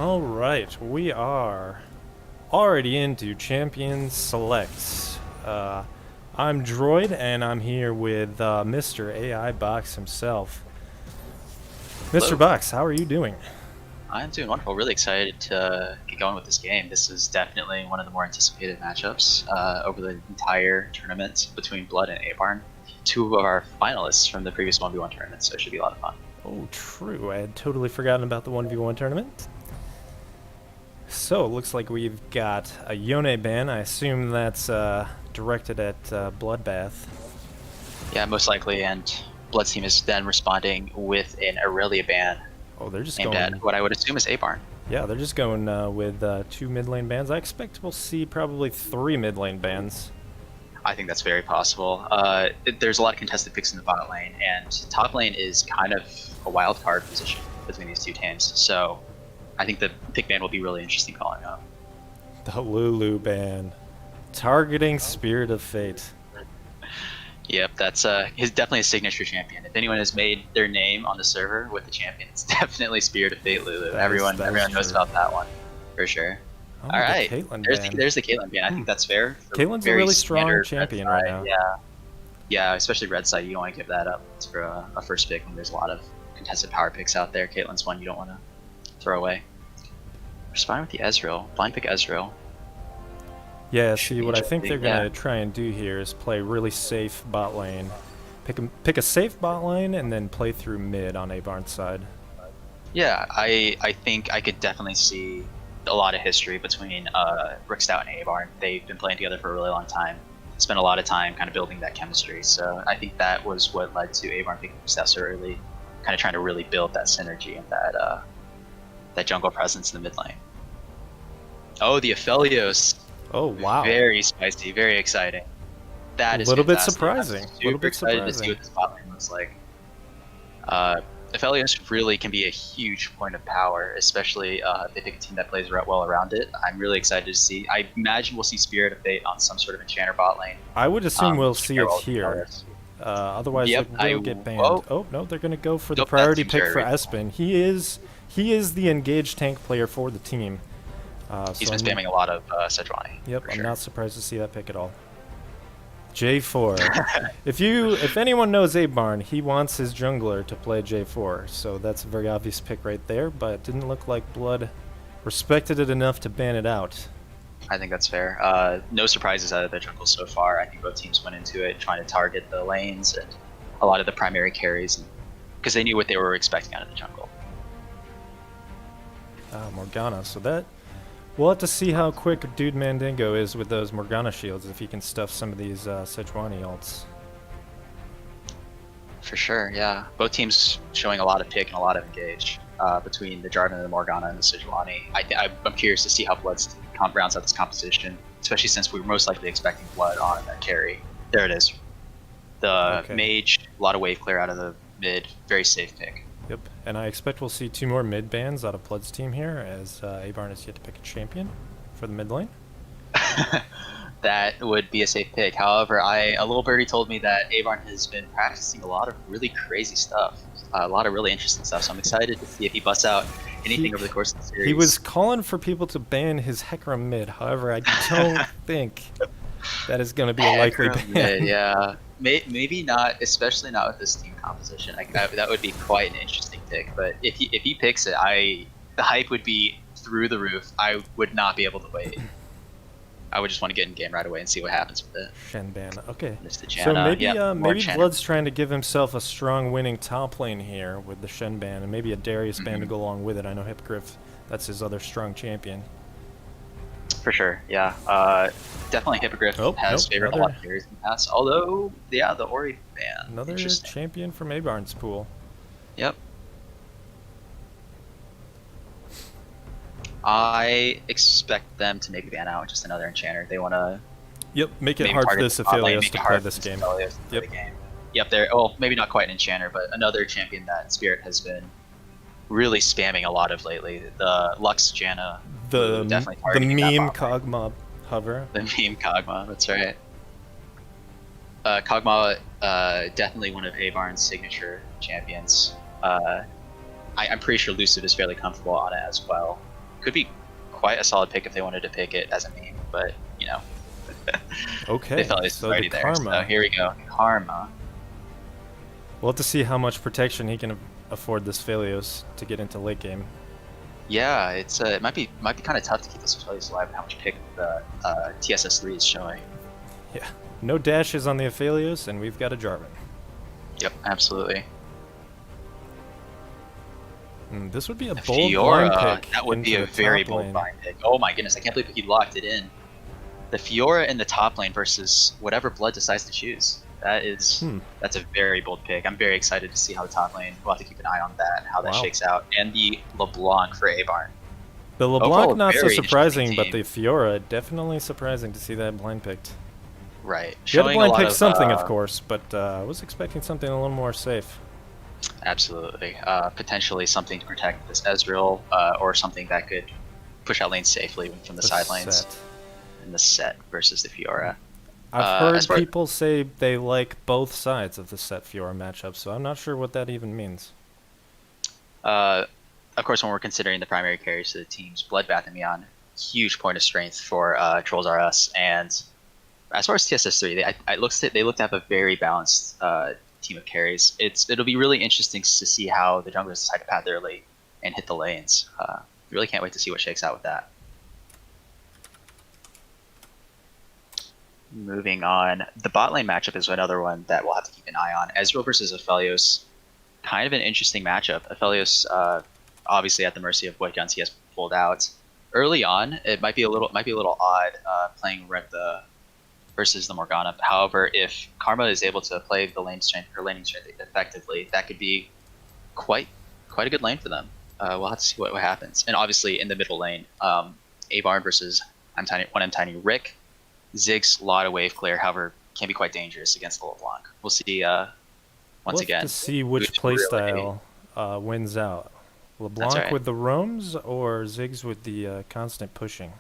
All right, we are already into Champions Selects. I'm Droid, and I'm here with Mr. AIBox himself. Mr. Hello. Box, how are you doing? I'm doing wonderful. Really excited to get going with this game. This is definitely one of the more anticipated matchups over the entire tournament between Blood and Abarn. Two of our finalists from the previous 1v1 tournament, so it should be a lot of fun. Oh, true. I had totally forgotten about the 1v1 tournament. So, it looks like we've got a Yone ban. I assume that's directed at Bloodbath. Yeah, most likely, and Blood's team is then responding with an Aurelia ban Oh, they're just aimed going... at what I would assume is Abarn. Yeah, they're just going with 2 mid lane bans. I expect we'll see probably 3 mid lane bans. I think that's very possible. There's a lot of contested picks in the bot lane, and top lane is kind of a wild card position between these two teams. So I think the pick ban will be really interesting calling up. The Lulu ban. Targeting Spirit of Fate. Yep, that's definitely a signature champion. If anyone has made their name on the server with the champion, it's definitely Spirit of Fate Lulu. Everyone knows about that one, for sure. Oh, All right, the there's the Caitlyn ban. I think that's fair. Caitlyn's a really strong champion right now. Yeah, especially red side. You don't want to give that up for a first pick when there's a lot of contested power picks out there. Caitlyn's one you don't want to throw away. Respond with the Ezreal. Blind pick Ezreal. Yeah, see, what I think they're going to try and do here is play really safe bot lane. Pick a safe bot lane and then play through mid on Abarn's side. Yeah, I think I could definitely see a lot of history between Rick Stout and Abarn. They've been playing together for a really long time. Spent a lot of time kind of building that chemistry. So I think that was what led to Abarn picking Stout so early, kind of trying to really build that synergy and that jungle presence in the mid lane. Oh, the Aphelios. Oh, wow. Very spicy, very exciting. That is a little bit fantastic. surprising. I'm super excited to see what this bot lane looks like. Aphelios really can be a huge point of power, especially if they pick a team that plays well around it. I'm really excited to see. I imagine we'll see Spirit of Fate on some sort of enchanter bot lane. I would assume we'll see it here. Otherwise, Yep, it will get banned. Oh, no, they're going to go for the priority pick for Espen. He is the engaged tank player for the team. He's been spamming a lot of Sejuani. Yep, I'm not surprised to see that pick at all. J4. If anyone knows Abarn, he wants his jungler to play J4, so that's a very obvious pick right there, but it didn't look like Blood respected it enough to ban it out. I think that's fair. No surprises out of the jungle so far. I think both teams went into it trying to target the lanes and a lot of the primary carries, because they knew what they were expecting out of the jungle. Morgana, so that... We'll have to see how quick Dude Mandingo is with those Morgana shields, if he can stuff some of these Sejuani ults. For sure, yeah. Both teams showing a lot of pick and a lot of engage between the Jarvan and the Morgana and the Sejuani. I'm curious to see how Blood rounds out this composition, especially since we were most likely expecting Blood on that carry. There it is. The mage, a lot of wave clear out of the mid, very safe pick. Yep, and I expect we'll see 2 more mid bans out of Blood's team here, as Abarn has yet to pick a champion for the mid lane. That would be a safe pick. However, a little birdie told me that Abarn has been practicing a lot of really crazy stuff, a lot of really interesting stuff. So I'm excited to see if he busts out anything over the course of the series. He was calling for people to ban his Hecarim mid. However, I don't think that is going to be a likely ban. Mid, yeah. Maybe not, especially not with this team composition. That would be quite an interesting pick. But if he picks it, the hype would be through the roof. I would not be able to wait. I would just want to get in game right away and see what happens with it. Shen ban, okay. So maybe Blood's trying to give himself a strong winning top lane here with the Shen ban, and maybe a Darius ban to go along with it. I know Hippogriff, that's his other strong champion. For sure, yeah. Definitely Hippogriff has favored a lot of carries in the past. Although, yeah, the Ori ban. Another champion from Abarn's pool. Yep. I expect them to maybe ban out just another enchanter. They want to. Yep, make it hard for this Aphelios to play this game. Yep, well, maybe not quite an enchanter, but another champion that Spirit has been really spamming a lot of lately. The Lux Janna. The meme Kog'Maw hover. The meme Kog'Maw, that's right. Kog'Maw, definitely one of Abarn's signature champions. I'm pretty sure Luciv is fairly comfortable on it as well. could be quite a solid pick if they wanted to pick it as a meme, but you know, Okay, they felt it's so the already there. So Karma. here we go, Karma. We'll have to see how much protection he can afford this Phalios to get into late game. Yeah, it's it might be kind of tough to keep this Aphelios alive with how much pick the TSS3 is showing. Yeah, no dashes on the Aphelios, and we've got a Jarvan. Yep, absolutely. This would be a The bold blind Fiora, pick. that would be into a the very top bold lane. blind pick. Oh my goodness, I can't believe he locked it in. The Fiora in the top lane versus whatever Blood decides to choose. That's a very bold pick. I'm very excited to see how the top lane. We'll have to keep an eye on that and how that Wow. shakes out. And the LeBlanc for Abarn. The LeBlanc Overall, not so very interesting surprising, but team. the Fiora definitely surprising to see that blind picked. Right. You had to Showing a blind lot pick of something, of course, but I was expecting something a little more safe. Absolutely. Potentially something to protect this Ezreal, or something that could push out lanes safely from the side lanes Set. in the set versus the Fiora. I've heard as far- people say they like both sides of the set Fiora matchup, so I'm not sure what that even means. Of course, when we're considering the primary carries to the teams, Bloodbath and Meon, huge point of strength for Trolls R Us. And as far as TSS3, they look to have a very balanced team of carries. It'll be really interesting to see how the junglers decide to path early and hit the lanes. Really can't wait to see what shakes out with that. Moving on, the bot lane matchup is another one that we'll have to keep an eye on. Ezreal versus Aphelios, kind of an interesting matchup. Aphelios, obviously at the mercy of what guns he has pulled out. Early on, it might be a little odd playing versus the Morgana. However, if Karma is able to play the laning strength effectively, that could be quite a good lane for them. We'll have to see what happens. And obviously in the middle lane, Abarn versus I'm Tiny Rick. Ziggs, lot of wave clear, however, can be quite dangerous against the LeBlanc. We'll see once again. To see which playstyle wins out. LeBlanc right. with the roams or Ziggs with the constant pushing?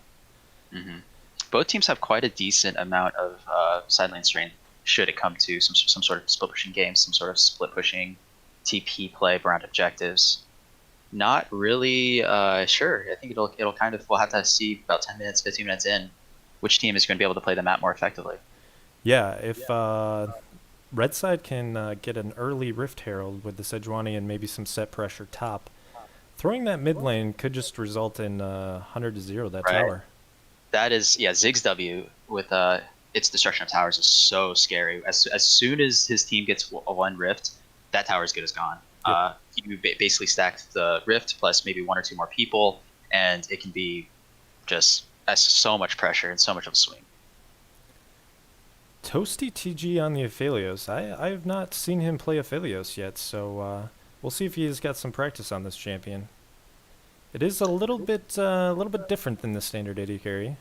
Mm-hmm. Both teams have quite a decent amount of side lane strength should it come to some sort of split pushing game, some sort of split pushing TP play around objectives. Not really sure. I think it'll kind of, we'll have to see about 10 minutes, 15 minutes in which team is going to be able to play the map more effectively. Yeah, if red side can get an early Rift Herald with the Sejuani and maybe some set pressure top, throwing that mid lane could just result in 100-0 that tower. That is, yeah, Ziggs W with its destruction of towers is so scary. As soon as his team gets one Rift, that tower is good as gone. Yep. You basically stack the Rift plus maybe one or two more people, and it can be just so much pressure and so much of a swing. Toasty TG on the Aphelios. I have not seen him play Aphelios yet, so we'll see if he's got some practice on this champion. It is a little bit different than the standard AD carry.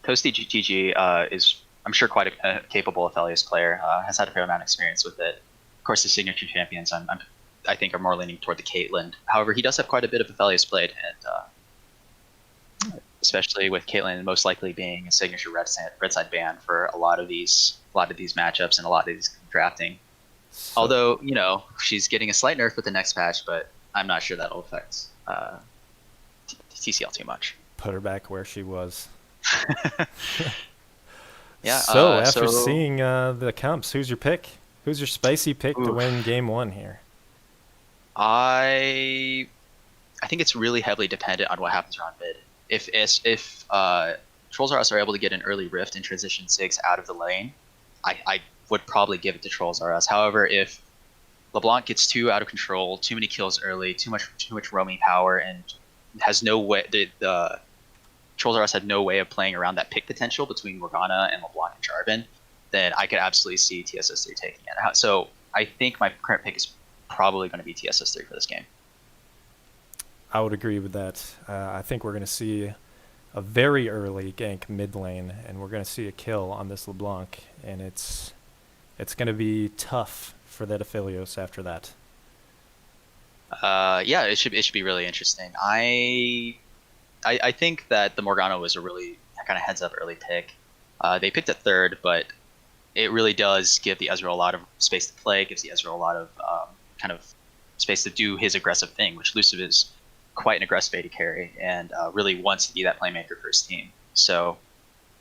Toasty TG is, I'm sure, quite a capable Aphelios player. Has had a fair amount of experience with it. Of course, his signature champions, I think, are more leaning toward the Caitlyn. However, he does have quite a bit of Aphelios played, and especially with Caitlyn most likely being a signature red side ban for a lot of these matchups and a lot of these drafting. So, although, you know, she's getting a slight nerf with the next patch, but I'm not sure that'll affect TCL too much. Put her back where she was. Yeah. So after seeing the comps, who's your pick? Who's your spicy pick to win game one here? I think it's really heavily dependent on what happens around mid. If Trolls R Us are able to get an early Rift and transition Ziggs out of the lane, I would probably give it to Trolls R Us. However, if LeBlanc gets too out of control, too many kills early, too much roaming power, and has no way, the Trolls R Us had no way of playing around that pick potential between Morgana and LeBlanc and Jarvan, then I could absolutely see TSS3 taking it. So I think my current pick is probably going to be TSS3 for this game. I would agree with that. I think we're going to see a very early gank mid lane, and we're going to see a kill on this LeBlanc, and it's going to be tough for that Aphelios after that. Yeah, it should be really interesting. I think that the Morgana was a really kind of heads up early pick. They picked it third, but it really does give the Ezreal a lot of space to play. Gives the Ezreal a lot of kind of space to do his aggressive thing, which Luciv is quite an aggressive AD carry and really wants to be that playmaker for his team. So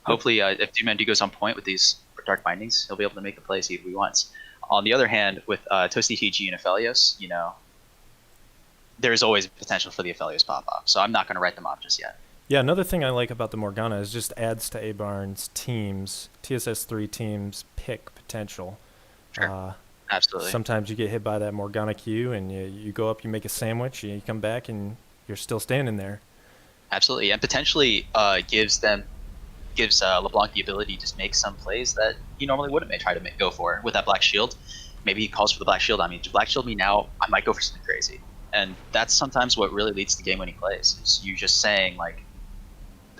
hopefully, if Dumandu goes on point with these Dark Bindings, he'll be able to make the plays he wants. On the other hand, with Toasty TG and Aphelios, you know, there's always potential for the Aphelios pop-off. So I'm not going to write them off just yet. Yeah, another thing I like about the Morgana is just adds to Abarn's teams, TSS3 teams, pick potential. Sure. Absolutely. Sometimes you get hit by that Morgana Q, and you go up, you make a sandwich, you come back, and you're still standing there. Absolutely, and potentially gives LeBlanc the ability to make some plays that he normally wouldn't try to go for with that Black Shield. Maybe he calls for the Black Shield. I mean, Black Shield me now, I might go for something crazy. And that's sometimes what really leads to game-winning plays, is you just saying, like,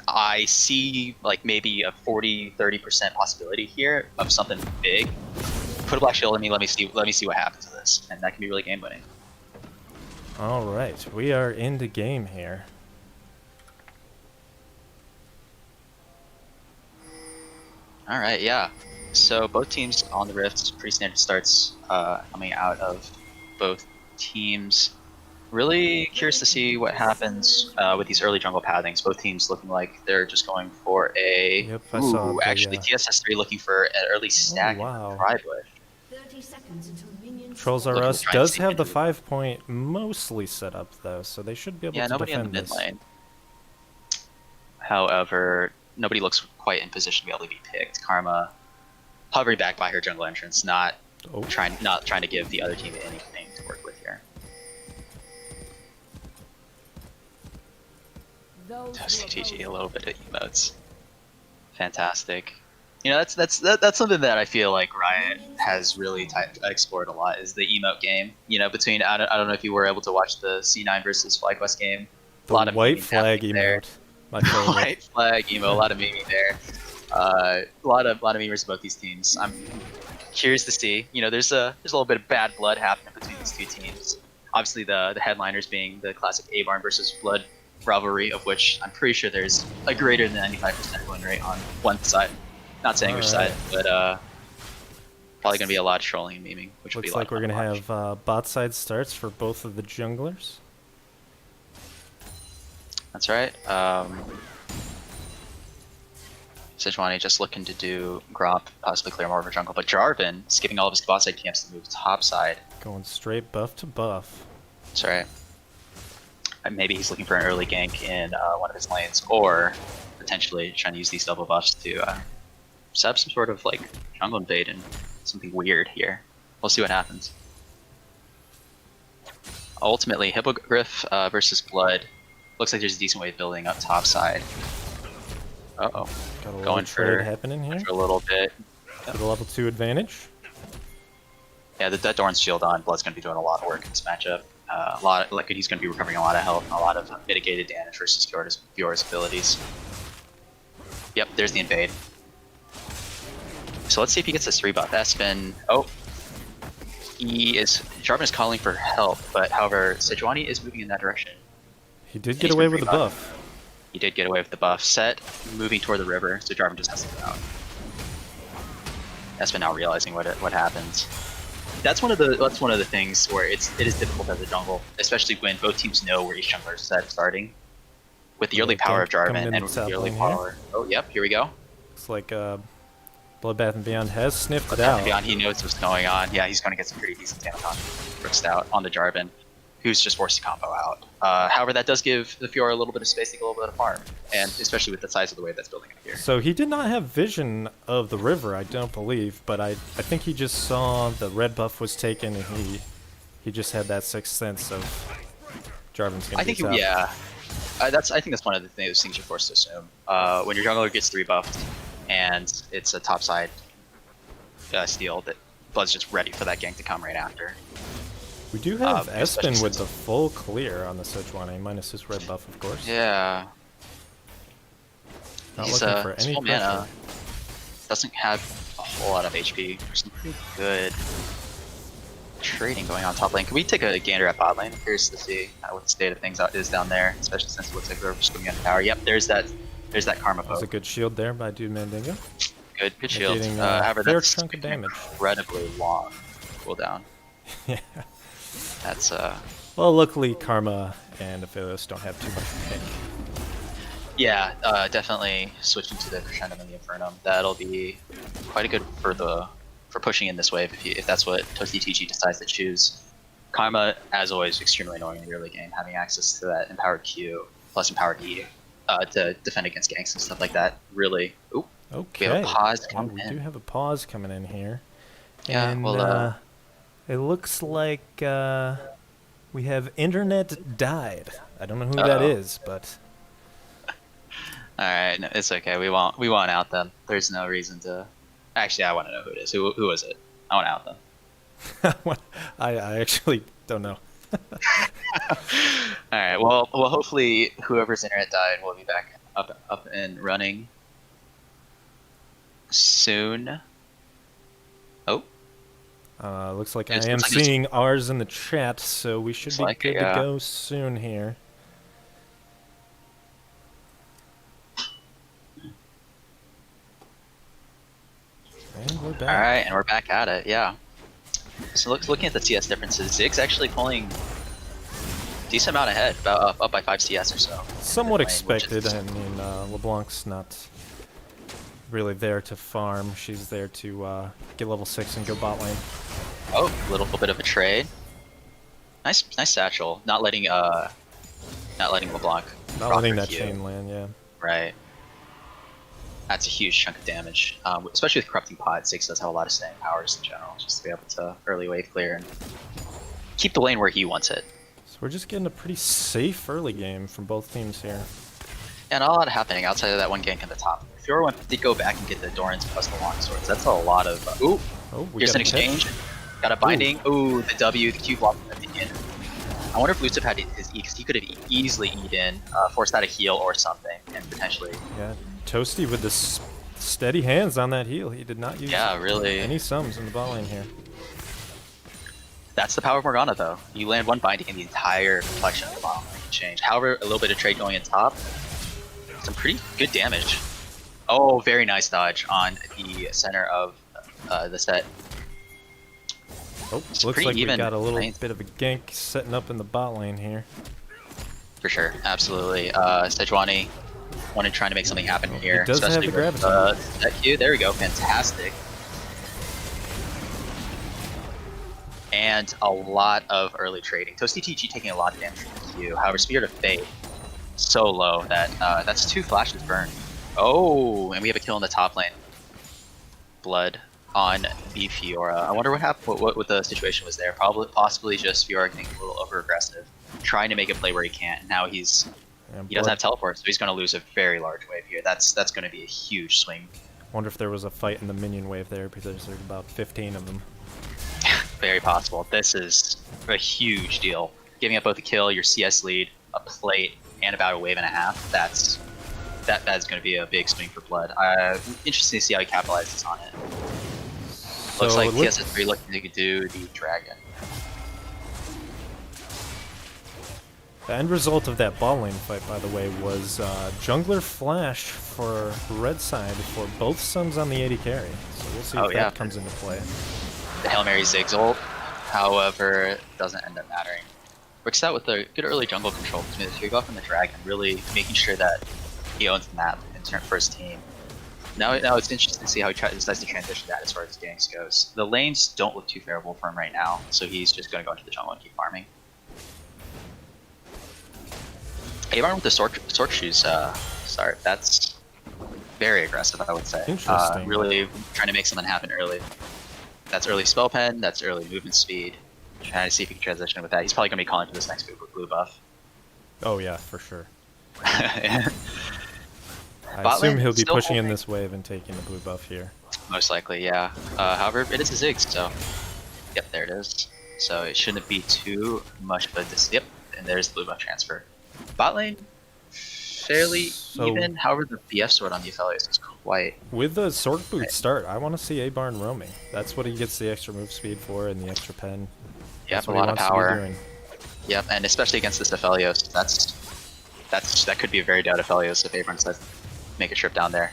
I see like maybe a 40-30% possibility here of something big. Put a Black Shield on me, let me see what happens to this. And that can be really game-winning. All right, we are into game here. All right, yeah. So both teams on the Rift, pretty standard starts coming out of both teams. Really curious to see what happens with these early jungle pathings. Both teams looking like they're just going for a... Yep, I saw it, actually, yeah. TSS3 looking for an early stack in the Crybush. 30 seconds until minions. Trolls R Us does have the 5-point mostly set up, though, so they should be able to nobody in defend the mid this. lane. However, nobody looks quite in position to be able to be picked. Karma hovering back by her jungle entrance, not trying to give the other team anything to work with here. TG, a little bit of emotes. Fantastic. You know, that's something that I feel like Riot has really explored a lot, is the emote game. You know, between I don't know if you were able to watch the C9 versus FlyQuest game. The white flag emote. My favorite. White flag emote, a lot of memeing there. A lot of memers of both these teams. I'm curious to see. You know, there's a little bit of bad blood happening between these two teams. Obviously, the headliners being the classic Abarn versus Blud rivalry, of which I'm pretty sure there's a greater than 95% win rate on one side. Not saying which side, but probably gonna be a lot of trolling and memeing, which will be a lot Looks like we're gonna have bot side starts for both of the junglers. That's right. Sejuani just looking to do Gromp, possibly clear more of her jungle, but Jarvan skipping all of his bot side camps to move top side. Going straight buff to buff. That's right. And maybe he's looking for an early gank in one of his lanes, or potentially trying to use these double buffs to set up some sort of like jungle invade and something weird here. We'll see what happens. Ultimately, Hippogriff versus Blood. Looks like there's a decent way of building up top side. Uh-oh. Got a Going trade happening here. For a little bit. Yep. The level 2 advantage. Yeah, the Dorn's shield on. Blood's going to be doing a lot of work in this matchup. He's going to be recovering a lot of health and a lot of mitigated damage versus Fior's abilities. Yep, there's the invade. So let's see if he gets this 3 buff. Espen. Oh. Jarvan is calling for help, but however, Sejuani is moving in that direction. He did get away with the buff. He did get away with the buff. Set moving toward the river, so Jarvan just has to go out. Espen now realizing what happens. That's one of the things where it is difficult as a jungle, especially when both teams know where each jungler is starting. With the early power of Jarvan and with the early power. Oh, yep, here we go. Looks like Bloodbath and Beyond has sniffed it Bloodbath out. and Beyond, he knows what's going on. Yeah, he's going to get some pretty decent damage on Rift out on the Jarvan, who's just forced to combo out. However, that does give the Fiora a little bit of space to get a little bit of farm, and especially with the size of the wave that's building up here. So he did not have vision of the river, I don't believe, but I think he just saw the red buff was taken, and he just had that sixth sense of Jarvan's gonna be out. Yeah. I think that's one of the things you're forced to assume. When your jungler gets 3 buffed, and it's a topside steal, that Blood's just ready for that gank to come right after. We do have Espen with the full clear on the Sejuani, minus his red buff, of course. Yeah. Not He's looking for any full pressure. mana. Doesn't have a whole lot of HP. There's some pretty good trading going on top lane. Can we take a gander at bot lane? I'm curious to see what the state of things is down there, especially since it looks like we're swimming out of power. Yep, there's that Karma poke. There's a good shield there by Dude Mandingo. Good shield. Getting however, fair that's chunk of damage. incredibly long cooldown. Yeah. That's Well, luckily Karma and Aphelios don't have too much pink. yeah, definitely switching to the Crescendum and the Infernum. That'll be quite a good for pushing in this wave if that's what Toasty TG decides to choose. Karma, as always, extremely annoying in the early game, having access to that empowered Q plus empowered E to defend against ganks and stuff like that. Really, ooh, Okay. we have a pause Yeah, coming we in. do have a pause coming in here. Yeah, And well, it looks like we have internet died. I don't know who that is, but all right, no, it's okay. We won't out them. There's no reason to. Actually, I want to know who it is. Who is it? I want to out them. I actually don't know. All right. Well, hopefully whoever's internet died will be back up and running soon. Oh, Looks like I It's- am looks like it's- seeing ours in the chat, so we should Looks be like good it, to yeah. go soon here. And we're back. all right, and we're back at it. Yeah. So looking at the CS differences, Zig's actually pulling decent amount ahead, about up by 5 CS or so. Somewhat Mid lane, which expected. is- I mean, LeBlanc's not really there to farm. She's there to get level 6 and go bot lane. Oh, a little bit of a trade. Nice satchel. Not letting LeBlanc. Not rock letting her that Q. chain land, yeah. Right. That's a huge chunk of damage, especially with Corrupting Pot. Ziggs does have a lot of staying powers in general, just to be able to early wave clear and keep the lane where he wants it. So we're just getting a pretty safe early game from both teams here. And not a lot happening outside of that one gank at the top. If Fiora did go back and get the Dorans plus the longswords, that's a lot of. Ooh, Oh, we here's got an a catch. exchange. Got a binding. Ooh, the W, the Q block from the minion. I wonder if Luciv had his E, because he could have easily E'd in, forced out a heal or something, and potentially. Yeah, Toasty with the steady hands on that heal. He did not use Yeah, really. any sums in the bot lane here. That's the power of Morgana, though. You land one binding and the entire complexion of the bomb can change. However, a little bit of trade going in top. Some pretty good damage. Oh, very nice dodge on the center of the set. Oh, It's looks pretty like we even got a little lane. bit of a gank setting up in the bot lane here. For sure, absolutely. Sejuani wanted trying to make something happen here. does have especially the with, that Q. There we go, fantastic. And a lot of early trading. Toasty TG taking a lot of damage from the Q. However, Spirit of Fate so low that that's 2 flashes burned. Oh, and we have a kill in the top lane. Blood on the Fiora. I wonder what happened. What the situation was there. Possibly just Fiora getting a little over aggressive, trying to make a play where he can't. Now he doesn't have teleport, so he's going to lose a very large wave here. That's going to be a huge swing. Wonder if there was a fight in the minion wave there, because there's about 15 of them. Very possible. This is a huge deal. Giving up both a kill, your CS lead, a plate, and about a wave and a half. That's going to be a big swing for Blood. Interesting to see how he capitalizes on it. Looks like TSS3 looking to do the dragon. The end result of that bot lane fight, by the way, was jungler flash for red side for both sums on the AD carry. So we'll see if that comes into play. The Hail Mary Ziggs ult, however, doesn't end up mattering. Works out with a good early jungle control between the 3 buff and the dragon, really making sure that he owns the map in turn for his team. Now it's interesting to see how he decides to transition that as far as ganks goes. The lanes don't look too favorable for him right now, so he's just going to go into the jungle and keep farming. Abarn with the sword shoes start. That's very aggressive, I would say. Interesting. Really trying to make something happen early. That's early spell pen, that's early movement speed. Trying to see if he can transition with that. He's probably going to be calling for this next blue buff. Oh yeah, for sure. Yeah. I Bot assume lane he'll be still pushing in holding. this wave and taking the blue buff here. Most likely, yeah. However, it is a Ziggs, so... Yep, there it is. So it shouldn't be too much of a Yep, and there's the blue buff transfer. Bot lane, fairly even. However, the BF sword on the Aphelios is quite... With the sword boot start, I want to see Abarn roaming. That's what he gets the extra move speed for and the extra pen. Yep, That's a what he lot of wants to be power. doing. Yep, and especially against this Aphelios, that could be a very dead Aphelios if Abarn decides to make a trip down there.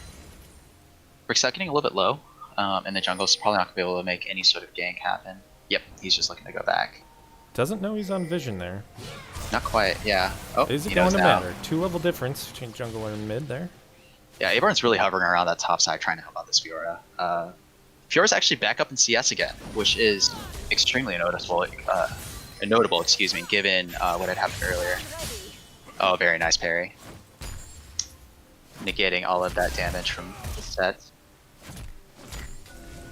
Rixat getting a little bit low, and the jungle's probably not going to be able to make any sort of gank happen. Yep, he's just looking to go back. Doesn't know he's on vision there. Not quite, yeah. Oh, Is it he going knows to now. matter? 2-level difference between jungler and mid there. Yeah, Abarn's really hovering around that top side trying to help out this Fiora. Fiora's actually back up in CS again, which is extremely noticeable, notable, excuse me, given what had happened earlier. Oh, very nice parry. Negating all of that damage from the set.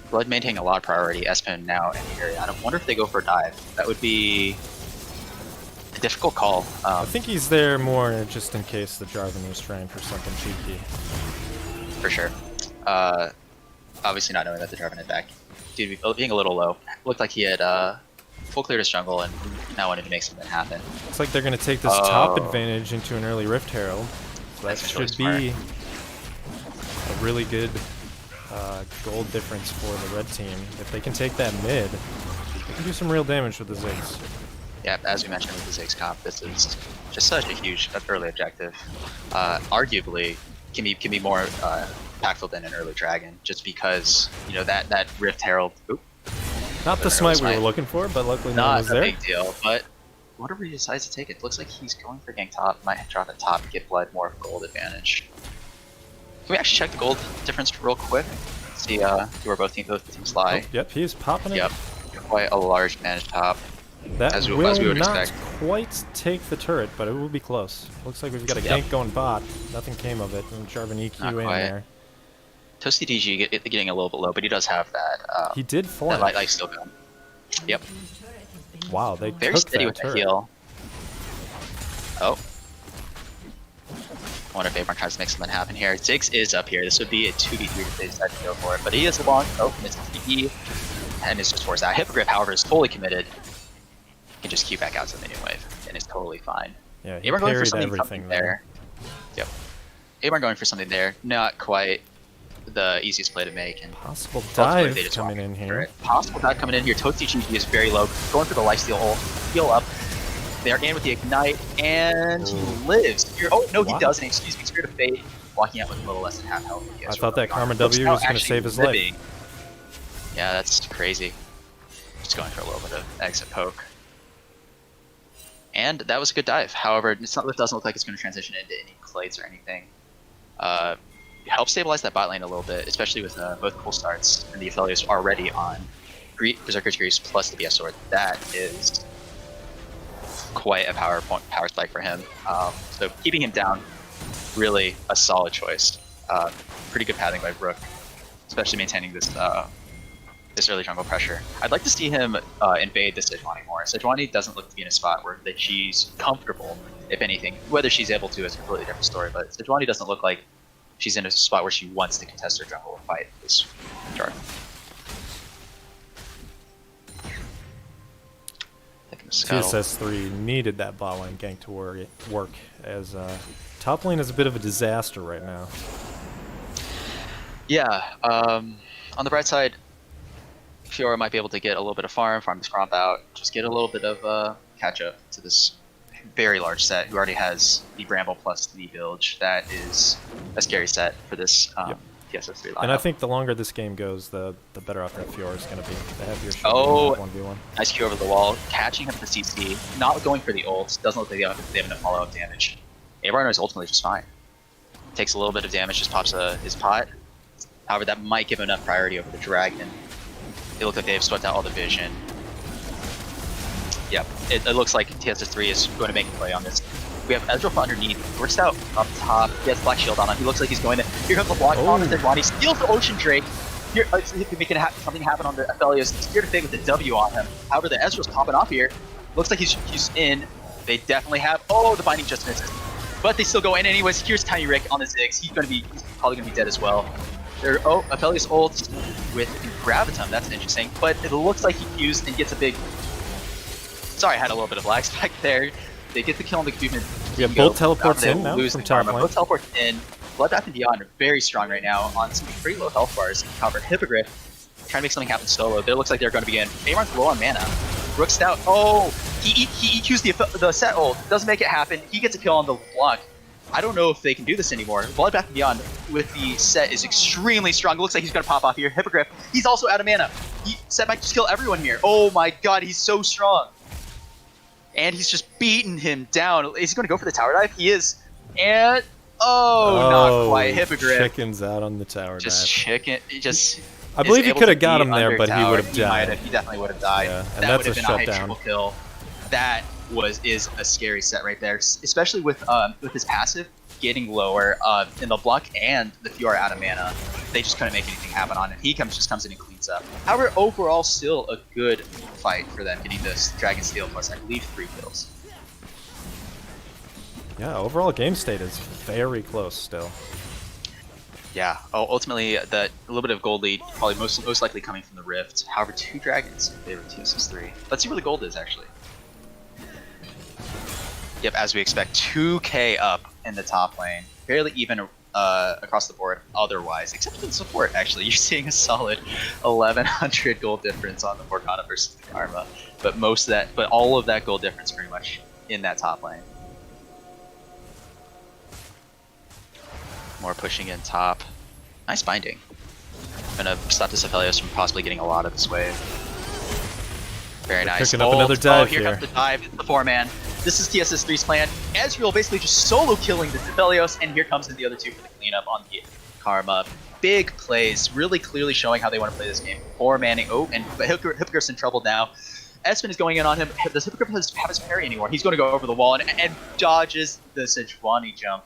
Blood maintaining a lot of priority. Espen now in the area. I wonder if they go for a dive. That would be a difficult call. I think he's there more just in case the Jarvan was trying for something cheeky. For sure. Obviously not knowing that the Jarvan had back. Dude, being a little low. Looked like he had full cleared his jungle and now wanted to make something happen. Looks like they're going to take this top advantage into an early Rift Herald. So that That's should really be a really good gold difference for the red team. If they can take that mid, they can do some real damage with the Ziggs. Yeah, as we mentioned with the Ziggs comp, this is just such a huge early objective. Arguably, can be more impactful than an early dragon, just because that Rift Herald. Oop, Not the smite we were looking for, but luckily no one not was a there. big deal. But whatever he decides to take, it looks like he's going for gank top. Might drop at top and get Blood more of a gold advantage. Can we actually check the gold difference real quick? See where both teams lie. Oh, yep, he's popping it. Yep, quite a large advantage top. That as we will would not expect. quite take the turret, but it will be close. Looks like we've got a gank going bot. Nothing came of it, and Jarvan EQ Not in quite. there. Toasty DG getting a little bit low, but he does have that. He did That form. light steal gun. Yep, Wow, they very took steady that with the turret. heal. Oh. I wonder if Abarn tries to make something happen here. Ziggs is up here. This would be a 2v3 if they decide to go for it, but he is long. Oh, misses TP, and is just forced out. Hippogriff, however, is fully committed. He can just queue back out to the minion wave, and is totally fine. Yeah, he Abarn going for parried something everything there. Yep. Abarn going for something there. Not quite the easiest play to make, and Possible ultimately dive they just coming walk in for here. it. Possible dive coming in here. Toasty GG is very low. Going for the lifesteal ult. Heal up. They're in with the ignite, and he lives. Oh no, he Wow. doesn't. Excuse me. Spirit of Fate, walking out with a little less than half health. I thought that Karma W was going to save his life. Yeah, that's crazy. Just going for a little bit of exit poke. And that was a good dive. However, it doesn't look like it's going to transition into any clades or anything. Help stabilize that bot lane a little bit, especially with both cool starts and the affiliates already on Berserker's Grease plus the BS Sword. That is quite a power spike for him. So keeping him down, really a solid choice. Pretty good pathing by Brook, especially maintaining this this early jungle pressure. I'd like to see him invade the Sejuani more. Sejuani doesn't look to be in a spot where that she's comfortable, if anything. Whether she's able to is a completely different story, but Sejuani doesn't look like she's in a spot where she wants to contest her jungle or fight this Jarvan. TSS3 needed that bot lane gank to work as top lane is a bit of a disaster right now. Yeah, on the bright side, Fiora might be able to get a little bit of farm this Gromp out, just get a little bit of catch up to this very large set who already has the Bramble plus the Bilge. That is a scary set for this TSS3 lineup. And I think the longer this game goes, the better off that Fiora is going to be. The heavier she'll Oh, be in that 1v1. nice Q over the wall, catching him with the CC, not going for the ult, doesn't look like they have enough follow-up damage. Abarn is ultimately just fine. Takes a little bit of damage, just pops his pot. However, that might give him enough priority over the dragon. They look like they've swept out all the vision. Yep, it looks like TSS3 is going to make a play on this. We have Ezreal from underneath, works out up top, he has Black Shield on him, he looks like he's going to... Here comes the block on the Sejuani, steals the Ocean Drake. Here, making something happen on the Aphelios, Spirit of Fate with the W on him. However, the Ezreal's popping off here. Looks like he's in. They definitely have... Oh, the Binding just misses. But they still go in anyways. Here's Tiny Rick on the Ziggs. He's probably going to be dead as well. Aphelios ult with Gravitum, that's interesting. But it looks like he fused and gets a big... Sorry, I had a little bit of lag spike there. They get the kill on the Cupid. We have both teleports in now from top lane. Both teleports in. Bloodbath and Beyond are very strong right now on some pretty low health bars. However, Hippogriff trying to make something happen solo. It looks like they're going to be in. Abarn's low on mana. Rook Stout. Oh, he EQs the set ult. Doesn't make it happen. He gets a kill on the block. I don't know if they can do this anymore. Bloodbath and Beyond with the set is extremely strong. It looks like he's going to pop off here. Hippogriff. He's also out of mana. Set might just kill everyone here. Oh my god, he's so strong. and he's just beating him down. Is he going to go for the tower dive? He is, and not quite. Hippogriff Chickens out on the tower just dive. just. I believe he able could to have got be him there, under but he tower. would have died. He definitely would have died. Yeah, and That that's would have a been a high shutdown. triple kill. That is a scary set right there, especially with his passive getting lower in the block and the Fiora out of mana. They just couldn't make anything happen on it. He just comes in and cleans up. However, overall, still a good fight for them getting this Dragon Steel plus, I believe, 3 kills. Yeah, overall game state is very close still. Yeah. Ultimately, that a little bit of gold lead, probably most likely coming from the Rift. However, 2 dragons in favor of TSS3. Let's see where the gold is actually. Yep, as we expect, 2k up in the top lane. Fairly even across the board otherwise, except for the support actually. You're seeing a solid 1100 gold difference on the Morgana versus the Karma. But all of that gold difference pretty much in that top lane. More pushing in top. Nice binding. Gonna stop this Aphelios from possibly getting a lot of this wave. Very nice. Picking up another dive here here. comes the dive. It's the 4-man. This is TSS3's plan. Ezreal basically just solo killing the Aphelios, and here comes in the other 2 for the cleanup on the Karma. Big plays, really clearly showing how they want to play this game. 4-manning. Oh, and Hippogriff's in trouble now. Espen is going in on him. Does Hippogriff have his parry anymore? He's going to go over the wall and dodges the Sejuani jump.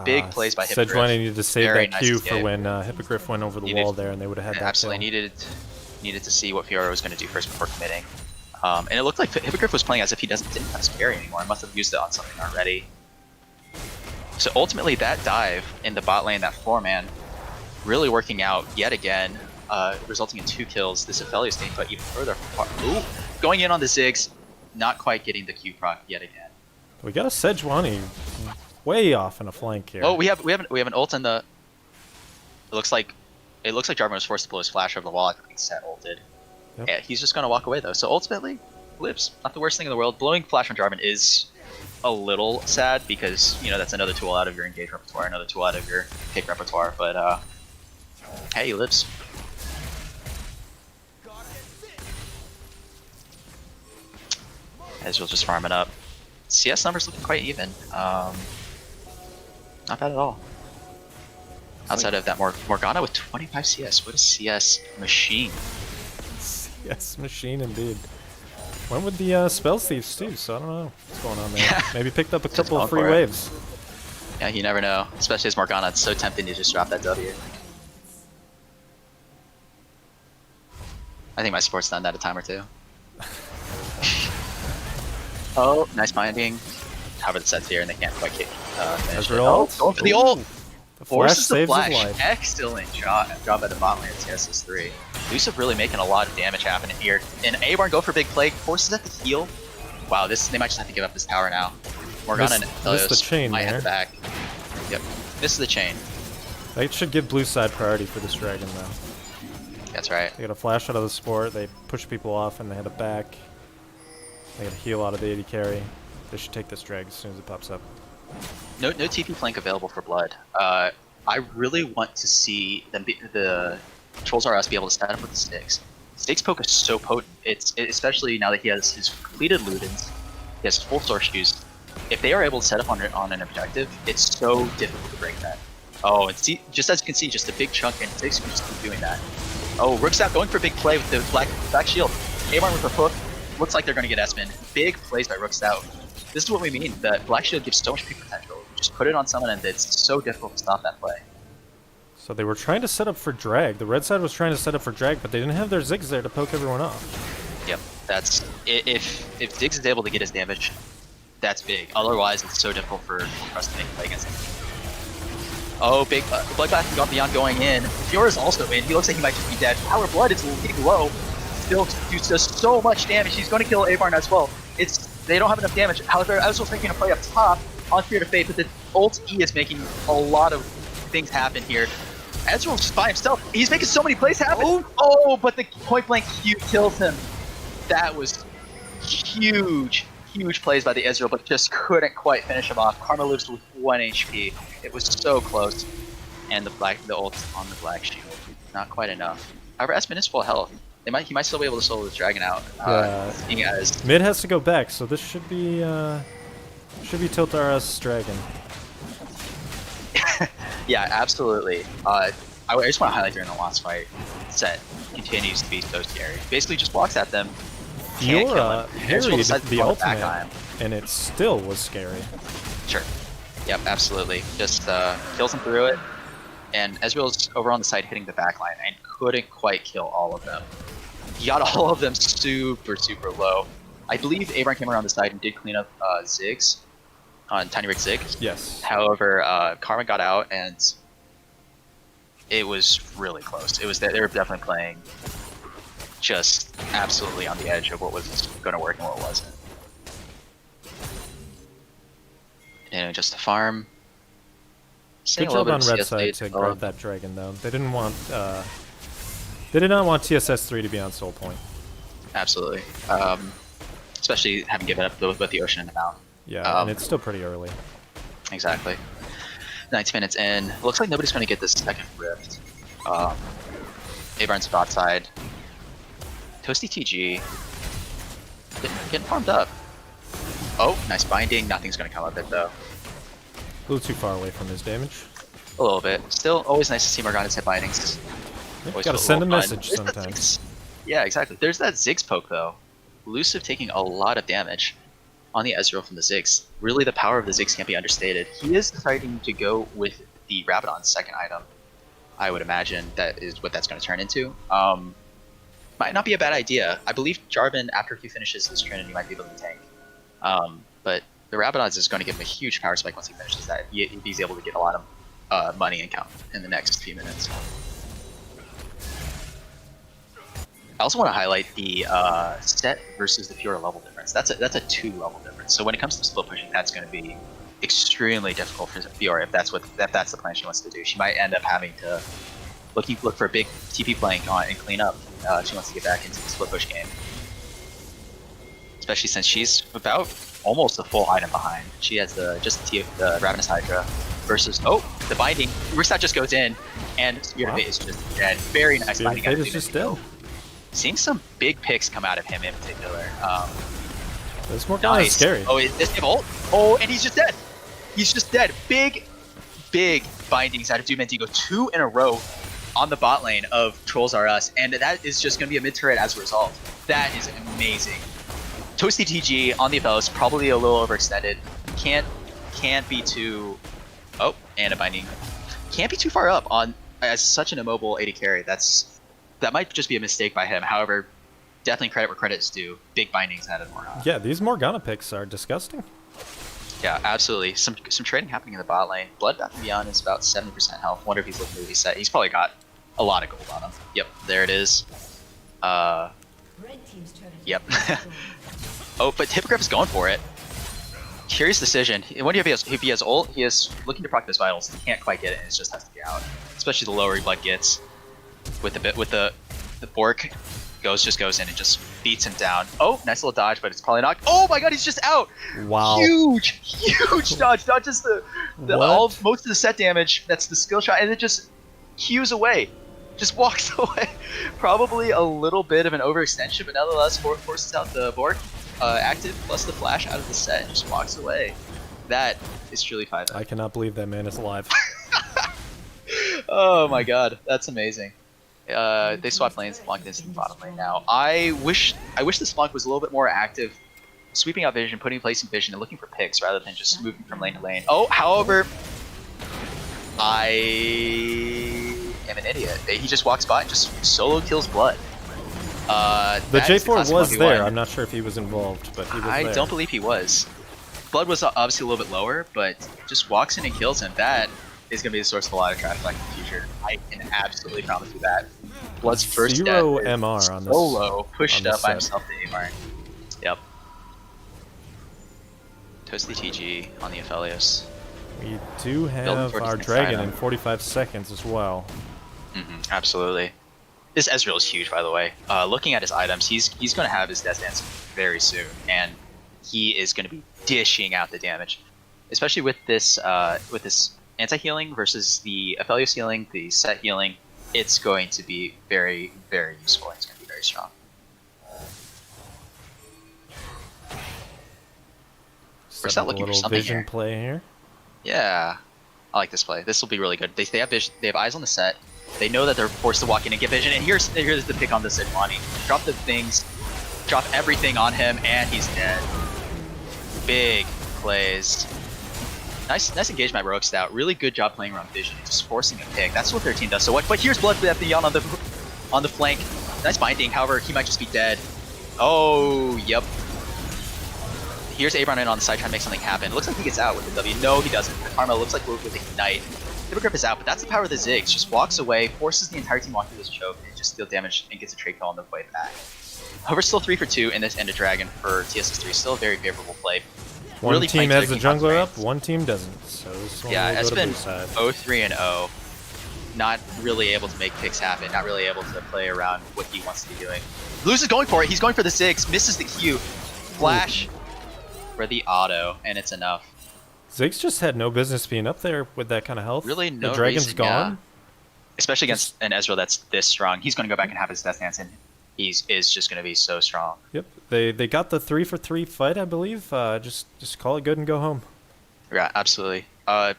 Big plays by Hippogriff. Sejuani needed to save Very that nice Q escape. for when Hippogriff went over the wall there, and they would have had that Absolutely kill. needed to see what Fiora was going to do first before committing. And it looked like Hippogriff was playing as if he didn't have his parry anymore. I must have used it on something already. So ultimately, that dive in the bot lane, that 4-man, really working out yet again, resulting in 2 kills. This Aphelios staying put even further. Ooh, going in on the Ziggs, not quite getting the Q proc yet again. We got a Sejuani way off in a flank here. Oh, we have an ult in the. It looks like Jarvan was forced to blow his flash over the wall. I think Set ulted. Yep. Yeah, he's just gonna walk away though. So ultimately, lives. Not the worst thing in the world. Blowing flash on Jarvan is a little sad because that's another tool out of your engage repertoire, another tool out of your pick repertoire. But hey, he lives. Ezreal just farming up. CS numbers looking quite even. Not bad at all. Outside of that, Morgana with 25 CS. What a CS machine. Yes, machine indeed. Went with the spell thieves too, so I don't know what's going on there. Maybe picked up a couple of free waves. Yeah, you never know. Especially as Morgana, it's so tempting to just drop that W. I think my support's done that a time or 2. Oh, nice binding. However, the set's here and they can't quite kick. Finish it. Oh, going for the ult! The flash Forces the saves his flash. life. Excellent job by the bot lane at TSS3. Luciv really making a lot of damage happen here. And Abarn go for big play, forces it to heal. Wow, they might just have to give up this tower now. Morgana and Missed the chain might there. head back. Yep, this is the chain. They should give blue side priority for this dragon though. That's right. They got a flash out of the support, they push people off and they head it back. They got a heal out of the AD carry. They should take this drag as soon as it pops up. No TP flank available for Blood. I really want to see the Trolls R Us be able to stand up with the Sticks. Sticks poke is so potent. Especially now that he has his completed Ludens, he has full Source Shoes. If they are able to set up on an objective, it's so difficult to break that. Oh, and see, just as you can see, just a big chunk, and Sticks can just keep doing that. Oh, Rook's out going for a big play with the black shield. Abarn with the hook. Looks like they're going to get Espen. Big plays by Rook's out. This is what we mean. That Black Shield gives so much peak potential. You just put it on someone and it's so difficult to stop that play. So they were trying to set up for drag. The red side was trying to set up for drag, but they didn't have their Ziggs there to poke everyone off. Yep, that's if Diggs is able to get his damage, that's big. Otherwise, it's so difficult for us to make a play against him. Oh, big Bloodbath got beyond going in. Fiora's also in. He looks like he might just be dead. Power Blood is getting low. Still does so much damage. He's going to kill Abarn as well. They don't have enough damage. However, I was also thinking to play up top on Spirit of Fate, but the ult E is making a lot of things happen here. Ezreal's just by himself. He's making so many plays happen. Oh, but the point blank Q kills him. That was huge plays by the Ezreal, but just couldn't quite finish him off. Karma lives with 1 HP. It was so close. And the ult on the Black Shield. Not quite enough. However, Espen is full health. He might still be able to solo this dragon out. Seeing as Mid has to go back, so this should be Tilt RS Dragon. yeah, absolutely. I just want to highlight during the last fight, Set continues to be so scary. Basically, just walks at them. Can't kill him. Harried the on ultimate, back and it still was scary. Sure. Yep, absolutely. Just kills him through it. And Ezreal's over on the side hitting the backline and couldn't quite kill all of them. He got all of them super, super low. I believe Abarn came around the side and did clean up Ziggs on Tiny Rick Zig. Yes. However, Karma got out and it was really close. It was they were definitely playing just absolutely on the edge of what was going to work and what wasn't. And just a farm. Good job on red side to grab that dragon, though. They didn't want. They did not want TSS3 to be on soul point. Absolutely. Especially having given up both the ocean and the mountain. Yeah, and it's still pretty early. Exactly. 90 minutes in. Looks like nobody's going to get this second rift. Abarn's bot side. Toasty TG. Getting farmed up. Oh, nice binding. Nothing's going to come of it, though. A little too far away from his damage. A little bit. Still, always nice to see Morgana's hit bindings. Gotta send a message sometimes. Yeah, exactly. There's that Ziggs poke, though. Elusive taking a lot of damage on the Ezreal from the Ziggs. Really, the power of the Ziggs can't be understated. He is deciding to go with the Rabadon's second item. I would imagine that is what that's going to turn into. Might not be a bad idea. I believe Jarvan, after he finishes his Trinity, might be able to tank. But the Rabadon's is going to give him a huge power spike once he finishes that. He's able to get a lot of money and count in the next few minutes. I also want to highlight the Set versus the Fiora level difference. That's a 2-level difference. So when it comes to split pushing, that's going to be extremely difficult for Fiora if that's the plan she wants to do. She might end up having to look for a big TP flank on and clean up. She wants to get back into the split push game, especially since she's about almost a full item behind. She has the Ravenous Hydra versus the binding. Rixat just goes in, and Spirit of Fate is just dead. Very nice binding. Spirit of Fate is just dead. Seeing some big picks come out of him in particular. This Morgana is scary. Oh, is this ult? Oh, and he's just dead. He's just dead. Big bindings out of Doom Mendigo. 2 in a row on the bot lane of Trolls R Us, and that is just going to be a mid turret as a result. That is amazing. Toasty TG on the Aphelios, probably a little overextended. Can't be too. Oh, and a binding. Can't be too far up on as such an immobile AD carry. That might just be a mistake by him. However, definitely credit where credit is due. Big bindings out of Morgana. Yeah, these Morgana picks are disgusting. Yeah, absolutely. Some trading happening in the bot lane. Bloodbath and Beyond is about 70% health. Wonder if he's looking to reset. He's probably got a lot of gold on him. Yep, there it is. Red team's turret has Yep. been destroyed. Oh, but Hippogriff is going for it. Curious decision. When if he has ult, he is looking to proc his vitals. He can't quite get it, and it just has to be out. Especially the lower Blood gets. With the Bork just goes in and just beats him down. Oh, nice little dodge, but it's probably not. Oh my god, he's just out. Wow. Huge dodge. Not just most of the set damage. That's the skill shot, and it just cues away. Just walks away. Probably a little bit of an overextension, but nevertheless forces out the Bork active plus the flash out of the set and just walks away. That is truly 5. I cannot believe that man is alive. Oh my god, that's amazing. They swapped lanes. Splunk is in the bottom lane now. I wish the Splunk was a little bit more active, sweeping out vision, placing vision, and looking for picks rather than just moving from lane to lane. Oh, however, I am an idiot. He just walks by and just solo kills Blood. The J4 was there. I'm not sure if he was involved, but he was there. I don't believe he was. Blood was obviously a little bit lower, but just walks in and kills him. That is going to be the source of a lot of traffic in the future. I can absolutely promise you that. Blood's first death Zero MR on this. Solo pushed up by set. himself to Abarn. Yep. Toasty TG on the Aphelios. We do have our dragon in 45 seconds as well. Absolutely. This Ezreal is huge, by the way. Looking at his items, he's going to have his death dance very soon, and he is going to be dishing out the damage, especially with this anti-healing versus the Aphelios healing, the set healing. It's going to be very, very useful. And it's going to be very strong. Set that up a looking for little something vision here? play here. Yeah, I like this play. This will be really good. They have vision. They have eyes on the set. They know that they're forced to walk in and get vision. And here's the pick on the Sejuani. Drop the things, drop everything on him, and he's dead. Big plays. Nice engagement by Rogue Stout. Really good job playing around vision and just forcing a pick. That's what their team does so much. But here's Blood at the on the flank. Nice binding. However, he might just be dead. Oh, yep. Here's Abarn in on the side trying to make something happen. It looks like he gets out with the W. No, he doesn't. The Karma looks like with Ignite. Hippogriff is out, but that's the power of the Ziggs. Just walks away, forces the entire team walk through this choke, and just deal damage and gets a trade kill on the way back. However, still 3 for 2 in this End of Dragon for TSS3. Still a very favorable play. One Really team playing has to the the jungler up, constraints. one team doesn't. So this one Yeah, will it's go to been blue side. 0-3 and 0. Not really able to make picks happen. Not really able to play around what he wants to be doing. Luz is going for it. He's going for the Ziggs. Misses the Q. Flash for the auto, and it's enough. Ziggs just had no business being up there with that kind of health. Really, no the dragon's reason, gone. yeah. Especially against an Ezreal that's this strong. He's going to go back and have his Death Dance, and he is just going to be so strong. Yep, they got the 3 for 3 fight, I believe. Just call it good and go home. Yeah, absolutely.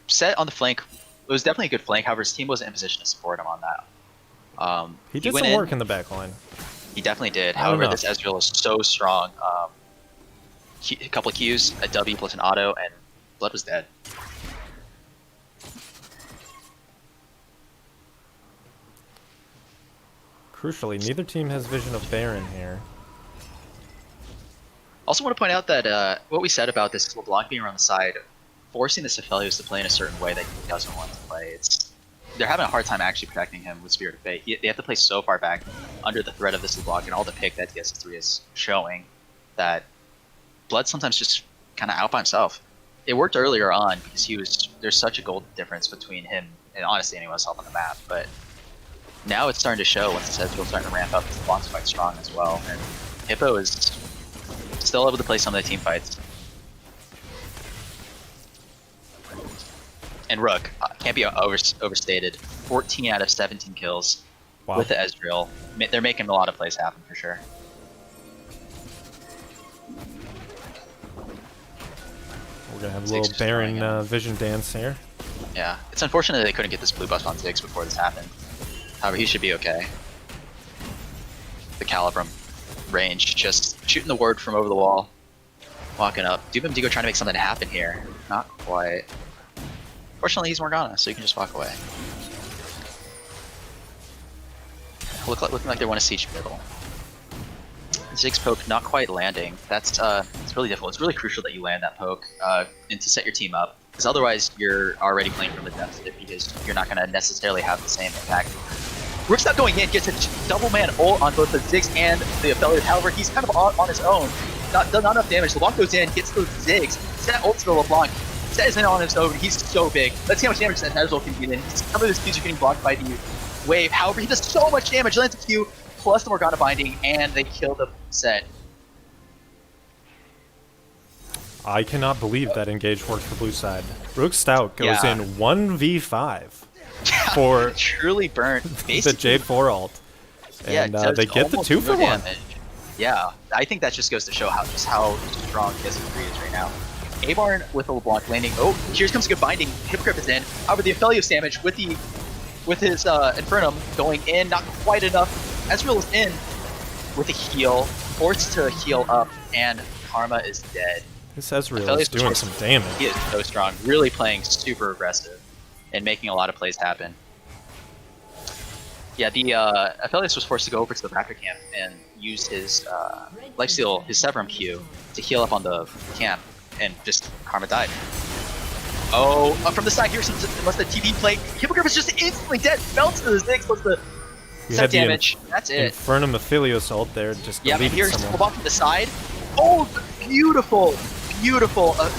Set on the flank. It was definitely a good flank. However, his team wasn't in position to support him on that. He did went some work in the back line. He definitely did. I don't However, know. this Ezreal is so strong. A couple of Qs, a W plus an auto, and Blood was dead. Crucially, neither team has vision of Baron here. Also want to point out that what we said about this LeBlanc being around the side, forcing the Cephalios to play in a certain way that he doesn't want to play. They're having a hard time actually protecting him with Spirit of Fate. They have to play so far back under the threat of this LeBlanc and all the pick that TSS3 is showing that Blood sometimes just kind of out by himself. It worked earlier on because there's such a gold difference between him and honestly anyone else on the map, but now it's starting to show once the Ezreal's starting to ramp up. The LeBlanc's quite strong as well, and Hippo is still able to play some of the team fights. And Rook can't be overstated. 14 out of 17 kills with the Ezreal. They're making a lot of plays happen for sure. We're gonna have a Ziggs little just throwing Baron in. vision dance here. Yeah, it's unfortunate they couldn't get this blue buff on Ziggs before this happened. However, he should be okay. The Calibrum range, just shooting the ward from over the wall. Walking up. Doom Digo trying to make something happen here. Not quite. Fortunately, he's Morgana, so you can just walk away. Looking like they want to siege middle. Ziggs poke not quite landing. That's it's really difficult. It's really crucial that you land that poke and to set your team up, because otherwise you're already playing from the deficit because you're not going to necessarily have the same impact. Rook's not going in, gets a double man ult on both the Ziggs and the affiliate. However, he's kind of on his own. Not enough damage. LeBlanc goes in, gets those Ziggs. Set ults to LeBlanc. Set is in on his own. He's so big. Let's see how much damage that Ezreal can get in. Some of his Qs are getting blocked by the wave. However, he does so much damage. Lands a Q plus the Morgana binding, and they kill the set. I cannot believe that engage worked for blue side. Rook Stout goes Yeah. in 1v5 for Truly burnt. the Jade 4 ult. And does they get the almost 2 for no 1. damage. Yeah, I think that just goes to show how strong TSS3 is right now. Abarn with a LeBlanc landing. Oh, here comes a good binding. Hippogriff is in. However, the Aphelios damage with his Infernum going in, not quite enough. Ezreal is in with a heal, forced to heal up, and Karma is dead. This Ezreal is Aphelios doing was- some damage. He is so strong, really playing super aggressive and making a lot of plays happen. Yeah, the Aphelios was forced to go over to the Raptor camp and use his lifesteal, his Severum Q, to heal up on the camp, and just Karma died. Oh, from the side here, must the TP play. Hippogriff is just instantly dead. Melts to the Ziggs, plus the You set had the damage. That's it. Infernum Aphelios ult there, just Yeah, but deleted here's someone. LeBlanc from the side. Oh, beautiful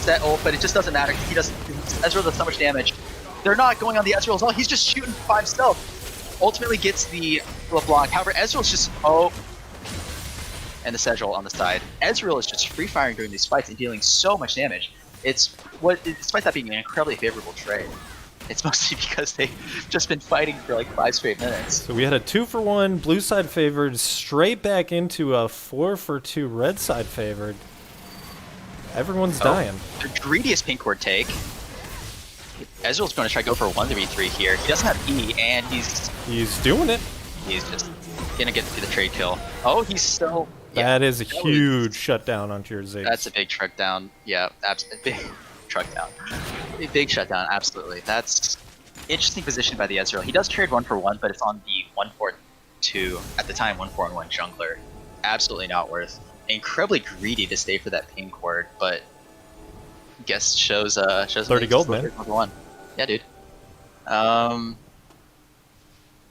set ult, but it just doesn't matter. Ezreal does so much damage. They're not going on the Ezreal as well. He's just shooting by himself. Ultimately gets the LeBlanc. However, Ezreal's just and the Sejal on the side. Ezreal is just free firing during these fights and dealing so much damage. Despite that being an incredibly favorable trade. it's mostly because they've just been fighting for like 5 straight minutes. So we had a 2-for-1 blue side favored, straight back into a 4-for-2 red side favored. Everyone's dying. The greediest pink ward take. Ezreal's going to try to go for a 1v3 here. He doesn't have E, and He's doing it. he's just going to get to the trade kill. Oh, he's still... That is a huge shutdown onto your Ziggs. That's a big truck down. Yeah, big truck down. A big shutdown, absolutely. That's interesting position by the Ezreal. He does trade 1-for-1, but it's on the 1-4-2, at the time 1-4-1 jungler. Absolutely not worth. Incredibly greedy to stay for that pink ward, but I guess shows 30 gold, man. 1. Yeah, dude.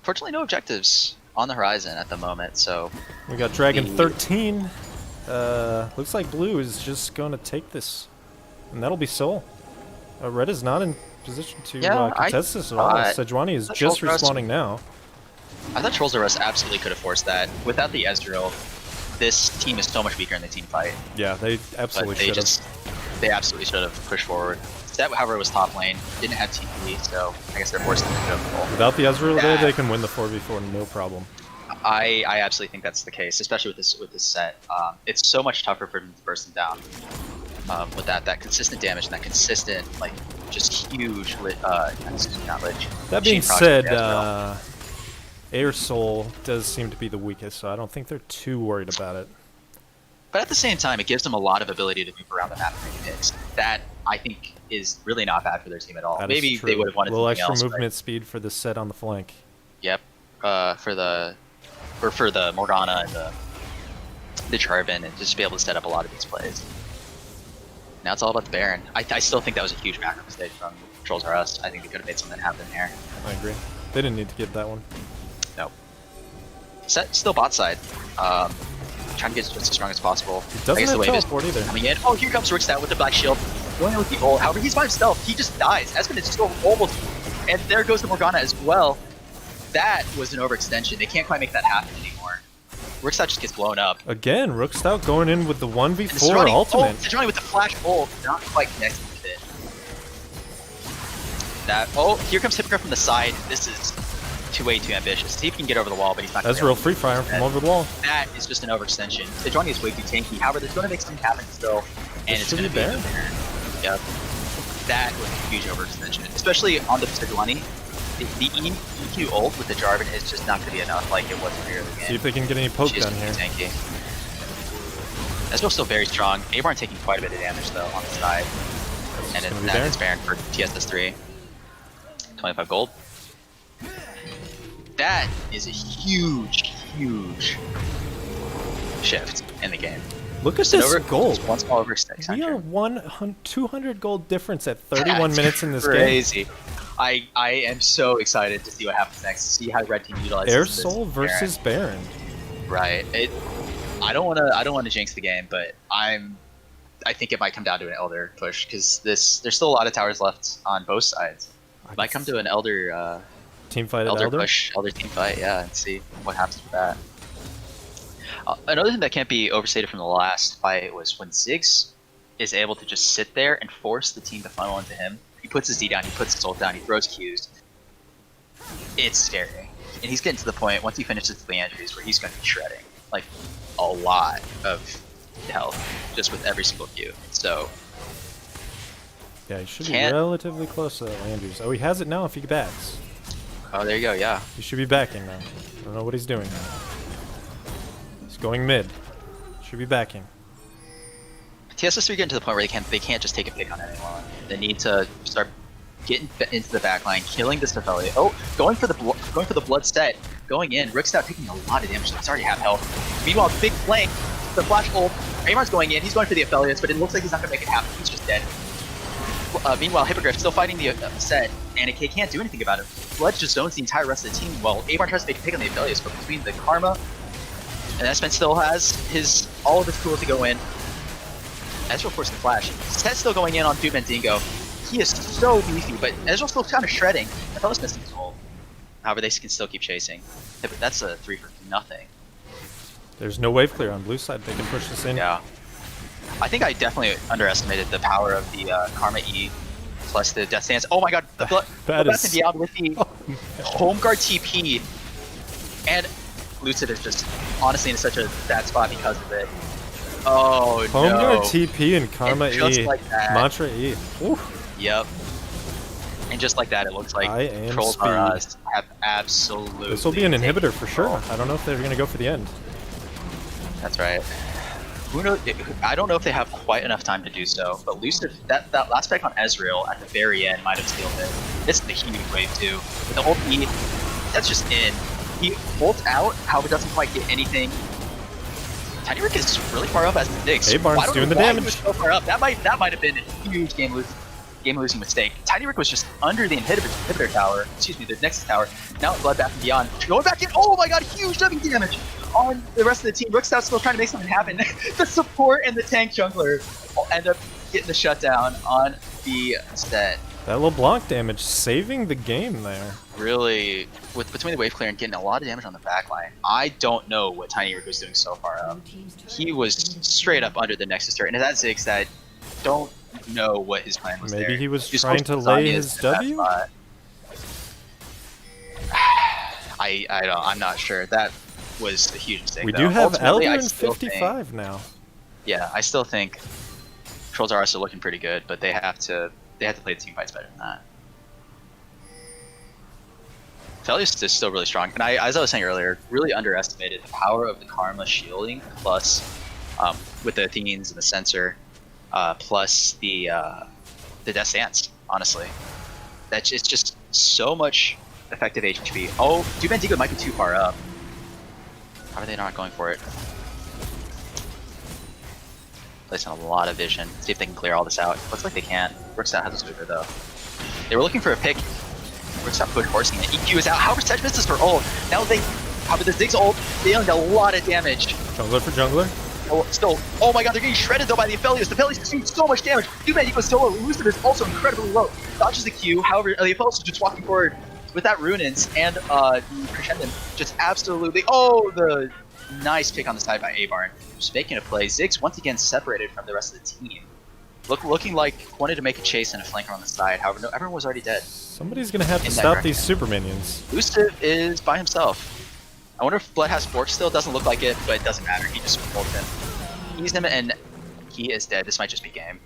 Fortunately, no objectives on the horizon at the moment, so We got Dragon 13. Looks like blue is just going to take this, and that'll be Soul. Red is not in position to contest this at all. Sejuani is just respawning now. I thought Trolls of Us absolutely could have forced that. Without the Ezreal, this team is so much weaker in the team fight. Yeah, they absolutely should have. They absolutely should have pushed forward. That, however, was top lane. Didn't have TP, so I guess they're forced to go full. Without the Ezreal there, they can win the 4v4 no problem. I absolutely think that's the case, especially with this set. It's so much tougher for them to burst them down with that consistent damage and that consistent, like, just huge not lich. That being said, Air Soul does seem to be the weakest, so I don't think they're too worried about it. But at the same time, it gives them a lot of ability to move around the map and make picks. That, I think, is really not bad for their team at all. That Maybe they would have wanted little something extra else, movement speed for the set on the flank. Yep. For the Morgana and the Jarvan, and just be able to set up a lot of these plays. Now it's all about the Baron. I still think that was a huge macro mistake from Trolls R Us. I think they could have made something happen here. I agree. They didn't need to give that one. Nope. Set still bot side. Trying to get just as strong as possible. It doesn't have teleport either. Coming in. Oh, here comes Rickstat with the black shield. Going in with the ult. However, he's by himself. He just dies. Espen is still almost. And there goes the Morgana as well. That was an overextension. They can't quite make that happen anymore. Rickstat just gets blown up. Again, Rookstout going in with the 1v4 ultimate. Oh, Sejuani with the flash ult. Not quite connected with it. That. Oh, here comes Hypocrite from the side. This is way too ambitious. See if he can get over the wall, but he's not. Ezreal free fire from over the wall. That is just an overextension. Sejuani is way too tanky. However, there's going to make something happen still, and it's going to be Baron. Yep. That was a huge overextension, especially on the Sejuani. The EQ ult with the Jarvan is just not going to be enough like it was earlier in the game. See if they can get any poke done here. Tanky. Ezreal's still very strong. Abarn taking quite a bit of damage though on the side. And then that is Baron for TSS3. 25 gold. That is a huge, huge shift in the game. Look at this gold. One small over 600. We are 200 gold difference at 31 minutes in this crazy. I am so excited to see what happens next. To see how Red Team utilizes Air Soul versus Baron. Right. I don't want to jinx the game, but I think it might come down to an Elder push because there's still a lot of towers left on both sides. It might come to an Elder. Team fight Elder push, Elder team fight, yeah, and see what happens with that. Another thing that can't be overstated from the last fight was when Ziggs is able to just sit there and force the team to funnel into him. He puts his D down, he puts his ult down, he throws Qs. It's scary. And he's getting to the point, once he finishes the Leandries, where he's going to be shredding. Like, a lot of health, just with every single Q. So... yeah, he should be relatively close to Landry's. Oh, he has it now if he backs. Oh, there you go, yeah. He should be backing now. I don't know what he's doing now. He's going mid. Should be backing. TSS3 getting to the point where they can't just take a pick on anyone. They need to start getting into the backline, killing this Aphelios. Oh, going for the blood set, going in. Rickstat taking a lot of damage. So he's already half health. Meanwhile, big flank, the flash ult. Amar's going in. He's going for the Aphelios, but it looks like he's not going to make it happen. He's just dead. Meanwhile, Hippogriff still fighting the set, and it can't do anything about it. Blood just zones the entire rest of the team while Abarn tries to make a pick on the Aphelios, but between the Karma and Espen still has all of his tools to go in. Ezreal forced the flash. Set's still going in on Doom and Dingo. He is so beefy, but Ezreal's still kind of shredding. Aphelios missing his ult. However, they can still keep chasing. Yeah, but that's a 3 for nothing. There's no wave clear on blue side. They can push this in. Yeah. I think I definitely underestimated the power of the Karma E plus the Death Stance. Oh my god, the That Best and is... Beyond with the home guard TP. And Lucid is just honestly in such a bad spot because of it. Oh Home no. guard TP and Karma And just E. like that. Mantra E. Ooh. Yep. And just like that, it looks like I am Trolls speed. R Us have absolutely. This will be an inhibitor for sure. control. I don't know if they're gonna go for the end. That's right. Who knows? I don't know if they have quite enough time to do so, but Lucid, that last pick on Ezreal at the very end might have sealed it. This is the huge wave too. With the ult E, that's just in. He ults out, however doesn't quite get anything. TinyRick is really far up as the Ziggs. Abarn's doing the damage. He was so far up. That might have been a huge game losing mistake. TinyRick was just under the inhibitor tower. Excuse me, the Nexus tower. Now Blood back and beyond. Going back in. Oh my god, huge dumping damage on the rest of the team. Rookstout's still trying to make something happen. The support and the tank jungler will end up getting the shutdown on the set. That LeBlanc damage saving the game there. Really, between the wave clear and getting a lot of damage on the backline, I don't know what TinyRick was doing so far up. He was straight up under the Nexus turret, and that Ziggs that don't know what his plan was. Maybe there. he was Just trying to lay his W? I'm not sure. That was a huge mistake. We though. do have Ultimately, Elder I in still 55 think, now. Yeah, I still think Trolls R Us are looking pretty good, but they have to play the team fights better than that. Felius is still really strong, and as I was saying earlier, really underestimated the power of the Karma shielding, plus with the Athenians and the sensor, plus the Death Stance. Honestly, it's just so much effective HP. Oh, Dubandigo might be too far up. How are they not going for it? Placing a lot of vision. See if they can clear all this out. Looks like they can. Rookstout has a sweeper though. They were looking for a pick. Rookstout put horsing. The EQ is out. However, Sedge misses for ult. Now they, however, the Ziggs ult dealing a lot of damage. Jungler for jungler. Oh, still, oh my god, they're getting shredded though by the Aphelios. The Aphelios is doing so much damage. Dubandigo is so low. Lucid is also incredibly low. Dodges the Q. However, the Aphelios is just walking forward with that Runins and the Crescendon. Just absolutely. Oh, the nice pick on the side by Abarn. Just making a play. Ziggs once again separated from the rest of the team. Looking like wanted to make a chase and a flanker on the side. However, no, everyone was already dead. Somebody's gonna have to In that stop direction. these super minions. Lucid is by himself. I wonder if Blood has Fork still. Doesn't look like it, but it doesn't matter. He just holds him. He's him, and he is dead. This might just be game.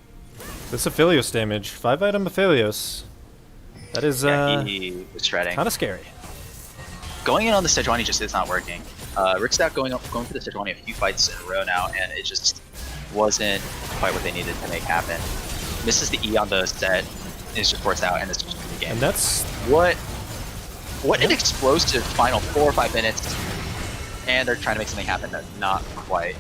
This Aphelios damage. 5-item Aphelios. That is Yeah, he was shredding. kind of scary. Going in on the Sejuani just is not working. Rickstack going for the Sejuani a few fights in a row now, and it just wasn't quite what they needed to make happen. Misses the E on the set, is just forced out, and this is just the game. And that's What an explosive final 4 or 5 minutes, and they're trying to make something happen, but not quite.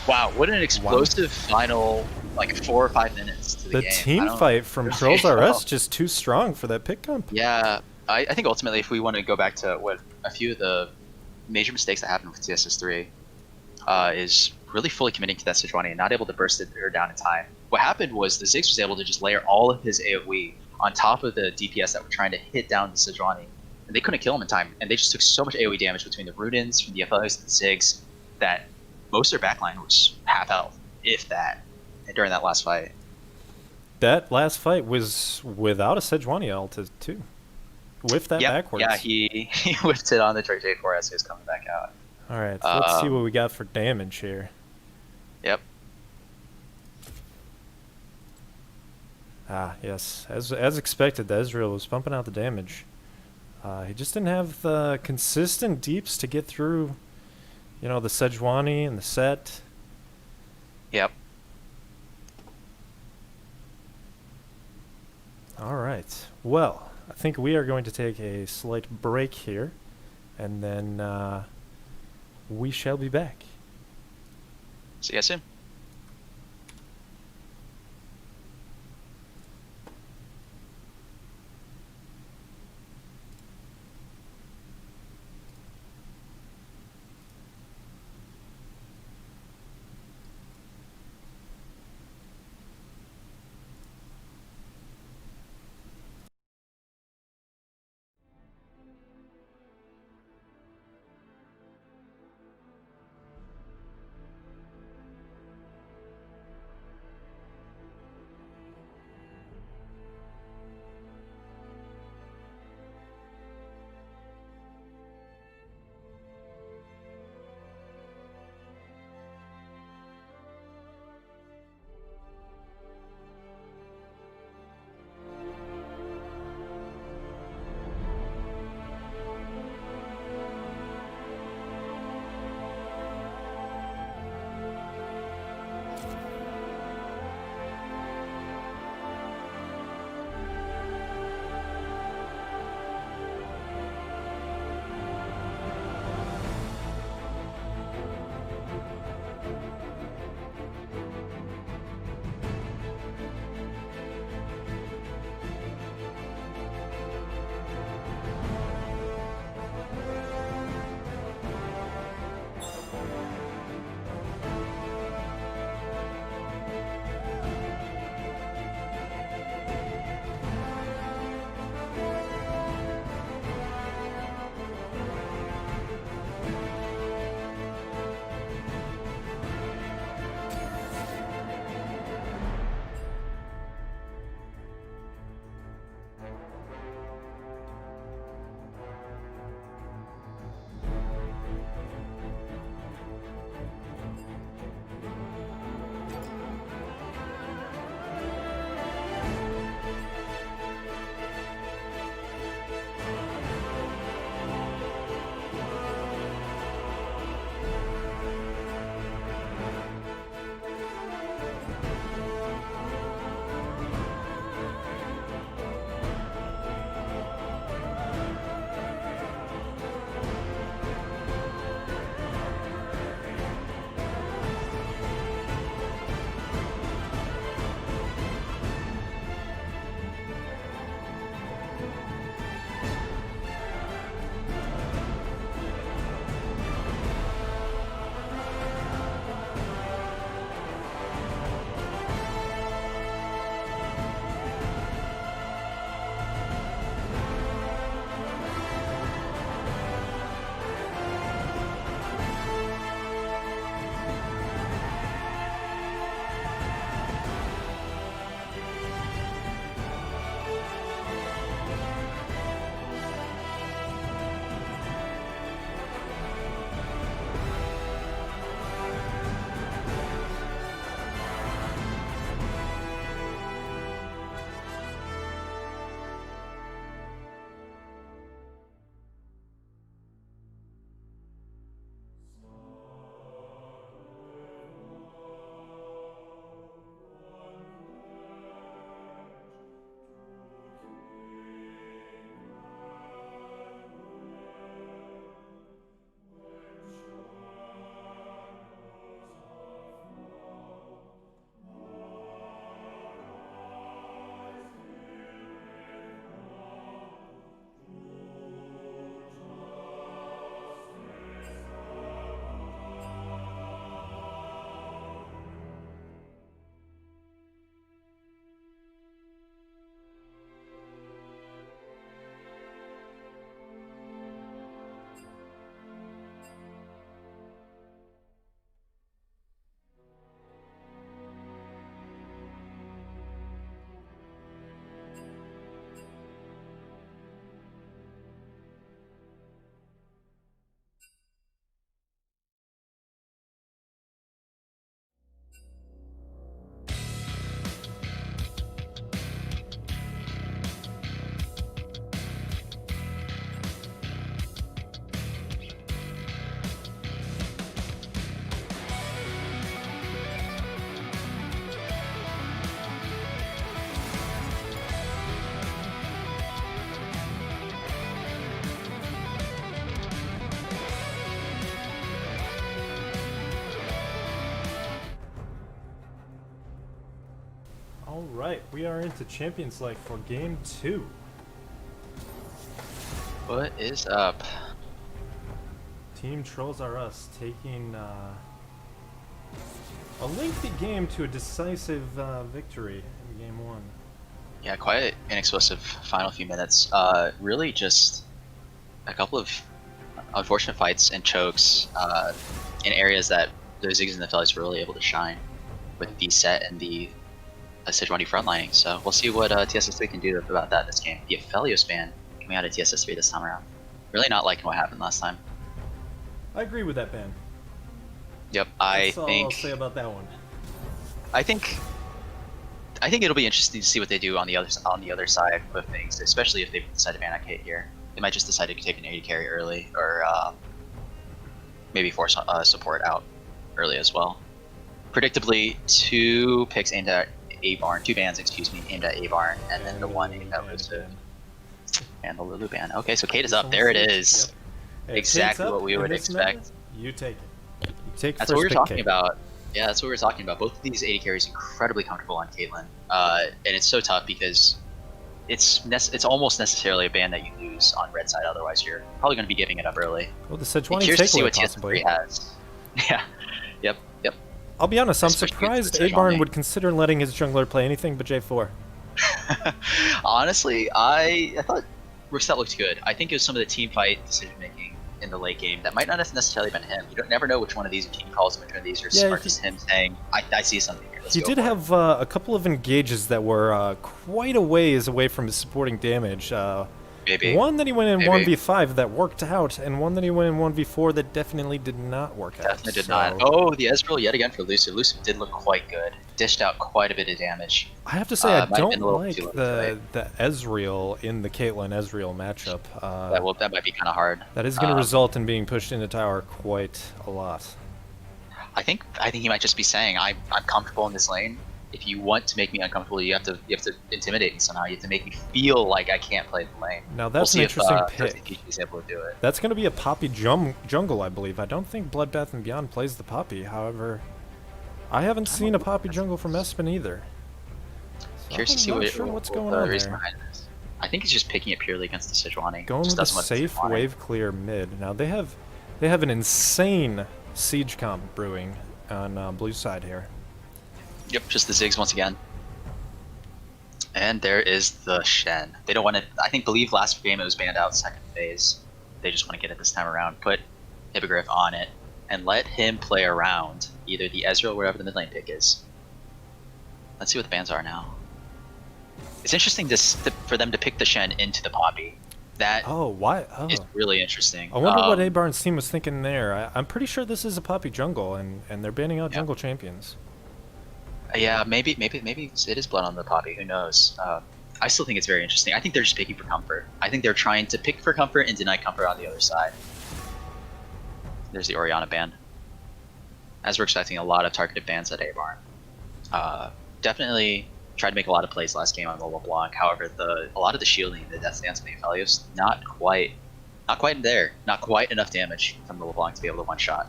Wow, what an explosive final, like 4 or 5 minutes to the the game. team fight from Trolls R Us just too strong for that pick comp. Yeah, I think ultimately if we want to go back to what a few of the major mistakes that happened with TSS3 is really fully committing to that Sejuani and not able to burst it down in time. What happened was the Ziggs was able to just layer all of his AoE on top of the DPS that were trying to hit down the Sejuani, and they couldn't kill him in time, and they just took so much AoE damage between the Rudins, from the FLs, and the Ziggs, that most of their backline was half health, if that, during that last fight. That last fight was without a Sejuani ult too. Whiffed that Yep, backwards. yeah, he whipped it on the J4 as he was coming back out. Alright, let's see what we got for damage here. Yep. Ah, yes. As expected, the Ezreal was pumping out the damage. He just didn't have the consistent deeps to get through, you know, the Sejuani and the set. Yep. Alright, well, I think we are going to take a slight break here, and then we shall be back. See you guys soon. All right, we are into Champion Select for Game 2. What is up? Team Trolls Are Us taking a lengthy game to a decisive victory in Game 1. Yeah, quite an explosive final few minutes. Really just a couple of unfortunate fights and chokes in areas that the Ziggs and the Fellies were really able to shine with the set and the Sejuani frontlining. So we'll see what TSS3 can do about that this game. The Aphelios ban coming out of TSS3 this time around. Really not liking what happened last time. I agree with that ban. Yep, That's all I'll say about that one. I think it'll be interesting to see what they do on the other side of things, especially if they decide to ban Kate here. They might just decide to take an AD carry early, or maybe force support out early as well. Predictably, two picks aimed at Abarn, two bans, excuse me, aimed at Abarn, and then the one aimed at Elusive. And the Lulu ban. Okay, so Kate is up. There it is. Yep. Hey, Exactly what we would expect. Method, you take it. You take That's first what we were pick, talking Kate. about. Yeah, that's what we were talking about. Both of these AD carries incredibly comfortable on Caitlyn, and it's so tough because it's almost necessarily a ban that you lose on red side. Otherwise, you're probably going to be giving it up early. Well, the I'm Sejuani curious to see takeaway what possibly. TS3 has. Yeah. Yep. I'll be honest, I'm Especially surprised with Abarn Sejuani. would consider letting his jungler play anything but J4. Honestly, I thought Rixet looked good. I think it was some of the team fight decision making in the late game that might not have necessarily been him. You don't never know which one of these team calls and which one of these are just him saying, I see something here. Let's He go did for it." have a couple of engages that were quite a ways away from his supporting damage. Maybe. One that he went in Maybe. 1v5 that worked out, and one that he went in 1v4 that definitely did not work out. Definitely did so not. Oh, the Ezreal yet again for Elusive. Elusive did look quite good. Dished out quite a bit of damage. I have to say, I might have don't been a little like too late the Ezreal in the Caitlyn Ezreal matchup. That might be kind of hard. That is going to result in being pushed into tower quite a lot. I think he might just be saying, I'm comfortable in this lane. If you want to make me uncomfortable, you have to intimidate me somehow. You have to make me feel like I can't play the lane. Now that's we'll an see interesting if, pick. He's able to do it. That's going to be a Poppy jungle, I believe. I don't think Bloodbath and Beyond plays the Poppy. However, I haven't seen a Poppy jungle from Espen either. So Curious to see I'm not sure what's going on reason there. behind this. I think he's just picking it purely against the Sejuani. Going Just with a doesn't want the safe Sejuani. wave clear mid. Now they have an insane siege comp brewing on blue side here. Yep, just the Ziggs once again. And there is the Shen. They don't want to. Believe last game it was banned out second phase. They just want to get it this time around. Put Hippogriff on it and let him play around either the Ezreal or wherever the mid lane pick is. Let's see what the bans are now. It's interesting for them to pick the Shen into the Poppy. That Oh, why? Oh. is really interesting. I wonder what Abarn's team was thinking there. I'm pretty sure this is a Poppy jungle, and they're banning out jungle champions. Yeah, maybe it is blood on the Poppy. Who knows? I still think it's very interesting. I think they're just picking for comfort. I think they're trying to pick for comfort and deny comfort on the other side. There's the Orianna ban. As we're expecting a lot of targeted bans at Abarn. Definitely tried to make a lot of plays last game on the LeBlanc. However, a lot of the shielding, the Death Dance, and the Aphelios, not quite there. Not quite enough damage from the LeBlanc to be able to one shot.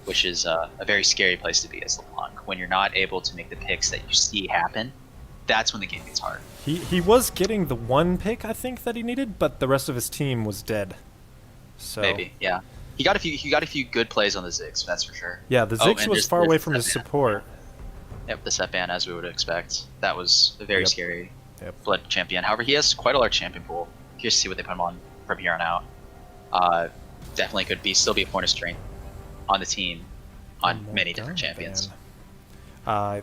Which is a very scary place to be as LeBlanc. When you're not able to make the picks that you see happen, that's when the game gets hard. He was getting the one pick I think that he needed, but the rest of his team was dead. So Maybe, yeah. He got a few good plays on the Ziggs, that's for sure. yeah, the Ziggs was far away from his support. Yep, the set ban as we would expect. That was a very scary Yep. Blood champion. However, he has quite a large champion pool. Curious to see what they put him on from here on out. Definitely could still be a point of strength on the team on many different champions. I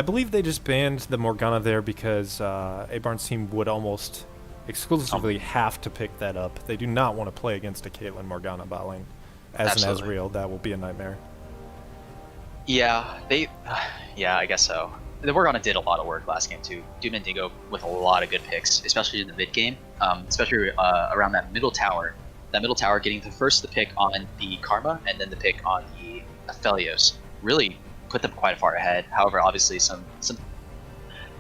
believe they just banned the Morgana there because Abarn's team would almost exclusively have to pick that up. They do not want to play against a Caitlyn Morgana bot lane. As Absolutely. an Ezreal, that will be a nightmare. Yeah, I guess so. The Morgana did a lot of work last game too. Doom and Dingo with a lot of good picks, especially in the mid game, especially around that middle tower. That middle tower getting the pick on the Karma and then the pick on the Aphelios really put them quite far ahead. However, obviously some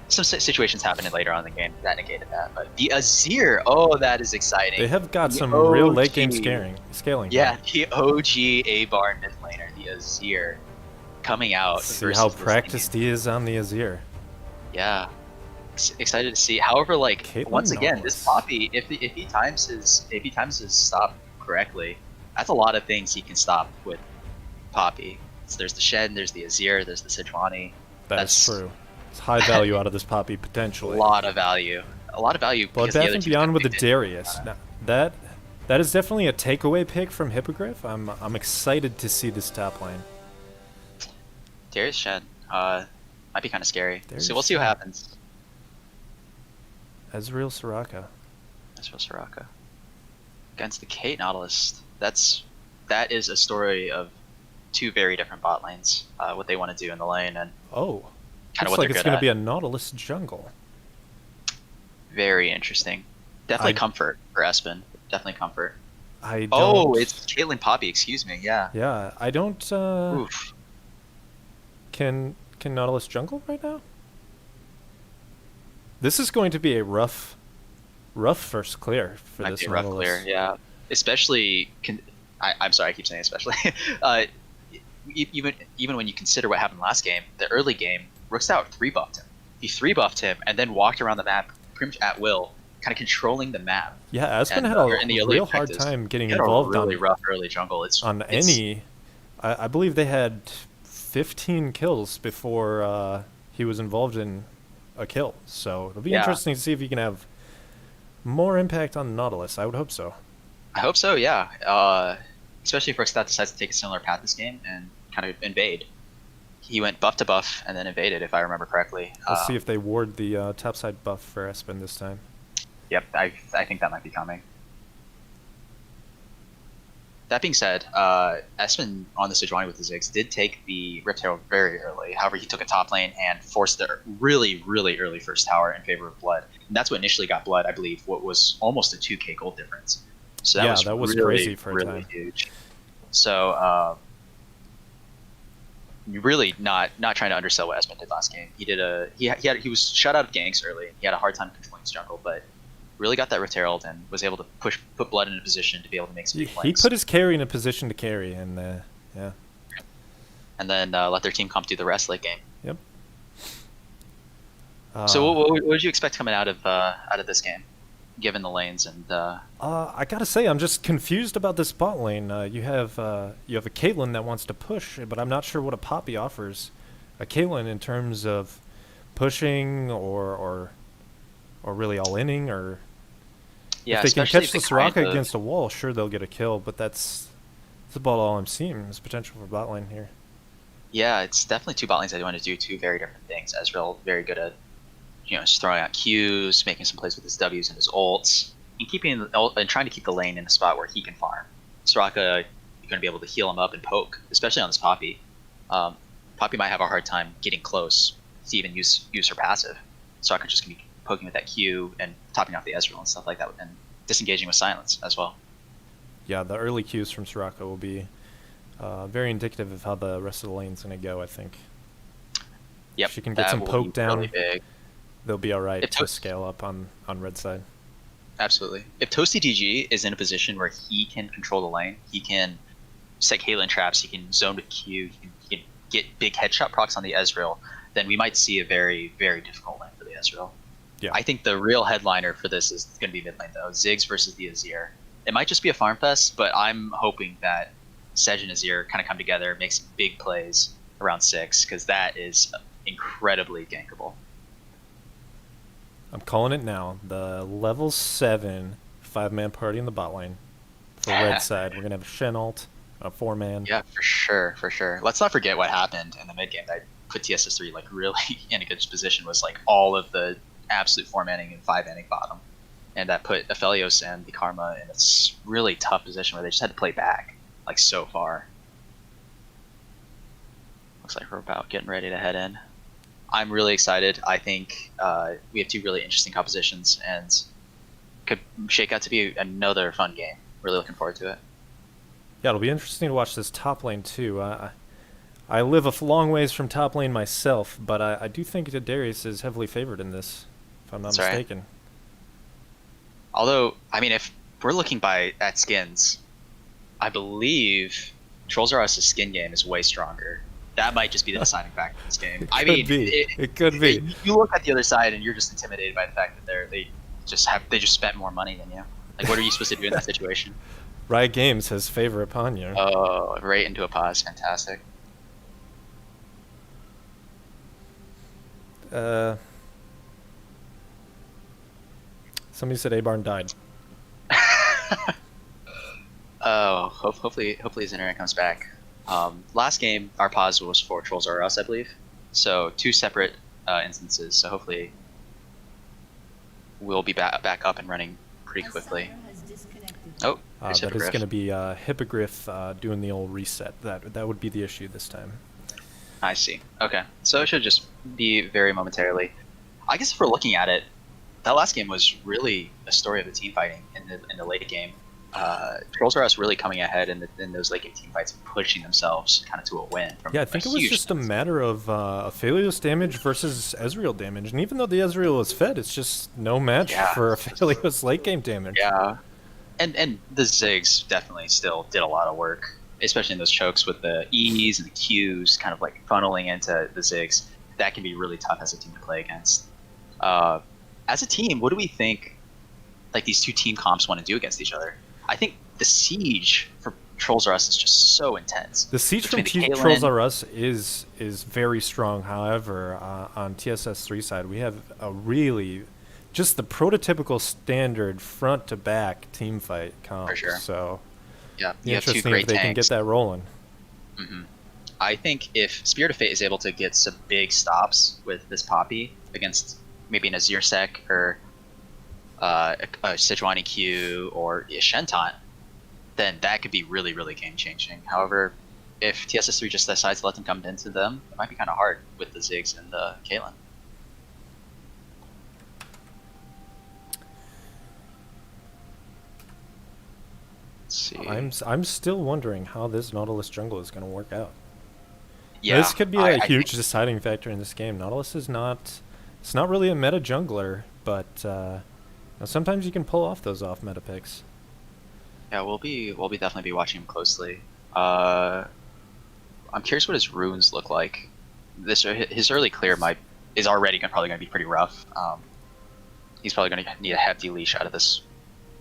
situations happened later on in the game that negated that. But the Azir, oh, that is exciting. They have got The some real OG. late game scaling. Yeah, the OG Abarn mid laner, the Azir, coming out. See versus how this practiced team. he is on the Azir. Yeah, excited to see. However, like Caitlyn once again, this Nautilus. Poppy, if he times his stop correctly, that's a lot of things he can stop with Poppy. So there's the Shen, there's the Azir, there's the Sejuani. That's true. It's high value out of this Poppy A potentially. lot of value. A lot of value because the Bloodbath other and team Beyond with the picked it. Darius. Now, that is definitely a takeaway pick from Hippogriff. I'm excited to see this top lane. Darius Shen, might be kind of scary. Darius So we'll see what Shen. happens. Ezreal Soraka. That's for Soraka against the Kate Nautilus. That is a story of two very different bot lanes. What they want to do in the lane and Oh, kind of looks what like they're it's good going to at. be a Nautilus jungle. Very interesting. Definitely I- comfort for Espen. Definitely comfort. I don't. Oh, it's Caitlyn Poppy. Excuse me. Yeah. Yeah, I don't. Oof. Can Nautilus jungle right now? This is going to be a rough first clear for Might this be a rough Nautilus. clear. Yeah. Especially. I'm sorry. I keep saying especially. uh, even when you consider what happened last game, the early game, Rookstout 3-buffed him. He 3-buffed him and then walked around the map pretty much at will, kind of controlling the map. Yeah, Aspen And, had in the a early real hard objectives, time getting he had involved a really on rough early jungle. any. I believe they had 15 kills before he was involved in a kill. So it'll be Yeah. interesting to see if he can have more impact on Nautilus. I would hope so. I hope so, yeah. Especially if Rookstat decides to take a similar path this game and kind of invade. He went buff to buff and then invaded, if I remember correctly. We'll see if they ward the topside buff for Espen this time. Yep, I think that might be coming. That being said, Espen on the Sejuani with the Ziggs did take the Rift Herald very early. However, he took a top lane and forced the really, really early first tower in favor of Blood. And that's what initially got Blood, I believe, what was almost a 2k gold difference. So Yeah, that was really, crazy for a really time. huge. So really not trying to undersell what Espen did last game. He was shut out of ganks early. He had a hard time controlling his jungle, but really got that Rift Herald and was able to put Blood in a position to be able to make some big He plays. put his carry in a position to carry, and yeah. And then let their team comp do the rest late game. Yep. So what would you expect coming out of this game, given the lanes and? I gotta say, I'm just confused about this bot lane. You have a Caitlyn that wants to push, but I'm not sure what a Poppy offers a Caitlyn in terms of pushing or really all-inning, or Yeah, if they can especially catch the if they kind Soraka of- against a wall, sure they'll get a kill, but that's about all I'm seeing is potential for bot lane here. Yeah, it's definitely two bot lanes that want to do two very different things. Ezreal very good at, just throwing out Qs, making some plays with his Ws and his ults, and trying to keep the lane in a spot where he can farm. Soraka, you're going to be able to heal him up and poke, especially on this Poppy. Poppy might have a hard time getting close to even use her passive. Soraka just going to be poking with that Q and topping off the Ezreal and stuff like that, and disengaging with silence as well. Yeah, the early Qs from Soraka will be very indicative of how the rest of the lane's going to go, I think. Yep, If she can get that some will poke be down, really big. they'll be alright If to scale up on red side. Absolutely. If Toasty DG is in a position where he can control the lane, he can set Caitlyn traps, he can zone with Q, he can get big headshot procs on the Ezreal, then we might see a very, very difficult lane for the Ezreal. Yeah. I think the real headliner for this is going to be mid lane, though. Ziggs versus the Azir. It might just be a farm fest, but I'm hoping that Sej and Azir kind of come together, make some big plays around 6, because that is incredibly gankable. I'm calling it now. The level 7 5-man party in the bot lane for red side. We're going to have a Shen ult, a 4-man. Yeah, for sure, for sure. Let's not forget what happened in the mid game that put TSS3 like really in a good position was like all of the absolute 4-manning and 5-manning bottom, and that put Aphelios and the Karma in a really tough position where they just had to play back like so far. Looks like we're about getting ready to head in. I'm really excited. I think we have two really interesting compositions and could shake out to be another fun game. Really looking forward to it. Yeah, it'll be interesting to watch this top lane too. I live a long ways from top lane myself, but I do think that Darius is heavily favored in this, if I'm not That's right. mistaken. Although, I mean, if we're looking at skins, I believe Trolls R Us' skin game is way stronger. that might just be the deciding factor in this game. I Could mean, be. It could be. You look at the other side and you're just intimidated by the fact that they just spent more money than you. Like, what are you supposed to do in that situation? Riot Games has favor upon you. Oh, right into a pause. Fantastic. Somebody said Abarn died. Oh, hopefully his internet comes back. Last game, our pause was for Trolls R Us, I believe. So 2 separate instances. So hopefully we'll be back up and running pretty quickly. Oh, there's that is Hippogriff. going to be Hippogriff doing the old reset. That would be the issue this time. I see. Okay, so it should just be very momentarily. I guess if we're looking at it, that last game was really a story of the team fighting in the late game. Trolls R Us really coming ahead in those late game team fights and pushing themselves kind of to a win. From Yeah, I think it was just a matter of Aphelios damage versus Ezreal damage, and even though the Ezreal is fed, it's just no match for Aphelios late game damage. Yeah, and the Ziggs definitely still did a lot of work, especially in those chokes with the E's and the Q's kind of like funneling into the Ziggs. That can be really tough as a team to play against. As a team, what do we think like these 2 team comps want to do against each other? I think the siege for Trolls R Us is just so intense. The siege from Trolls R Us is very strong. However, on TSS3 side, we have a really just the prototypical standard front to back team fight comp. For sure. So yeah, be you have 2 interesting great if they can get that rolling. I think if Spirit of Fate is able to get some big stops with this Poppy against maybe an Azir Sec or a Sejuani Q or a Shenton, then that could be really, really game-changing. However, if TSS3 just decides to let them come into them, it might be kind of hard with the Ziggs and the Caitlyn. Let's see. I'm still wondering how this Nautilus jungle is going to work out. Yeah, this could be a huge deciding factor in this game. Nautilus is not. It's not really a meta jungler, but sometimes you can pull off those off-meta picks. Yeah, we'll definitely be watching him closely. I'm curious what his runes look like. His early clear is already probably going to be pretty rough. He's probably going to need a hefty leash out of this.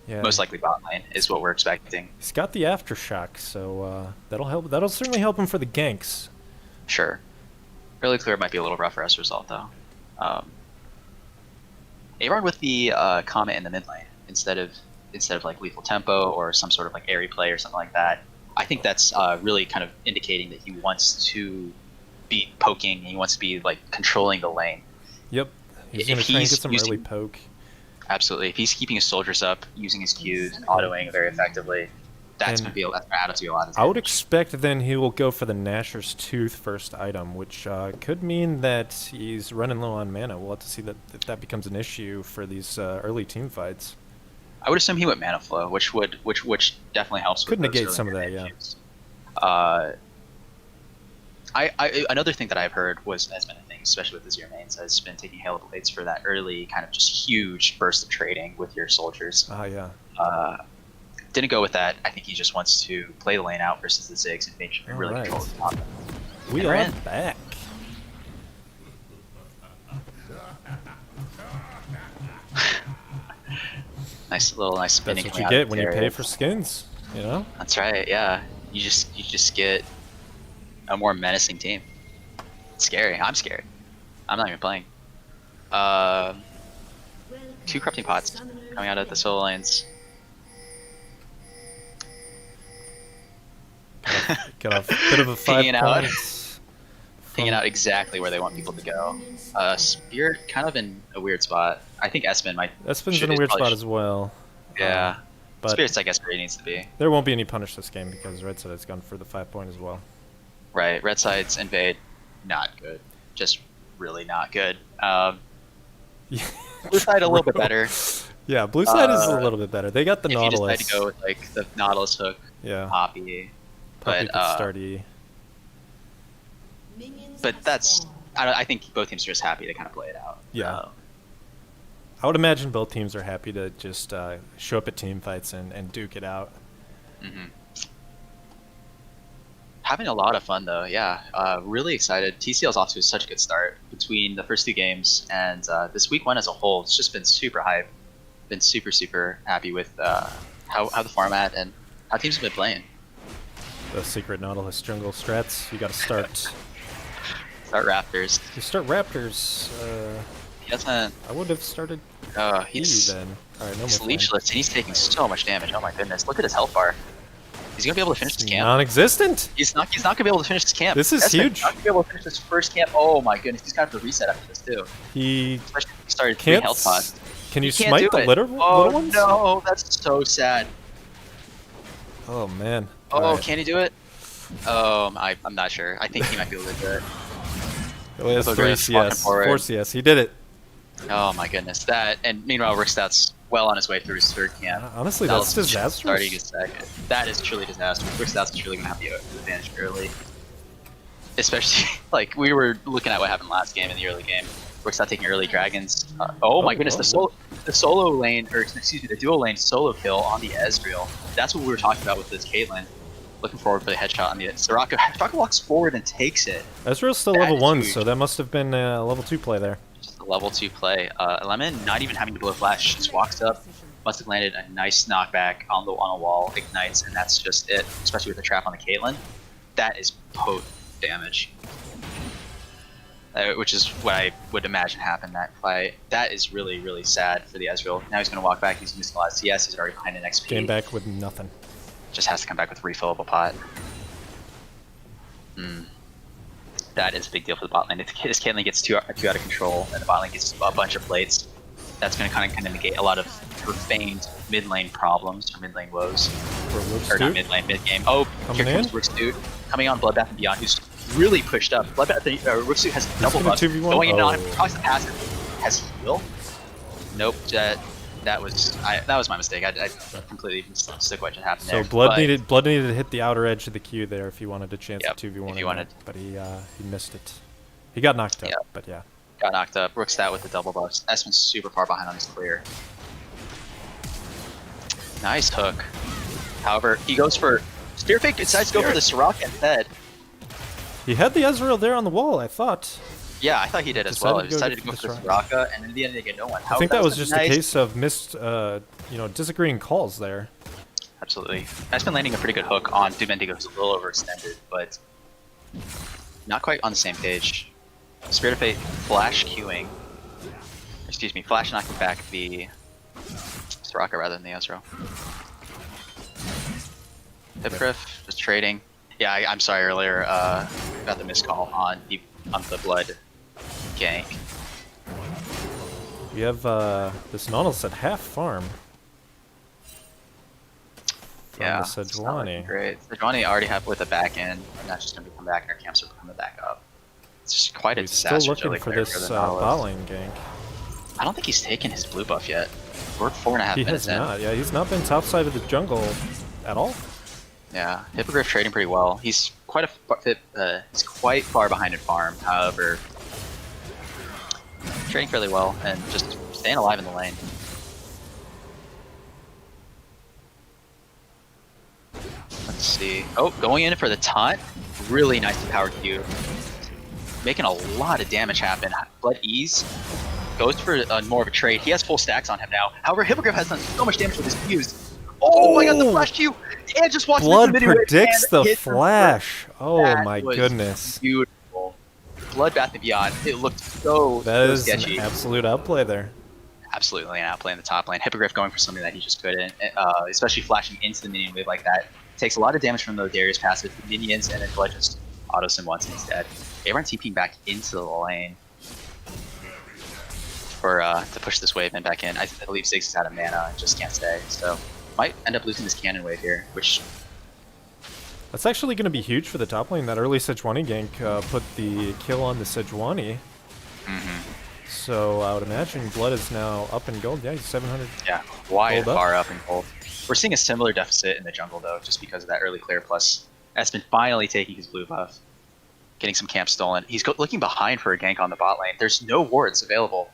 Yeah. Most likely bot lane is what we're expecting. He's got the aftershock, so that'll help. That'll certainly help him for the ganks. Sure. Early clear might be a little rougher as a result, though. Abarn with the Comet in the mid lane instead of like lethal tempo or some sort of like airy play or something like that. I think that's really kind of indicating that he wants to be poking. He wants to be like controlling the lane. Yep. He's going to try and get some early poke. Absolutely. If he's keeping his soldiers up, using his Qs, autoing very effectively, that's going to add to a lot of damage. I would expect then he will go for the Gnasher's Tooth first item, which could mean that he's running low on mana. We'll have to see if that becomes an issue for these early team fights. I would assume he went Mana Flow, which definitely helps. Could negate some of that, issues. Another thing that I've heard has been a thing, especially with Azir mains, has been taking Halo Blades for that early kind of just huge burst of trading with your soldiers. Yeah. Didn't go with that. I think he just wants to play the lane out versus the Ziggs and really control the top. We are back. Nice spinning. That's what you get when you pay for skins, you know? That's right, yeah. You just get a more menacing team. It's scary. I'm scared. I'm not even playing. 2 corrupting pots coming out of the solo lanes. Got a bit of a 5 points. Pinging out exactly where they want people to go. Spirit kind of in a weird spot. I think Espen might. Espen's in a weird spot as well. Yeah. But Spirit's, I guess, where he needs to be. There won't be any punish this game because Red Side has gone for the 5 point as well. Right. Red Side's invade, not good. Just really not good. Blue Side a little bit better. Yeah, Blue Side is a little bit better. They got the Nautilus. You decide to go with like the Nautilus hook, Poppy. Poppy could start E. But that's. I think both teams are just happy to kind of play it out. Yeah. I would imagine both teams are happy to just show up at team fights and duke it out. Mm-hmm. Having a lot of fun though, yeah. Really excited. TCL's off to such a good start between the first 2 games and this week 1 as a whole. It's just been super hype. Been super happy with how the format and how teams have been playing. The secret Nautilus jungle strats. You got to start. Start Raptors. You start Raptors. He doesn't. I would have started He's then. All right, no he's more leechless and he's taking so much damage. Oh my goodness! Look at his health bar. He's gonna be able to finish this camp. Non-existent. He's not gonna be able to finish this camp. This is huge. He's not gonna be able to finish this first camp. Oh my goodness! He's gonna have to reset after this too. He Especially if he started 3 can't. health pods. Can you Can't smite do the it. little ones? No, that's so sad. Oh man. Oh, All right. can he do it? I'm not sure. I think he might be able to do it. It was Look 3 at us walking CS. forward. 4 CS. He did it. Oh my goodness, that and meanwhile Rickstout's well on his way through his 3rd camp. Honestly, that's Dallas is disastrous. Starting his 2nd. That is truly disastrous. Rickstout's truly gonna have the advantage early. Especially like we were looking at what happened last game in the early game. Rickstout taking early dragons. Oh my goodness, the solo lane, or excuse me, the duo lane solo kill on the Ezreal. That's what we were talking about with this Caitlyn. Looking forward for the headshot on the Soraka. Soraka walks forward and takes it. Ezreal's still That level is 1, huge. so that must have been a level 2 play there. Just a level 2 play. Lemon not even having to blow flash. Just walks up, must have landed a nice knockback on a wall, ignites, and that's just it. Especially with the trap on the Caitlyn. That is potent damage. Which is what I would imagine happened that play. That is really sad for the Ezreal. Now he's going to walk back. He's missing a lot of CS. He's already behind an XP. Came back with nothing. Just has to come back with a refillable pot. That is a big deal for the bot lane. If this Caitlyn gets too out of control and the bot lane gets a bunch of plates, that's going to kind of negate a lot of her famed mid lane problems or mid lane woes. Or not mid lane, mid game. Oh, Coming here comes in? Rickstout coming on Bloodbath and Beyond, who's really pushed up. Bloodbath, Rickstout has double gonna buff 2v1? going in on him. Oh. Across the passive. Has heal? Nope. That was my mistake. I completely mistook what just happened So there. Blood but needed to hit the outer edge of the queue there if he wanted a chance Yep, to 2v1. if he in wanted. there, but he missed it. He got knocked up, Yep. but yeah. got knocked up. Rickstout with the double buffs. Espen's super far behind on his clear. Nice hook. However, he goes for spear fake. Decides to go for the Soraka instead. He had the Ezreal there on the wall, I thought. Yeah, I thought he did as well. He Decided decided to to go go for for the Soraka, and in the end, they get no one. I think that was just nice. a case of missed, disagreeing calls there. Absolutely. Espen landing a pretty good hook on Dubendigo, who's a little overextended, but not quite on the same page. Spirit of Fate flash queuing. Excuse me, flash knocking back the Soraka rather than the Ezreal. Hippogriff just trading. Yeah, I'm sorry earlier. Got the missed call on the Blood gank. We have this Nautilus at half farm. From Yeah, the it's not looking Sejuani. great. Sejuani already have with the back end, and that's just gonna be come back, and our camps are coming back up. It's just quite a He's disaster. still looking early for clear this the Nautilus. bot lane gank. I don't think he's taken his blue buff yet. We're 4.5 He minutes has in. not. Yeah, he's not been top side of the jungle at all. Yeah, Hippogriff trading pretty well. He's quite he's quite far behind in farm. However, trading fairly well and just staying alive in the lane. Let's see. Oh, going in for the taunt. Really nice power Q. Making a lot of damage happen. Blood ease. Goes for more of a trade. He has full stacks on him now. However, Hippogriff has done so much damage with his Qs. Oh my god, the flash Q! And just watch Blood the mini whip predicts and the hit flash. Oh That my was goodness. Beautiful. Bloodbath and Beyond. It looked so, That so is sketchy. an absolute outplay there. Absolutely an outplay in the top lane. Hippogriff going for something that he just couldn't, especially flashing into the minion wave like that. Takes a lot of damage from the Darius passive minions, and then Blood just auto-sim once and he's dead. Abarn TPing back into the lane for to push this wave and back in. I believe Ziggs is out of mana and just can't stay, so might end up losing this cannon wave here, which That's actually going to be huge for the top lane. That early Sejuani gank put the kill on the Sejuani. So I would imagine Blood is now up in gold. Yeah, he's 700. yeah, wide Hold up. far up in gold. We're seeing a similar deficit in the jungle though, just because of that early clear. Plus, Espen finally taking his blue buff, getting some camp stolen. He's looking behind for a gank on the bot lane. There's no wards available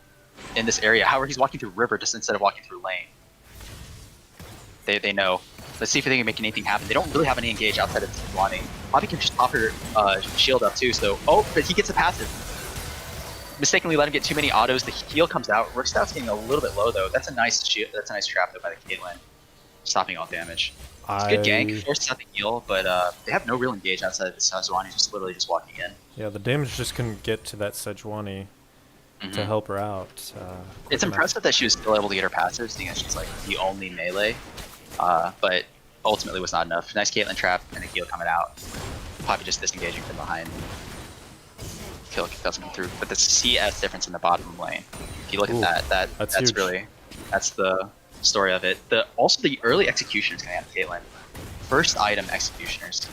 in this area. However, he's walking through river just instead of walking through lane. They know. Let's see if they can make anything happen. They don't really have any engage outside of Sejuani. Bobby can just pop her shield up too, so... Oh, but he gets a passive. Mistakenly let him get too many autos. The heal comes out. Rookstout's getting a little bit low though. That's a nice shield. That's a nice trap though by the Caitlyn. Stopping all damage. It's a good gank. Forces out the heal, but they have no real engage outside of the Sejuani, just literally just walking in. Yeah, the damage just couldn't get to that Sejuani to help her out. It's impressive that she was still able to get her passive, seeing as she's like the only melee. But ultimately was not enough. Nice Caitlyn trap and a heal coming out. Poppy just disengaging from behind. Kill doesn't come through. But the CS difference in the bottom lane. If you look at that's really the story of it. Also the early executioners coming out of Caitlyn. First item executioners.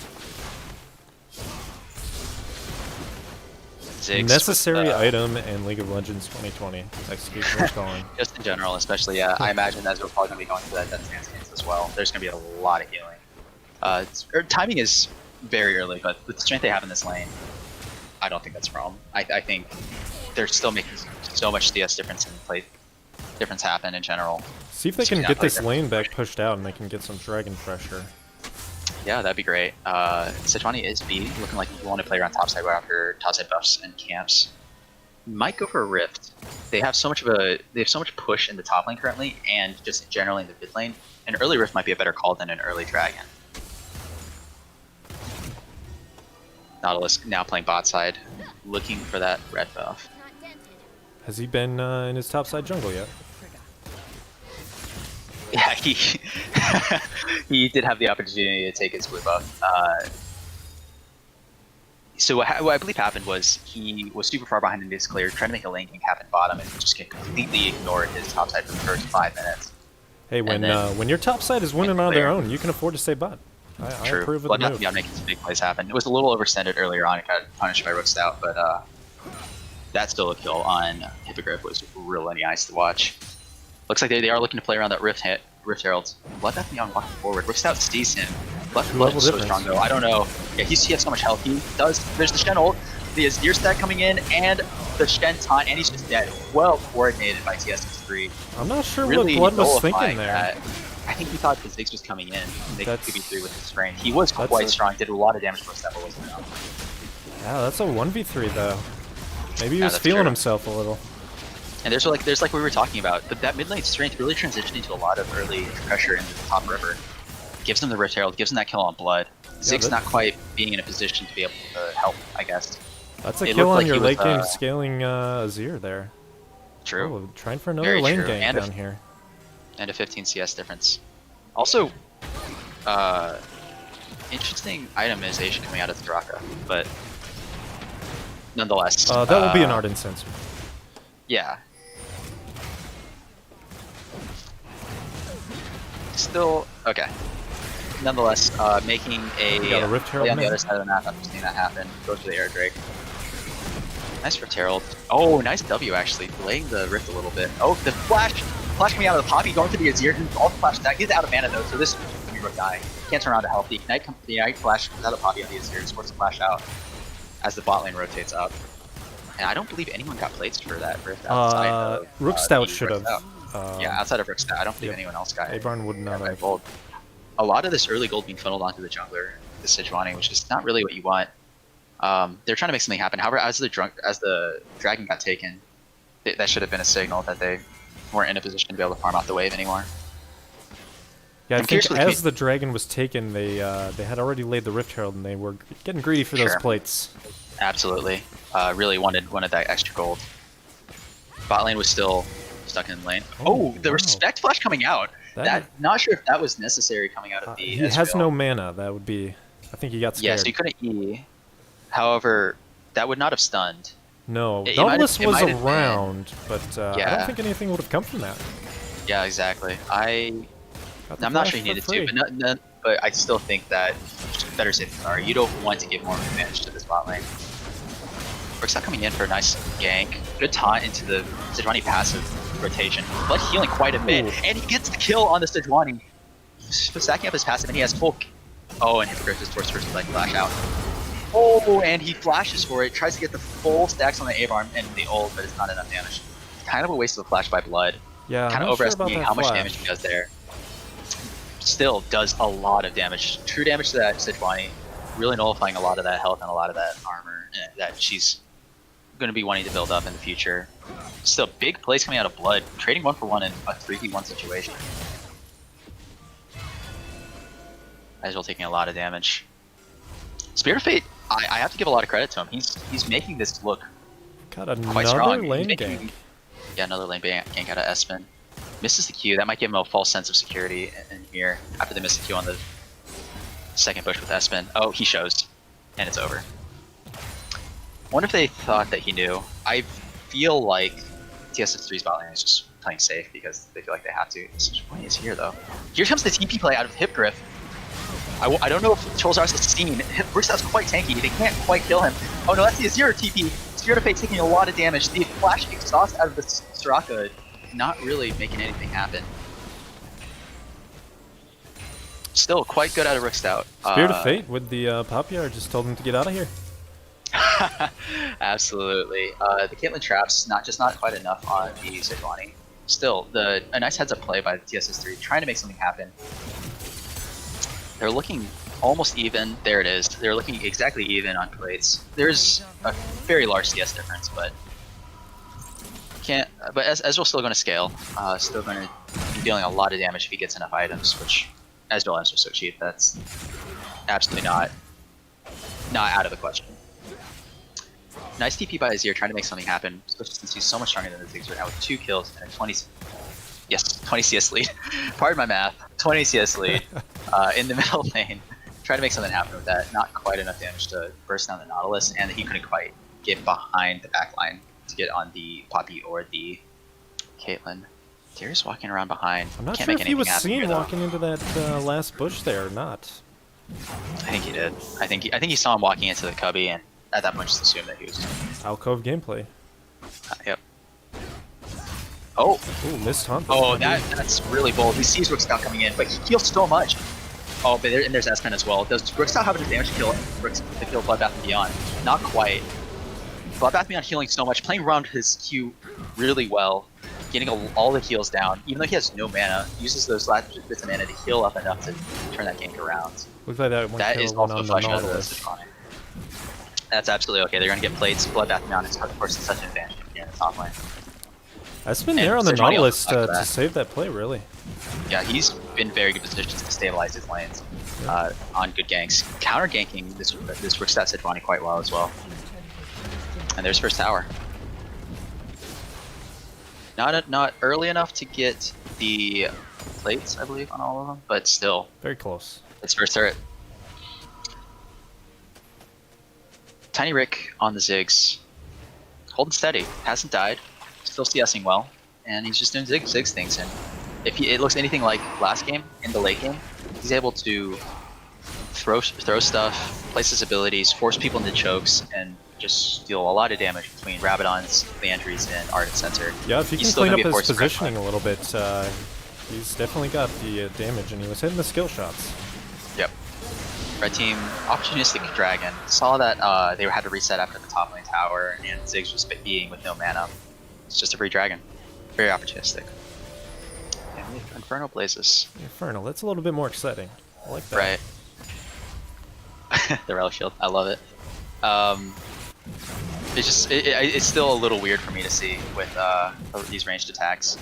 Ziggs necessary item in League of Legends 2020. Executioner's calling. Just in general, especially. I imagine that we're probably gonna be going through that Death Stance games as well. There's gonna be a lot of healing. Timing is very early, but with the strength they have in this lane, I don't think that's a problem. I think they're still making so much CS difference happen in general. See if they can get this lane back pushed out and they can get some dragon pressure. Yeah, that'd be great. Sejuani is B, looking like you want to play around topside right after topside buffs and camps. Might go for a rift. They have so much push in the top lane currently, and just generally in the mid lane. An early rift might be a better call than an early dragon. Nautilus now playing bot side, looking for that red buff. Has he been in his topside jungle yet? Yeah, he did have the opportunity to take his blue buff. So what I believe happened was he was super far behind in this clear, trying to make a lane gank happen bottom, and just completely ignored his topside for the first 5 minutes. Hey, when your topside is winning on their own, you can afford to stay bot. I approve of the move. Yeah, making some big plays happen. It was a little overextended earlier on. It got punished by Rookstout, but that still a kill on Hippogriff was really nice to watch. Looks like they are looking to play around that Rift Herald. Bloodbath Neon walking forward. Rookstout sees him. Blood is so strong though. I don't know. Yeah, he has so much health. He does. There's the Shen ult. The Azir stack coming in, and the Shen taunt, and he's just dead. Well coordinated by TS3. I'm not sure really what Blood was thinking there. That. I think he thought the Ziggs was coming in. And they could be 3 with his strain. He was quite strong. Did a lot of damage for Rookstout, but wasn't enough. Yeah, that's a 1v3 though. Maybe he was feeling himself a little. And there's like we were talking about, but that mid lane strength really transitioned into a lot of early pressure into the top river. Gives them the Rift Herald, gives them that kill on Blood. Ziggs not quite being in a position to be able to help, I guess. That's a kill on your late game scaling Azir there. True. Oh, trying for another lane gank down here. And a 15 CS difference. Also, interesting itemization coming out of the Draka, but nonetheless. That will be an Art Incense. Yeah. Still okay. Nonetheless, making a play on the other side of the map after seeing that happen. Goes for the air drake. Nice Rift Herald. Oh, nice W actually, delaying the Rift a little bit. Oh, the flash coming out of the Poppy, going to the Azir. All the flash attack. He's out of mana though, so this is going to be Rook dying. Can't turn around to help. The Ignite flash comes out of the Poppy on the Azir, forces the flash out as the bot lane rotates up. And I don't believe anyone got plates for that Rift outside of Rookstout should have. Yeah, outside of Rookstout, I don't believe anyone else got Abarn would not have. Gold. A lot of this early gold being funneled onto the jungler, the Sejuani, which is not really what you want. They're trying to make something happen. However, as the dragon got taken, that should have been a signal that they weren't in a position to be able to farm out the wave anymore. Yeah, I think as the dragon was taken, they had already laid the Rift Herald, and they were getting greedy for those plates. Absolutely, really wanted that extra gold. Bot lane was still stuck in lane. Oh, the respect flash coming out. Not sure if that was necessary coming out of the. He has no mana. That would be. I think he got scared. Yeah, so he couldn't E. However, that would not have stunned. No, Nautilus was around, but I don't think anything would have come from that. Yeah, exactly. I'm not sure he needed to, but I still think that better safe than sorry. You don't want to give more advantage to this bot lane. Rookstout coming in for a nice gank. Good taunt into the Sejuani passive rotation. Blood healing quite a bit, and he gets the kill on the Sejuani. Stacking up his passive, and he has full. Oh, and Hippogriff is forced to flash out. Oh, and he flashes for it, tries to get the full stacks on the Abarn and the ult, but it's not enough damage. Kind of a waste of a flash by Blood. Yeah, kind of overestimating how much damage he does there. still does a lot of damage. True damage to that Sejuani, really nullifying a lot of that health and a lot of that armor that she's going to be wanting to build up in the future. Still, big plays coming out of Blood, trading 1-for-1 in a 3v1 situation. As well, taking a lot of damage. Spirit of Fate, I have to give a lot of credit to him. He's making this look Got quite strong. another lane gank. Yeah, another lane gank out of Espen. Misses the Q. That might give him a false sense of security in here after they miss the Q on the second push with Espen. Oh, he shows, and it's over. Wonder if they thought that he knew. I feel like TSS3's bot lane is just playing safe because they feel like they have to. Sejuani is here though. Here comes the TP play out of Hippogriff. I don't know if Trollzars has seen. Brickstout's quite tanky. They can't quite kill him. Oh no, that's the Azir TP. Spirit of Fate taking a lot of damage. The flash exhaust out of the Soraka, not really making anything happen. Still quite good out of Brickstout. Spirit of Fate with the Popyar just told him to get out of here. Absolutely. The Caitlyn traps not quite enough on the Sejuani. Still, a nice heads up play by the TSS3 trying to make something happen. They're looking almost even. There it is. They're looking exactly even on plates. There's a very large CS difference, but can't. But Ezreal's still going to scale. Still going to be dealing a lot of damage if he gets enough items, which Ezreal items are so cheap. That's absolutely not out of the question. Nice TP by Azir, trying to make something happen, especially since he's so much stronger than the Ziggs right now with 2 kills and a 20 CS lead. Pardon my math. 20 CS lead in the middle lane. Trying to make something happen with that. Not quite enough damage to burst down the Nautilus, and he couldn't quite get behind the backline to get on the Poppy or the Caitlyn. Darius walking around behind. I'm not Can't sure make if he was anything happen seen here, walking into that last bush there or not. I think he did. I think he saw him walking into the cubby, and at that point just assumed that he was. Alcove gameplay. Yep. Oh. Ooh, missed hunt. Oh, that's really bold. He sees Brickstout coming in, but he heals so much. Oh, but there's Espen as well. Does Brickstout have enough damage to kill Bloodbath and Beyond? Not quite. Bloodbath and Beyond healing so much, playing around his Q really well, getting all the heals down. Even though he has no mana, uses those last bits of mana to heal up enough to turn that gank around. Looks like that one That kill is went also on the flush out of Nautilus. this. That's absolutely okay. They're going to get plates. Bloodbath and Beyond is, of course, such an advantage here in the top lane. That's been And there on the Sejuani Nautilus also to save that play, really. Yeah, he's been very good positions to stabilize his lanes on good ganks. Counter ganking this Brickstout Sejuani quite well as well. And there's first tower. Not early enough to get the plates, I believe, on all of them, but still. Very close. It's first turret. Tiny Rick on the Ziggs. Holding steady. Hasn't died. Still CSing well. And he's just doing Ziggs things. And if it looks anything like last game, in the late game, he's able to throw stuff, place his abilities, force people into chokes, and just deal a lot of damage between Rabadon's, Leandry's, and Ardent Center. Yeah, if he He's can still clean gonna up be a his force of positioning a little bit, he's definitely got the damage, and he was hitting the skill shots. Yep. Red team, opportunistic dragon. Saw that they had to reset after the top lane tower, and Ziggs was beating with no mana. It's just a free dragon. Very opportunistic. And we have Inferno Blazes. Infernal, that's a little bit more exciting. I like that. Right. The Relic Shield, I love it. It's just, it's still a little weird for me to see with these ranged attacks,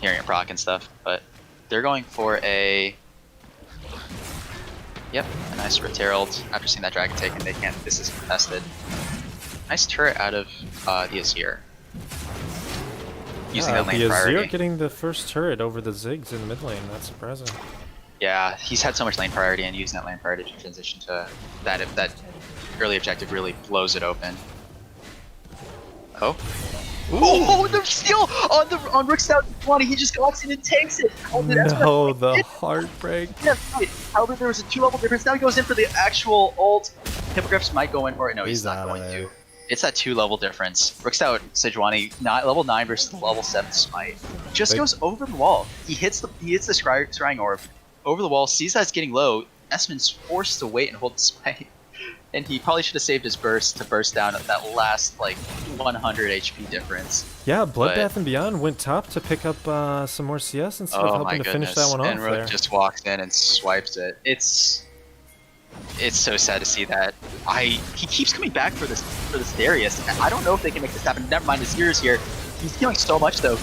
hearing it proc and stuff, but they're going for a nice Rift Herald. After seeing that dragon taken, they can't, this is contested. Nice turret out of the Azir. Using that lane the priority. Azir getting the first turret over the Ziggs in the mid lane, that's surprising. Yeah, he's had so much lane priority, and using that lane priority to transition to that early objective really blows it open. Oh. Oh, the steal on Brickstout 20. He just walks in and takes it. Oh, No, the heartbreak. Yeah, right. However, there was a 2-level difference. Now he goes in for the actual ult. Hippogriffs might go in for it. No, he's not out of going there. to. It's that 2-level difference. Brickstout Sejuani, not level 9 versus level 7 smite. Just goes over the wall. He hits the scrying orb over the wall. Sees that it's getting low. Espen's forced to wait and hold the smite. And he probably should have saved his burst to burst down at that last, like, 100 HP difference. Yeah, Bloodbath and Beyond went top to pick up some more CS instead of helping to finish that one off and Rook there. just walks in and swipes it. It's so sad to see that. He keeps coming back for this Darius. I don't know if they can make this happen. Never mind, his ears here. He's healing so much though.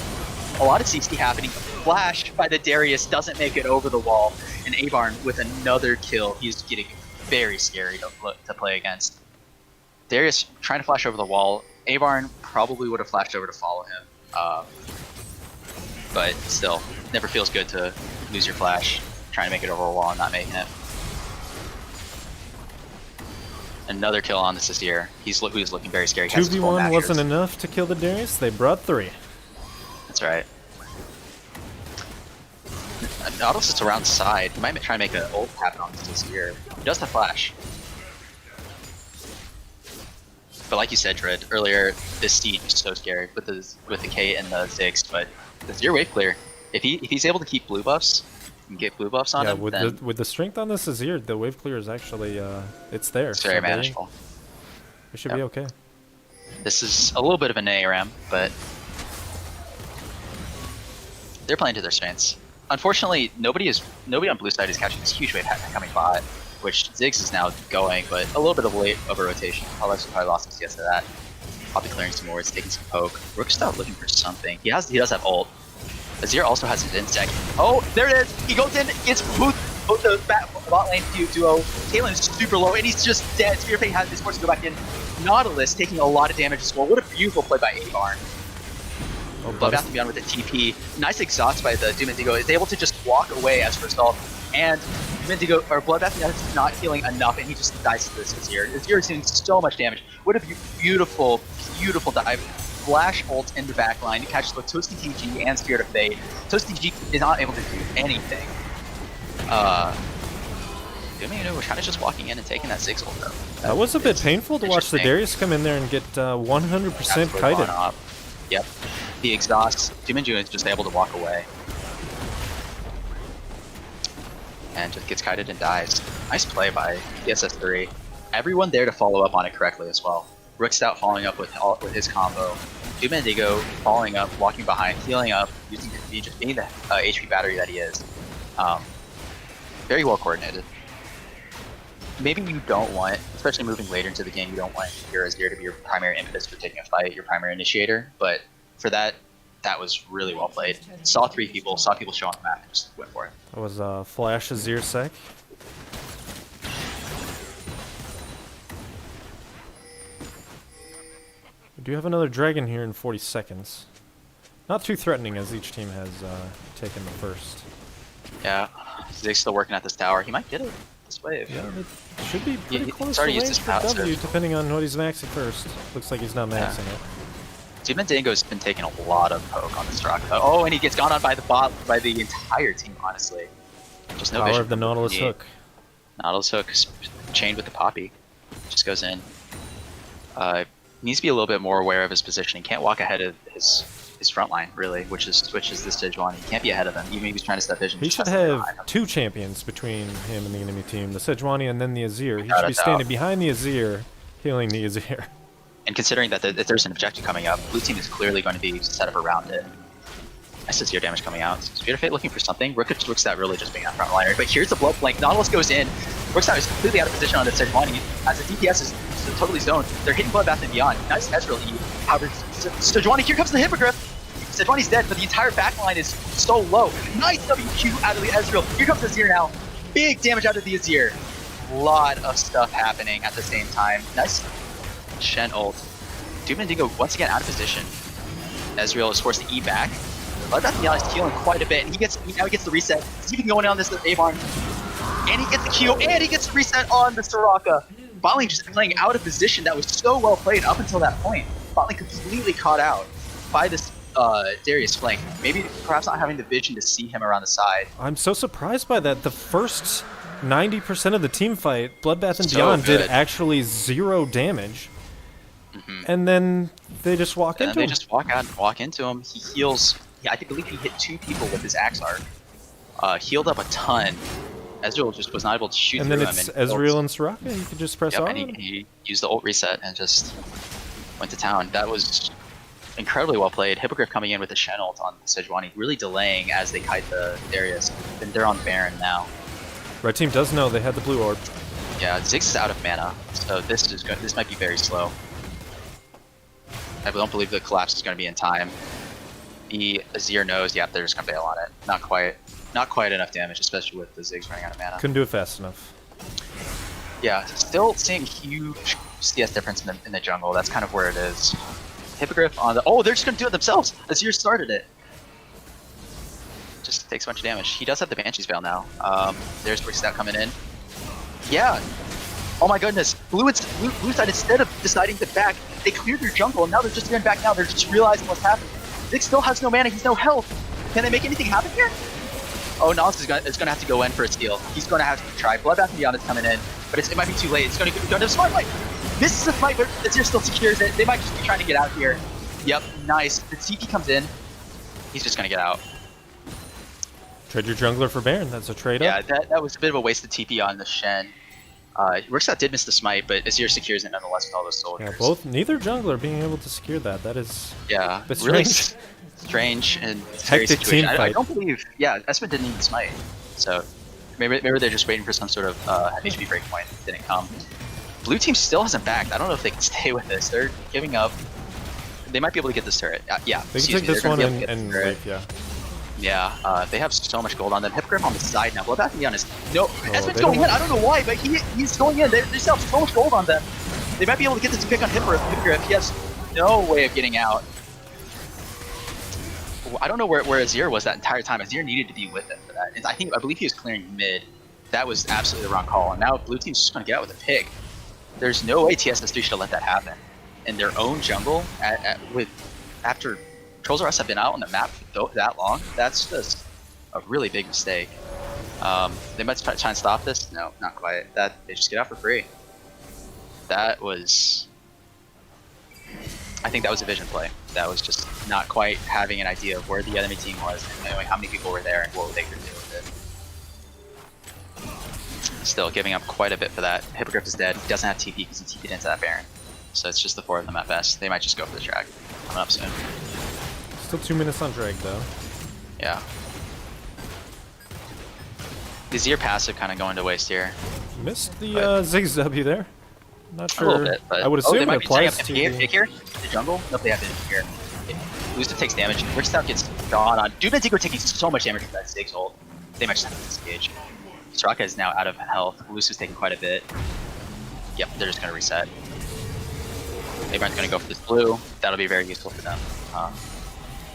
A lot of CC happening. Flash by the Darius doesn't make it over the wall, and Abarn with another kill. He's getting very scary to play against. Darius trying to flash over the wall. Abarn probably would have flashed over to follow him, but still, never feels good to lose your flash, trying to make it over a wall and not making it. Another kill on the Sisir. He's looking very scary. 2v1 wasn't enough to kill the Darius. They brought 3. That's right. Nautilus is around side. He might try and make an ult happen on the Sisir. He does have flash. But like you said, Dread, earlier, this siege is so scary with the K and the Ziggs. But the Zero wave clear. If he's able to keep blue buffs and get blue buffs on him, with the strength on this Azir, the wave clear is actually it's there. It's very manageable. We should be okay. This is a little bit of an ARM, but they're playing to their strengths. Unfortunately, nobody on blue side is catching this huge wave coming bot, which Ziggs is now going, but a little bit of late of a rotation. Alex probably lost some CS to that. Probably clearing some wards, taking some poke. Rook's out looking for something. He does have ult. Azir also has his insect. Oh, there it is! He goes in, gets both the bot lane duo. Kalen is super low, and he's just dead. Spear Fate is forced to go back in. Nautilus taking a lot of damage as well. What a beautiful play by Abarn. Bloodbath and Beyond with the TP. Nice exhaust by the Doom Indigo. Is able to just walk away as a result. And Doom Indigo, or Bloodbath and Beyond is not healing enough, and he just dies to this Azir. Azir is doing so much damage. What a beautiful, beautiful dive. Flash ult in the back line. He catches both Toasty TG and Spirit of Fate. Toasty TG is not able to do anything. Doom Indigo was kind of just walking in and taking that 6 ult though. That was a bit painful to watch the Darius come in there and get 100% kited. Yep. The exhaust, Jiminju is just able to walk away. And just gets kited and dies. Nice play by DSS3. Everyone there to follow up on it correctly as well. Rookstout following up with his combo. Doom Indigo following up, walking behind, healing up, just being the HP battery that he is. Very well coordinated. Maybe you don't want, especially moving later into the game, you don't want your Azir to be your primary impetus for taking a fight, your primary initiator, but for that was really well played. Saw 3 people, saw people show on the map, and just went for it. That was a Flash Azir sec. We do have another dragon here in 40 seconds. Not too threatening as each team has taken the first. Yeah, Zig's still working at this tower. He might get it this wave. Yeah, it should be pretty close to already used range his for passive. W, depending on what he's maxing first. Looks like he's not maxing it. Doom Dingo's been taking a lot of poke on this rock. Oh, and he gets gone on by the entire team, honestly. Just no Power vision of the from Nautilus the hook. Nautilus hook chained with the poppy. Just goes in. Needs to be a little bit more aware of his positioning. Can't walk ahead of his front line, really, which is this Sejuani. He can't be ahead of him, even if he's trying to step vision. He should have 2 champions between him and the enemy team, the Sejuani and then the Azir. He should be standing behind the Azir, healing the Azir. And considering that if there's an objective coming up, blue team is clearly going to be set up around it. Nice Azir damage coming out. Spirit of Fate looking for something. Rookstout really just being a front liner. But here's the blood flank. Nautilus goes in. Rookstout is completely out of position on the Sejuani. As the DPS is totally zoned, they're hitting Bloodbath and Beyond. Nice Ezreal E. However, Sejuani, here comes the Hippogriff. Sejuani's dead, but the entire backline is so low. Nice WQ out of the Ezreal. Here comes Azir now. Big damage out of the Azir. Lot of stuff happening at the same time. Nice Shen ult. Doom and Dingo once again out of position. Ezreal is forced to E back. Bloodbath and Beyond is healing quite a bit, and now he gets the reset. He's even going on this Abarn. And he gets the Q, and he gets the reset on the Soraka. Botlane just playing out of position. That was so well played up until that point. Botlane completely caught out by this Darius flank. Maybe perhaps not having the vision to see him around the side. I'm so surprised by that. The first 90% of the team fight, Bloodbath and Beyond did actually 0 damage. And then they just walk into him. They just walk into him. He heals. Yeah, I believe he hit 2 people with his axe arc. Healed up a ton. Ezreal just was not able to shoot through him. And then it's Ezreal and Soraka. You can just press R. And he used the ult reset and just went to town. That was incredibly well played. Hippogriff coming in with a Shen ult on Sejuani, really delaying as they kite the areas. And they're on Baron now. Red team does know they had the blue orb. Yeah, Ziggs is out of mana, so this is this might be very slow. I don't believe the collapse is going to be in time. The Azir knows, yeah, they're just going to bail on it. Not quite enough damage, especially with the Ziggs running out of mana. Couldn't do it fast enough. Yeah, still seeing huge CS difference in the jungle. That's kind of where it is. Hippogriff on the... Oh, they're just going to do it themselves! Azir started it. Just takes a bunch of damage. He does have the Banshee's Veil now. There's Brickstat coming in. Yeah! Oh my goodness! Blue side, instead of deciding to back, they cleared their jungle, and now they're just going back now. They're just realizing what's happening. Ziggs still has no mana, he's no health. Can they make anything happen here? Oh, Nals is gonna have to go in for a steal. He's gonna have to try. Bloodbath and Beyond is coming in, but it might be too late. It's gonna go to the smart light. This is a fight, but Azir still secures it. They might just be trying to get out here. Yep, nice. The TP comes in. He's just gonna get out. Trade your jungler for Baron. That's a trade up. Yeah, that was a bit of a waste of TP on the Shen. Rixat did miss the smite, but Azir secures it nonetheless with all those soldiers. Yeah, neither jungler being able to secure that. That is really strange and scary hectic situation. team fight. I don't believe, Espen didn't need the smite, so maybe they're just waiting for some sort of HP breakpoint. Didn't come. Blue team still hasn't backed. I don't know if they can stay with this. They're giving up. They might be able to get this turret. Yeah, they can take this one and leave. Yeah. Yeah, they have so much gold on them. Hippogriff on the side now. Bloodbath and Beyond is Espen's going in. I don't know why, but he's going in. They still have so much gold on them. They might be able to get this pick on Hippogriff. He has no way of getting out. I don't know where Azir was that entire time. Azir needed to be with him for that. And I believe he was clearing mid. That was absolutely the wrong call. And now Blue team's just going to get out with a pick. There's no way TSS3 should have let that happen. In their own jungle, after Trolls R Us have been out on the map for that long, that's just a really big mistake. They might try and stop this. No, not quite. They just get out for free. That was... I think that was a vision play. That was just not quite having an idea of where the enemy team was and knowing how many people were there and what they could do with it. Still giving up quite a bit for that. Hippogriff is dead. He doesn't have TP because he TP'd into that Baron. So it's just the 4 of them at best. They might just go for the drag. Coming up soon. Still 2 minutes on drag though. Yeah. The Azir passive kind of going to waste here. Missed the Ziggs W there. Not sure. A little bit, but I would assume they might it be setting up applies to pick here. The jungle? Nope, they have to here. Lucifer takes damage. Brickstout gets drawn on. Dude, Benzigo taking so much damage from that Ziggs ult. They might just have to disengage. Soraka is now out of health. Lucifer's taking quite a bit. Yep, they're just going to reset. Abarn's going to go for this blue. That'll be very useful for them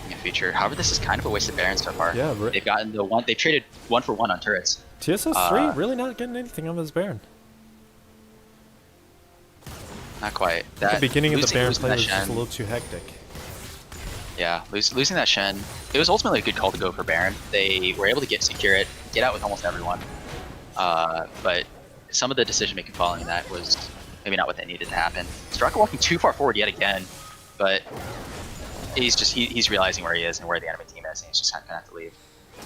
in the future. However, this is kind of a waste of Baron so far. Yeah, they've gotten the one. They've traded 1 for 1 on turrets. TSS3 really not getting anything on this Baron. Not quite. At the beginning of the Baron play was just a little too hectic. Yeah, losing that Shen, it was ultimately a good call to go for Baron. They were able to secure it, get out with almost everyone. But some of the decision making following that was maybe not what they needed to happen. Straka walking too far forward yet again, but he's realizing where he is and where the enemy team is, and he's just kind of gonna have to leave.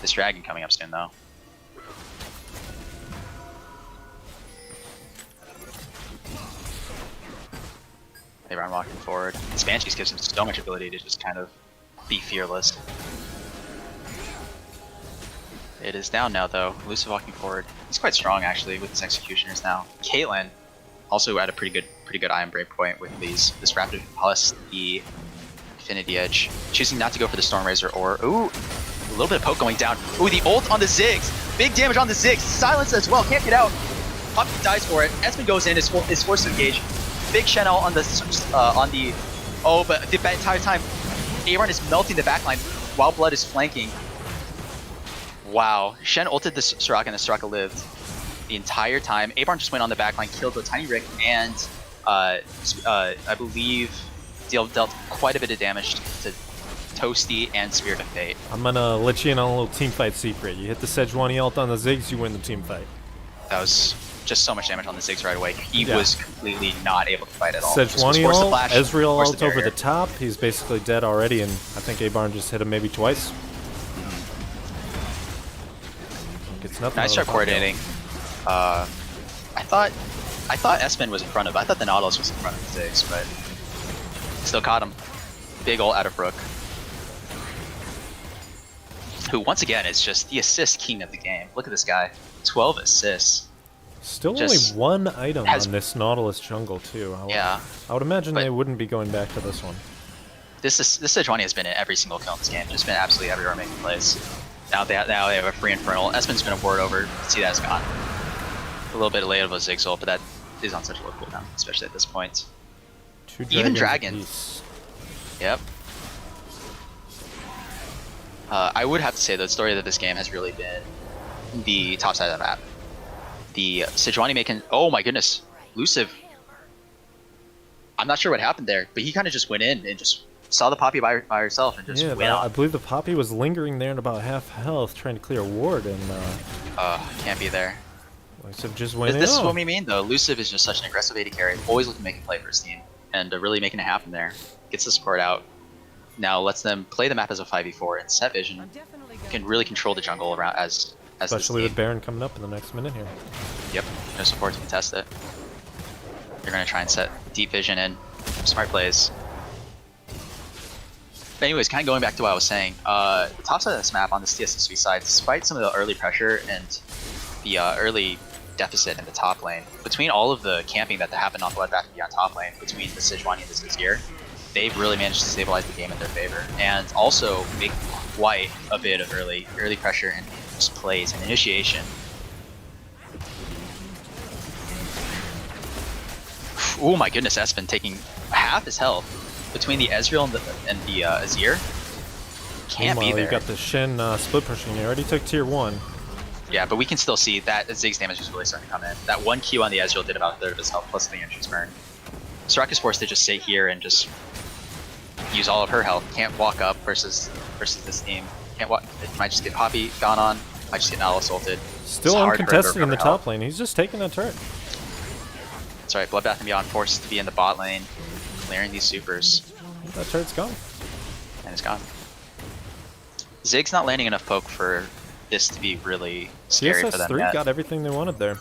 This dragon coming up soon though. They run walking forward. This Banshees gives him so much ability to just kind of be fearless. It is down now though. Lucifer walking forward. He's quite strong actually with his executioners now. Caitlyn also at a pretty good Iron Break point with this Rapid plus the Infinity Edge. Choosing not to go for the Storm Razor or ooh, a little bit of poke going down. Ooh, the ult on the Ziggs. Big damage on the Ziggs. Silence as well. Can't get out. Puppy dies for it. Espen goes in. Is forced to engage. Big Shen ult on the but the entire time Abarn is melting the backline while Blood is flanking. Wow, Shen ulted the Soraka and the Soraka lived the entire time. Abarn just went on the backline, killed the Tiny Rick, and I believe dealt quite a bit of damage to Toasty and Spirit of Fate. I'm gonna let you in on a little team fight secret. You hit the Sejuani ult on the Ziggs, you win the team fight. That was just so much damage on the Ziggs right away. He was completely not able to fight at all. Sejuani ult, Ezreal ult over the top. He's basically dead already, and I think Abarn just hit him maybe twice. Gets nothing. Nice try coordinating. I thought Espen was in front of. I thought the Nautilus was in front of the Ziggs, but Still caught him. Big ult out of Brook. Who, once again, is just the assist king of the game. Look at this guy. 12 assists. Still Just only one item has- on this Nautilus jungle, too. Yeah. I would imagine But- they wouldn't be going back to this one. This Sejuani has been in every single kill in this game. Just been absolutely everywhere making plays. Now they have a free Infernal. Espen's going to ward over. See, that's gone. A little bit late of a Ziggs ult, but that is on such a low cooldown, especially at this point. Even dragons. apiece. Yep. I would have to say the story of this game has really been the top side of the map. The Sejuani making... Oh my goodness. Elusive. I'm not sure what happened there, but he kind of just went in and just saw the Poppy by herself and just Yeah, went I on. believe the Poppy was lingering there at about half health, trying to clear a ward, and Can't be there. Elusive just went in. This is what we mean, though. Elusive is just such an aggressive AD carry, always looking to make a play for his team, and really making it happen there. Gets the support out. Now lets them play the map as a 5v4, and Set Vision can really control the jungle around as Especially this with team. Baron coming up in the next minute here. Yep, no support to contest it. They're going to try and set Deep Vision in. Smart plays. But anyways, kind of going back to what I was saying, the top side of this map on the TSS3 side, despite some of the early pressure and the early deficit in the top lane, between all of the camping that happened on Bloodbath and Beyond top lane, between the Sejuani and the Zizir, they've really managed to stabilize the game in their favor, and also make quite a bit of early pressure and just plays and initiation. Oh my goodness, Espen taking half his health between the Ezreal and the Azir. Can't be Meanwhile, there. you got the Shen split pushing. He already took tier 1. Yeah, but we can still see that Ziggs damage is really starting to come in. That one Q on the Ezreal did about a third of his health plus the entrance burn. Soraka is forced to just sit here and just use all of her health. Can't walk up versus this team. Can't walk. It might just get Poppy gone on. Might just get Nautilus ulted. Still It's hard for her to uncontested in the recover top lane. He's just taking that turret. That's right. Bloodbath and Beyond forced to be in the bot lane, clearing these supers, That turret's gone. and it's gone. Ziggs not landing enough poke for this to be really scary for them CSS3 yet. got everything they wanted there.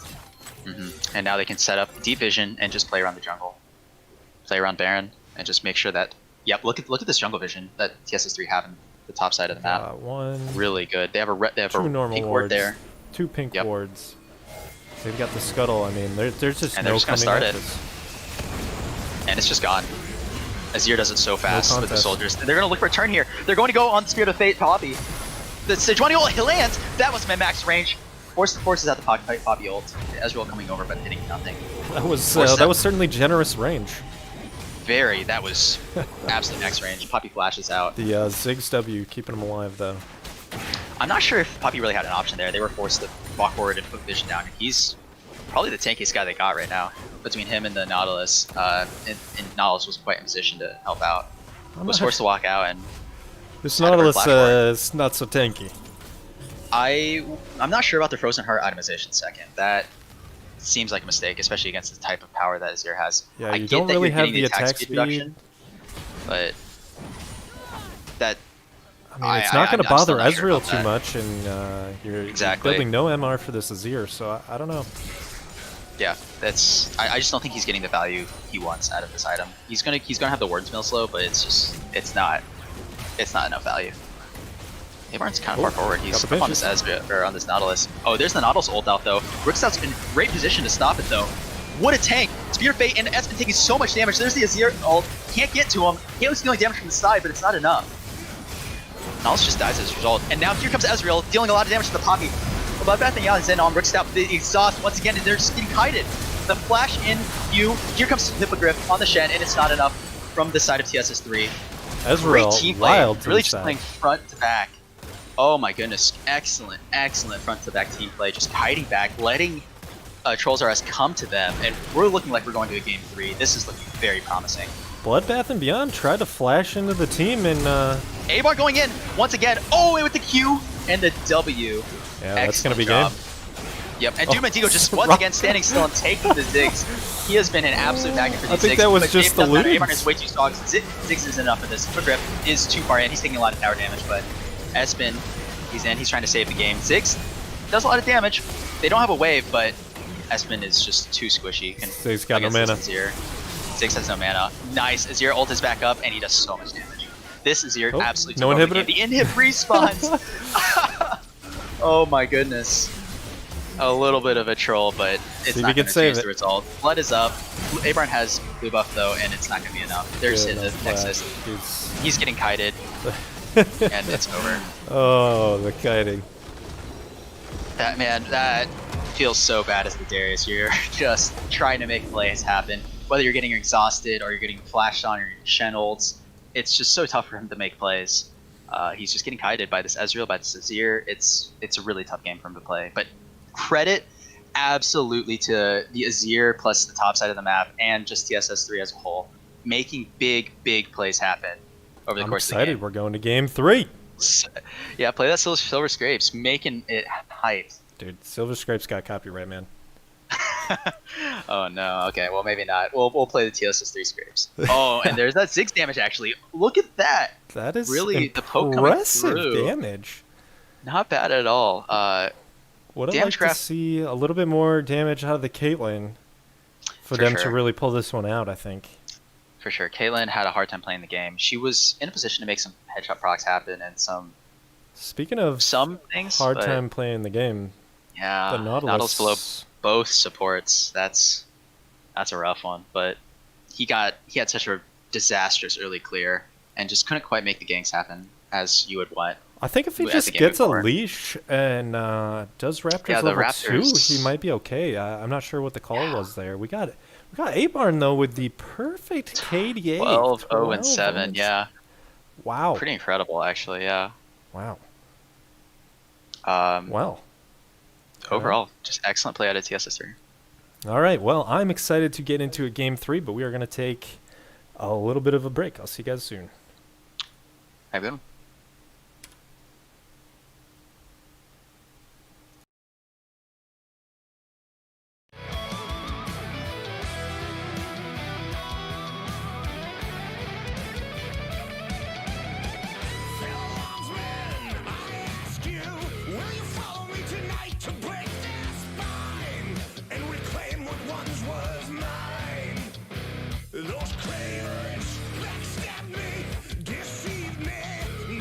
And now they can set up Deep Vision and just play around the jungle. Play around Baron and just make sure that... Yep, look at this jungle vision that TSS3 have in the top side of the map. One, Really good. They have a two normal pink wards, ward there. 2 pink Yep. wards. They've got the scuttle. I mean, there's just And no they're just gonna coming start at it. this. And it's just gone. Azir does it so fast with the contest. soldiers. And they're going to look for a turn here. They're going to go on Spirit of Fate Poppy. The Sejuani ult lands. That was my max range. Forces out the Poppy ult. Ezreal coming over but hitting nothing. That was Force that up. was certainly generous range. That was absolute max range. Poppy flashes out. The Ziggs W keeping him alive though. I'm not sure if Poppy really had an option there. They were forced to walk forward and put Vision down. And he's probably the tankiest guy they got right now. Between him and the Nautilus, and Nautilus was quite in position to help out. Was forced to walk out, and This had to burn Nautilus flash for it. is not so tanky. I'm not sure about the Frozen Heart itemization second. That seems like a mistake, especially against the type of power that Azir has. Yeah, I you get don't that really you're have getting the attack speed. reduction, but that I mean, it's not going to I'm bother still not sure Ezreal about too that. much, and you're Exactly. building no MR for this Azir, so I don't know. Yeah, that's. I just don't think he's getting the value he wants out of this item. He's gonna have the Word Mill slow, but it's not enough value. Abarn's kind of far forward. He's got the up on this Ezreal or on this Nautilus. Oh, there's the Nautilus ult out though. Rickstout's in great position to stop it though. What a tank! Spear Fate and Espen taking so much damage. There's the Azir ult. Can't get to him. He was dealing damage from the side, but it's not enough. Nautilus just dies as a result. And now here comes Ezreal, dealing a lot of damage to the Poppy. Bloodbath and Beyond is in on Rickstout. The exhaust once again, and they're just getting kited. The flash in view. Here comes Hippogriff on the Shen, and it's not enough from the side of TSS3. Great Ezreal, team play. wild Really team just side. playing front to back. Oh my goodness, excellent front to back team play. Just kiting back, letting Trolls R Us come to them, and we're looking like we're going to a game 3. This is looking very promising. Bloodbath and Beyond tried to flash into the team, and Abarn going in once again. Oh, and with the Q and the W. yeah, that's going to be Excellent game. job. Yep, and Doom Mandigo just once Rock- again standing still and taking the Ziggs. He has been an absolute magnet for these I think Ziggs. that was but just it doesn't matter. the Abarn is way too strong. Ziggs isn't enough for this. Hippogriff is too far in. He's taking a lot of tower damage, but Espen, he's in. He's trying to save the game. Ziggs does a lot of damage. They don't have a wave, but Espen is just too squishy. Ziggs got no against mana. this Azir. Ziggs has no mana. Nice. Azir ult is back up, and he does so much damage. This Azir Oh, absolutely no took over the inhibitor? game. The inhib respawns. Oh my goodness. A little bit of a troll, but it's See if not he going can to save change it. the result. Blood is up. Abarn has blue buff though, and it's not going to be enough. There's Good in the enough Nexus. flash. He's getting kited, and it's over. Oh, the kiting. That man, that feels so bad as the Darius. You're just trying to make plays happen. Whether you're getting exhausted or you're getting flashed on or you're getting Shen ults, it's just so tough for him to make plays. He's just getting kited by this Ezreal, by this Azir. It's a really tough game for him to play. But credit absolutely to the Azir plus the top side of the map and just TSS3 as a whole, making big plays happen over the I'm course excited. of the We're going to game 3. game. Yeah, play that Silver Scrapes, making it hype. Dude, Silver Scrapes got copyright, man. Oh no. Okay, well maybe not. We'll play the TSS3 Scrapes. Oh, and there's that Ziggs damage actually. Look at that. That is Really, the poke coming impressive through. damage. Not bad at all. Would I like Damage to graph- see a little bit more damage out of the Caitlyn for them to sure. really pull this one out, I think. For sure. Caitlyn had a hard time playing the game. She was in a position to make some headshot procs happen and some Speaking of things. hard but time playing the game, Yeah. the Nautilus below both supports. That's a rough one. But he had such a disastrous early clear and just couldn't quite make the ganks happen as you would want. I think if he as just the game gets a moved forward. leash and does Raptors Yeah, the level Raptors. 2, he might be okay. I'm not sure what the call was there. We got Abarn though with the perfect KDA. 12, 0, and 12, 7. Yeah. Wow. Pretty incredible, actually. Yeah. Wow. Um, Wow. Overall, just excellent play out of TSS3. All right. Well, I'm excited to get into a game 3, but we are going to take a little bit of a break. I'll see you guys soon. Have a good one. Those cravens backstabbed me, deceived me,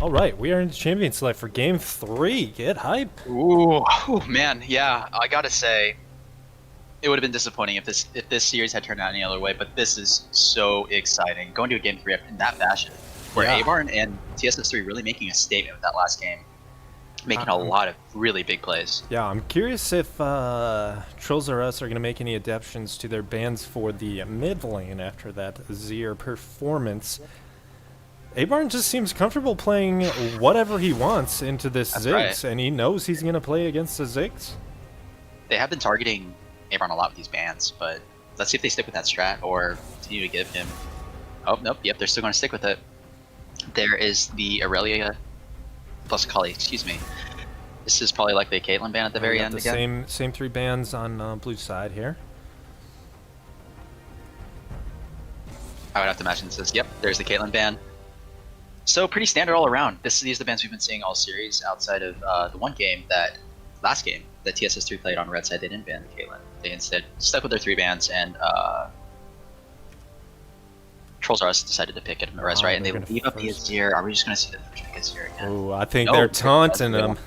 All right, we are in champion select for game 3. Get hype. Ooh, man, yeah. I gotta say, it would have been disappointing if this series had turned out any other way. But this is so exciting. Going to a game 3 in that fashion, where Yeah. Abarn and TSS3 really making a statement with that last game, making a lot of really big plays. Yeah, I'm curious if Trolls R Us are going to make any adaptations to their bans for the mid lane after that Zir performance. Abarn just seems comfortable playing whatever he wants into this That's Ziggs, right. and he knows he's going to play against the Ziggs. They have been targeting Abarn a lot with these bans, but let's see if they stick with that strat or continue to give him. Oh nope, yep, they're still going to stick with it. There is the Aurelia plus Kali, excuse me. This is probably like the Caitlyn ban at the very We got end the again. same 3 bans on blue side here. I would have to imagine this is, yep, there's the Caitlyn ban. So pretty standard all around. These are the bans we've been seeing all series outside of the one game last game that TSS3 played on red side. They didn't ban the Caitlyn. They instead stuck with their 3 bans, and Trolls R Us decided to pick it in the res, Oh, right? And they they're gonna leave up the first. Azir. Are we just going to see the first pick Azir again? Oh, I think No, they're that's taunting good. him.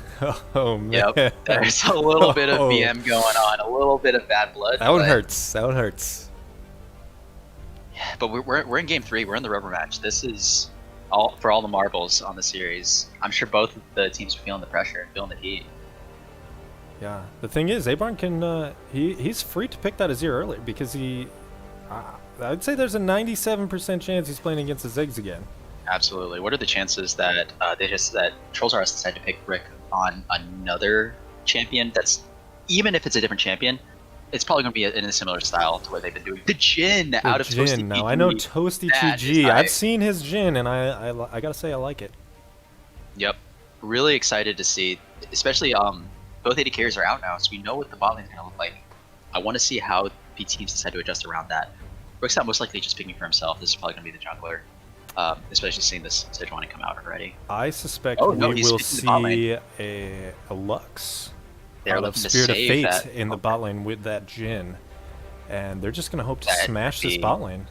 Oh, man. Yep, there's a little bit of Oh. BM going on, a little bit of bad blood. That one but- hurts. That one hurts. But we're in game 3. We're in the rubber match. This is all for all the marbles on the series. I'm sure both of the teams are feeling the pressure, feeling the heat. Yeah. The thing is, Abarn can he's free to pick that Azir early because I'd say there's a 97% chance he's playing against the Ziggs again. Absolutely. What are the chances that that Trolls R Us decide to pick Rick on another champion? That's, even if it's a different champion, it's probably going to be in a similar style to what they've been doing. The Jhin out of Jhin. Toasty Now TG. I know Toasty That is TG. hype. I've seen his Jhin, and I gotta say I like it. Yep. Really excited to see, especially both AD carriers are out now, so we know what the bot lane is going to look like. I want to see how the teams decide to adjust around that. Rick's not most likely just picking for himself. This is probably going to be the jungler, especially seeing this Sejuani come out already. I suspect Oh, no, we he's will picking the bot see a Lux They're out of looking to Spirit of save Fate that. in the bot lane with that Jhin. And they're just going to hope to That'd smash this be- bot lane.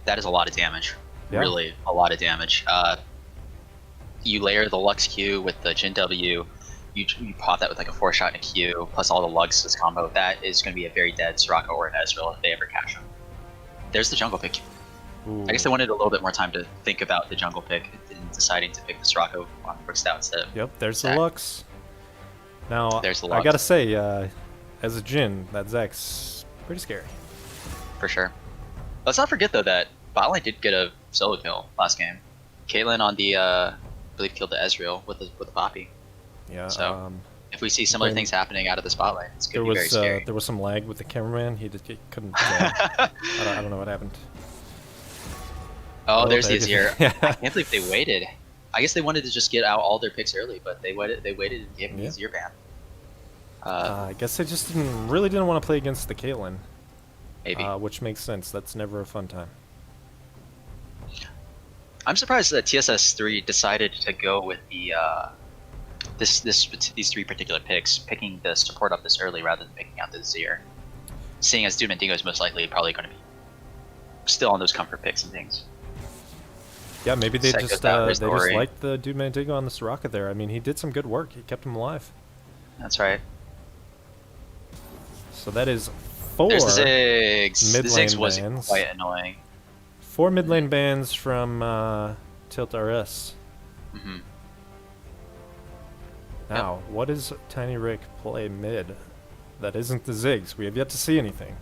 That is a lot of damage. Yeah. Really, a lot of damage. You layer the Lux Q with the Jhin W, you pop that with like a 4-shot and a Q, plus all the Lux's combo. That is going to be a very dead Soraka or an Ezreal if they ever catch him. There's the jungle pick. Ooh. I guess they wanted a little bit more time to think about the jungle pick in deciding to pick the Soraka on Brickstout instead of. Yep, there's the Zac. Lux. Now, There's the I Lux. gotta say, as a Jhin, that Zach's pretty scary. For sure. Let's not forget though that botlane did get a solo kill last game. Caitlyn on the I believe killed the Ezreal with the Poppy. Yeah. So, If we see similar when- things happening out of the spotlight, it's there gonna be very was scary. there was some lag with the cameraman. He couldn't. I don't know what happened. Oh, there's the there Azir. it is. I can't believe they waited. I guess they wanted to just get out all their picks early, but they waited and gave him the Yeah. Azir ban. I guess they just really didn't want to play against the Caitlyn, Maybe. which makes sense. That's never a fun time. I'm surprised that TSS3 decided to go with the these 3 particular picks, picking the support up this early rather than picking out the Azir. Seeing as Dude Mandingo is most likely probably going to be still on those comfort picks and things. Yeah, maybe they Second just that they just story. liked the Dude Mandigo on the Soraka there. I mean, he did some good work. He kept him alive. That's right. So that is 4 There's the Ziggs. The mid Ziggs lane was bans. quite annoying. 4 mid lane bans from Tilt RS. Hmm. Now, what does Tiny Rick play mid that isn't the Ziggs? We have yet to see anything.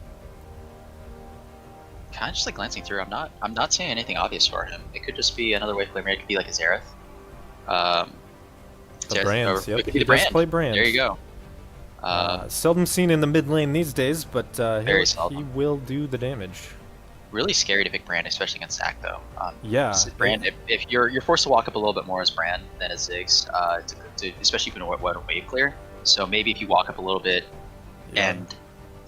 Kind of just like glancing through. I'm not seeing anything obvious for him. It could just be another way to play. Maybe it could be like a Xerath. The Xerath, brands, or yep. it could be He the does brand. play brands. There you go. Seldom seen in the mid lane these days, but Very he seldom. will do the damage. Really scary to pick Brand, especially against Zac though. Yeah. Brand. If you're forced to walk up a little bit more as Brand than as Ziggs, especially if you know what a wave clear. So maybe if you walk up a little bit, Yeah. and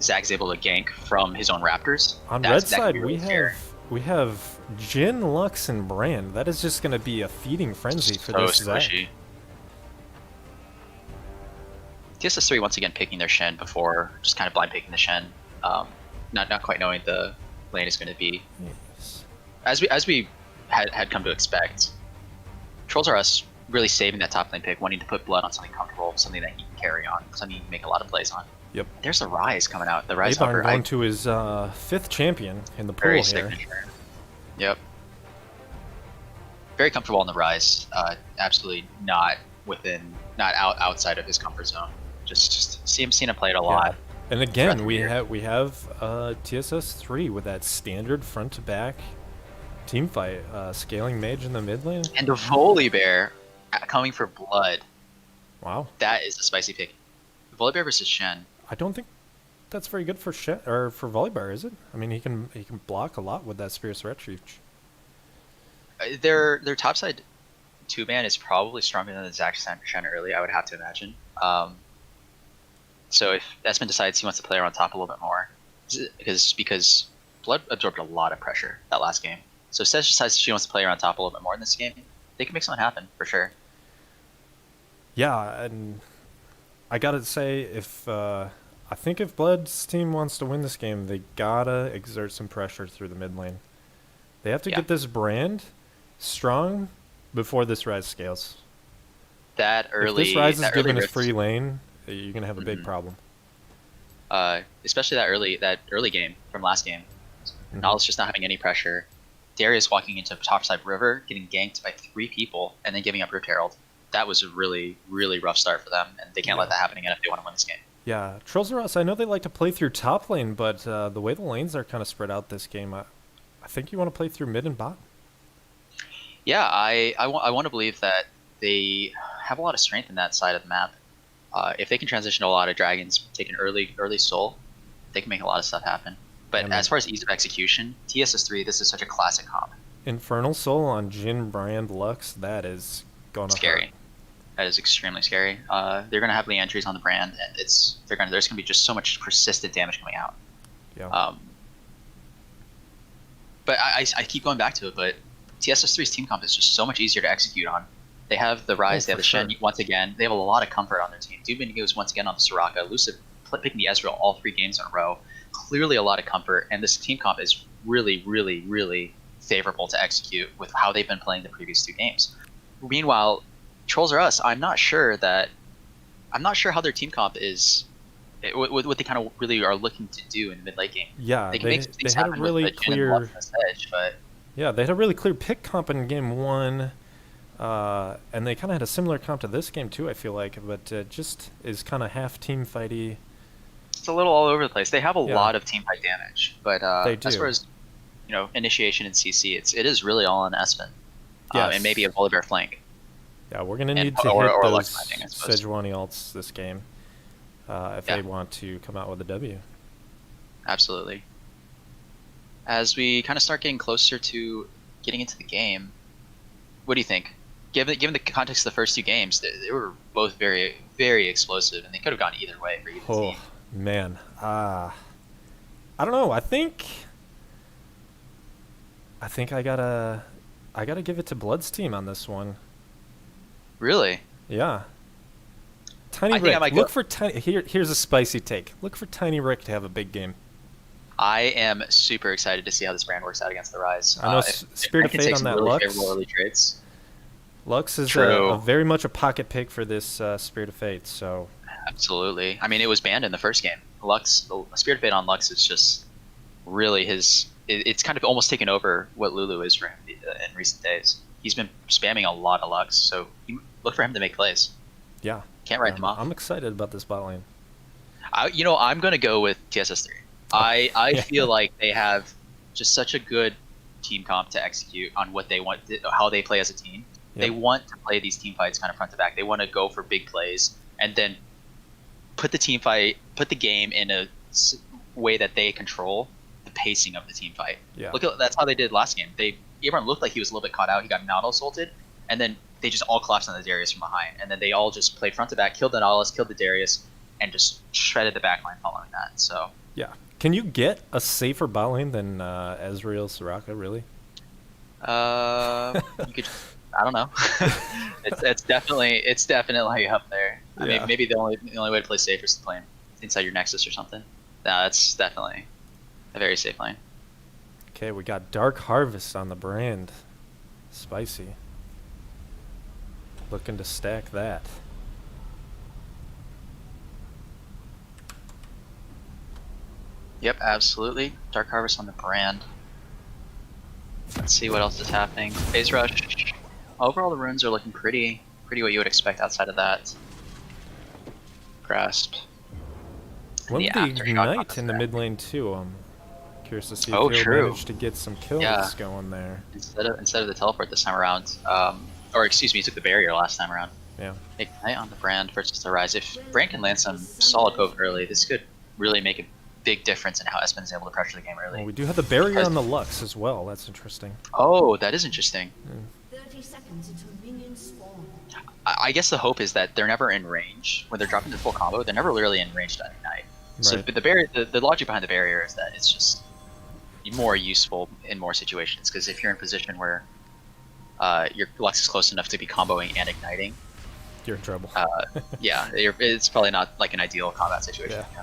Zac's able to gank from his own Raptors. On that red could side, be really scary. we have Jhin, Lux, and Brand. That is just going to be a feeding frenzy for So this Zac. squishy. TSS3 once again picking their Shen before just kind of blind picking the Shen, not quite knowing the lane is going to be. Yes. As we had come to expect, Trolls R Us really saving that top lane pick, wanting to put Blood on something comfortable, something that he can carry on, something he can make a lot of plays on. Yep. There's the Rise coming out. The Rise Abarn Hopper. going to his 5th champion in the pool Very here. signature. Yep. Very comfortable on the Rise. Absolutely not outside of his comfort zone. Just seen him play it a lot. And again, we have TSS 3 with that standard front to back team fight, scaling mage in the mid lane. And the Volibear coming for Blood. Wow. That is a spicy pick. Volibear versus Shen. I don't think that's very good for for Volibear, is it? I mean, he can block a lot with that Spear's Refuge. Their topside 2-man is probably stronger than the Zac Shen early, I would have to imagine. So if Espen decides he wants to play her on top a little bit more, because Blood absorbed a lot of pressure that last game. So if Sesh decides she wants to play her on top a little bit more in this game, they can make something happen for sure. Yeah, and I gotta say, I think if Blood's team wants to win this game, they gotta exert some pressure through the mid lane. They have to get this brand strong before this Rise scales. That early, if this Rise is given a rift, free lane, you're gonna have a big problem. Especially that early game from last game. Nala's just not having any pressure. Darius walking into topside river, getting ganked by 3 people, and then giving up Rift Herald. That was a really, really rough start for them, and they can't let that happen again if they want to win this game. Yeah, Trolls are us. I know they like to play through top lane, but the way the lanes are kind of spread out this game, I think you want to play through mid and bot. Yeah, I want to believe that they have a lot of strength in that side of the map. If they can transition to a lot of dragons, take an early soul, they can make a lot of stuff happen. But as far as ease of execution, TSS3, this is such a classic comp. Infernal Soul on Jhin, Brand, Lux, that is going to scary. Hurt. That is extremely scary. They're going to have the entries on the Brand, and there's going to be just so much persistent damage coming out. Yeah. But I keep going back to it, but TSS3's team comp is just so much easier to execute on. They have the Rise, they have the Shen once again. They have a lot of comfort on their team. Dubin goes once again on the Soraka. Lucid picking the Ezreal all 3 games in a row. Clearly a lot of comfort, and this team comp is really, really, really favorable to execute with how they've been playing the previous 2 games. Meanwhile, Trolls are us. I'm not sure how their team comp is, what they kind of really are looking to do in the mid-late game. Yeah, they can make things had happen a really with clear edge, but yeah, they had a really clear pick comp in game 1. And they kind of had a similar comp to this game too, I feel like, but just is kind of half team fighty. It's a little all over the place. They have a lot of team fight damage, but as far as initiation and CC, it is really all on Espen, and maybe a Volibear flank. Yeah, we're gonna need to hit those Sejuani ults this game if they want to come out with a W. Absolutely. As we kind of start getting closer to getting into the game, what do you think? Given the context of the first 2 games, they were both very, very explosive, and they could have gone either way for either team. Man, I don't know. I think I gotta give it to Blood's team on this one. Really? Yeah. Tiny Rick. Look for Tiny. Here's a spicy take. Look for Tiny Rick to have a big game. I am super excited to see how this brand works out against the Rise. I know Spirit of Fate on that really Lux. Favorable early trades. Lux is a very much a pocket pick for this Spirit of Fate. So absolutely. I mean, it was banned in the first game. The Spirit of Fate on Lux is just really it's kind of almost taken over what Lulu is for him in recent days. He's been spamming a lot of Lux, so look for him to make plays. Yeah. Can't write them off. I'm excited about this bot lane. I'm going to go with TSS3. I feel like they have just such a good team comp to execute on what they want, how they play as a team. Yep. They want to play these team fights kind of front to back. They want to go for big plays and then put the game in a way that they control the pacing of the team fight. Yeah. That's how they did last game. Everyone looked like he was a little bit caught out. He got Nautilus ulted, and then they just all collapsed on the Darius from behind. And then they all just played front to back, killed the Nautilus, killed the Darius, and just shredded the backline following that. So yeah. Can you get a safer bot lane than Ezreal Soraka, really? You could. I don't know. it's definitely up there. I mean, maybe the only way to play safe is to play inside your Nexus or something. No, that's definitely a very safe lane. Okay, we got Dark Harvest on the Brand. Spicy. Looking to stack that. Yep, absolutely. Dark Harvest on the brand. Let's see what else is happening. Phase Rush. Overall, the runes are looking pretty what you would expect outside of that. Grasp. One the of the Aftershock on Ignite the in the back. mid lane too. I'm curious to see Oh, if he'll true. manage to get some kills Yeah. going there. Instead of the teleport this time around, or excuse me, he took the barrier last time around. Yeah. Ignite on the brand versus the Rise. If Brand can land some solid poke early, this could really make a big difference in how Espen is able to pressure the game early. Well, we do have the barrier Because- on the Lux as well. That's interesting. Oh, that is interesting. 30 seconds until minions spawn. I guess the hope is that they're never in range. When they're dropping the full combo, they're never really in range to Ignite. So Right. the barrier, the logic behind the barrier is that it's just more useful in more situations. Because if you're in a position where your Lux is close enough to be comboing and igniting, You're in trouble. yeah, it's probably not like an ideal combat situation. Yeah. You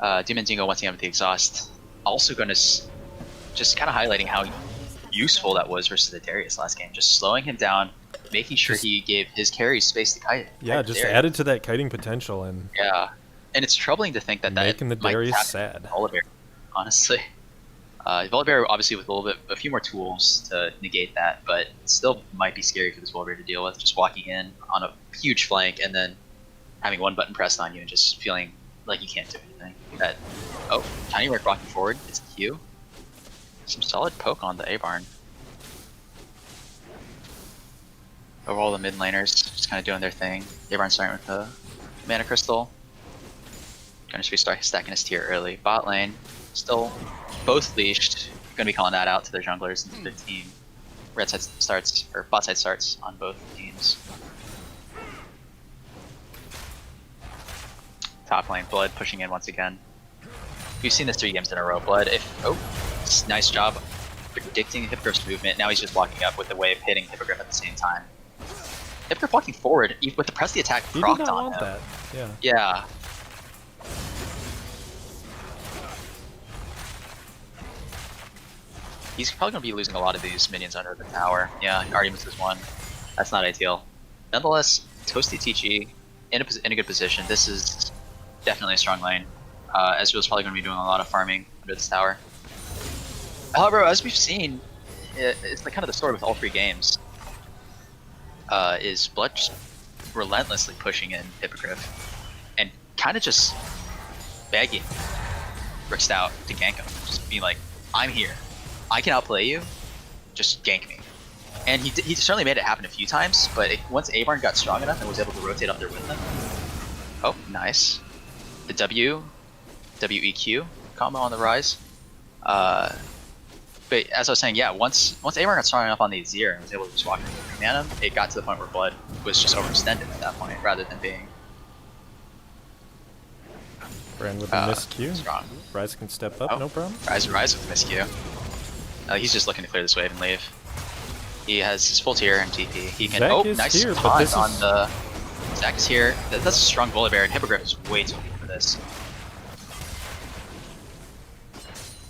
know? Demon Dingo once again with the exhaust. Also going to just kind of highlighting how useful that was versus the Darius last game. Just slowing him down, making sure he gave his carries space to kite. Yeah, just added to that kiting potential and Yeah, and it's troubling to think that making the might Darius happen sad. with Volibear, honestly. Volibear obviously with a few more tools to negate that, but it still might be scary for this Volibear to deal with. Just walking in on a huge flank and then having one button pressed on you and just feeling like you can't do anything. Tiny Rick rocking forward. It's a Q. Some solid poke on the Abarn. Overall, the mid laners just kind of doing their thing. Abarn starting with the mana crystal. Gonna be stacking his tier early. Bot lane still both leashed. Gonna be calling that out to their junglers into 15. Red side starts or bot side starts on both teams. Top lane, Blood pushing in once again. We've seen this 3 games in a row. Blood, nice job predicting Hippogriff's movement. Now he's just walking up with the way of hitting Hippogriff at the same time. Hippogriff walking forward with the press the attack He procced did not on want him. that. Yeah. Yeah. He's probably going to be losing a lot of these minions under the tower. Yeah, already misses one. That's not ideal. Nonetheless, Toasty TG in a good position. This is definitely a strong lane. Ezreal's probably going to be doing a lot of farming under this tower. However, as we've seen, it's like kind of the story with all 3 games. Is Blood just relentlessly pushing in Hippogriff and kind of just begging Rick Stout to gank him. Just being like, I'm here. I can outplay you. Just gank me. And he certainly made it happen a few times, but once Abarn got strong enough and was able to rotate up there with him. Oh, nice. The WEQ combo on the Rise. But as I was saying, yeah, once Abarn got strong enough on the Azir and was able to just walk in mana, it got to the point where Blood was just overextended at that point, rather than being Brand with a miscue. strong. Rise can step up, no problem. Rise with miscue. He's just looking to clear this wave and leave. He has his full tier and TP. He can. Zac is Nice here, but taunt this on is- the. Zac is here. That's a strong Volibear, and Hippogriff is way too weak for this.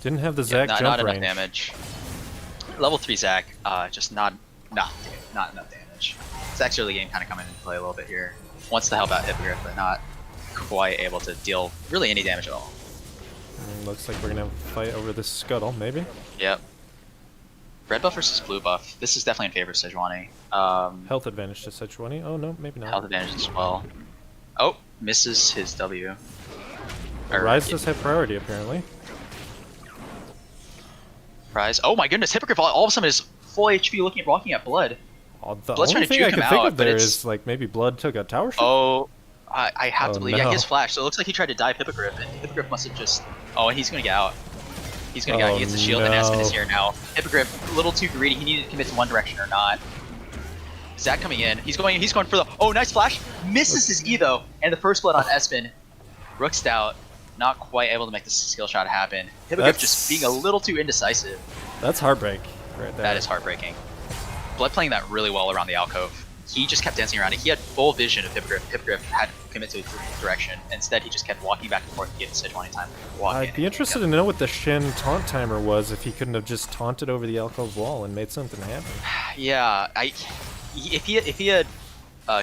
Didn't have the Yeah, Zac not jump enough range. damage. Level 3 Zac, just not enough damage. Zac's early game kind of coming into play a little bit here. Wants to help out Hippogriff, but not quite able to deal really any damage at all. Looks like we're gonna have a fight over this scuttle, maybe. Yep. Red buff versus blue buff. This is definitely in favor of Sejuani. Health advantage to Sejuani. Oh no, maybe not. Health advantage as well. Oh, misses his W. Rise does have priority apparently. Rise. Oh my goodness, Hippogriff all of a sudden is full HP walking at Blood. The Blood's only trying to thing I juke can him think out, of but there it's- is like maybe Blood took a tower shot. Oh, I have Oh, to believe. Yeah, he no. has flash, so it looks like he tried to dive Hippogriff, and Hippogriff must have just. Oh, and he's gonna get out. He's gonna get out. He gets the shield, and Aspen is here now. Hippogriff, a little too greedy. He needed to commit to one direction or not. Zac coming in. He's going for the. Oh, nice flash. Misses his E though, and the first blood on Espen. Rook Stout not quite able to make the skill shot happen. Hippogriff just being a little too indecisive. That's heartbreak right there. That is heartbreaking. Blood playing that really well around the alcove. he just kept dancing around it. He had full vision of Hippogriff. Hippogriff had to commit to a direction. Instead, he just kept walking back and forth to get Sejuani time. I'd be interested to know what the Shen taunt timer was if he couldn't have just taunted over the alcove wall and made something happen. Yeah, if he had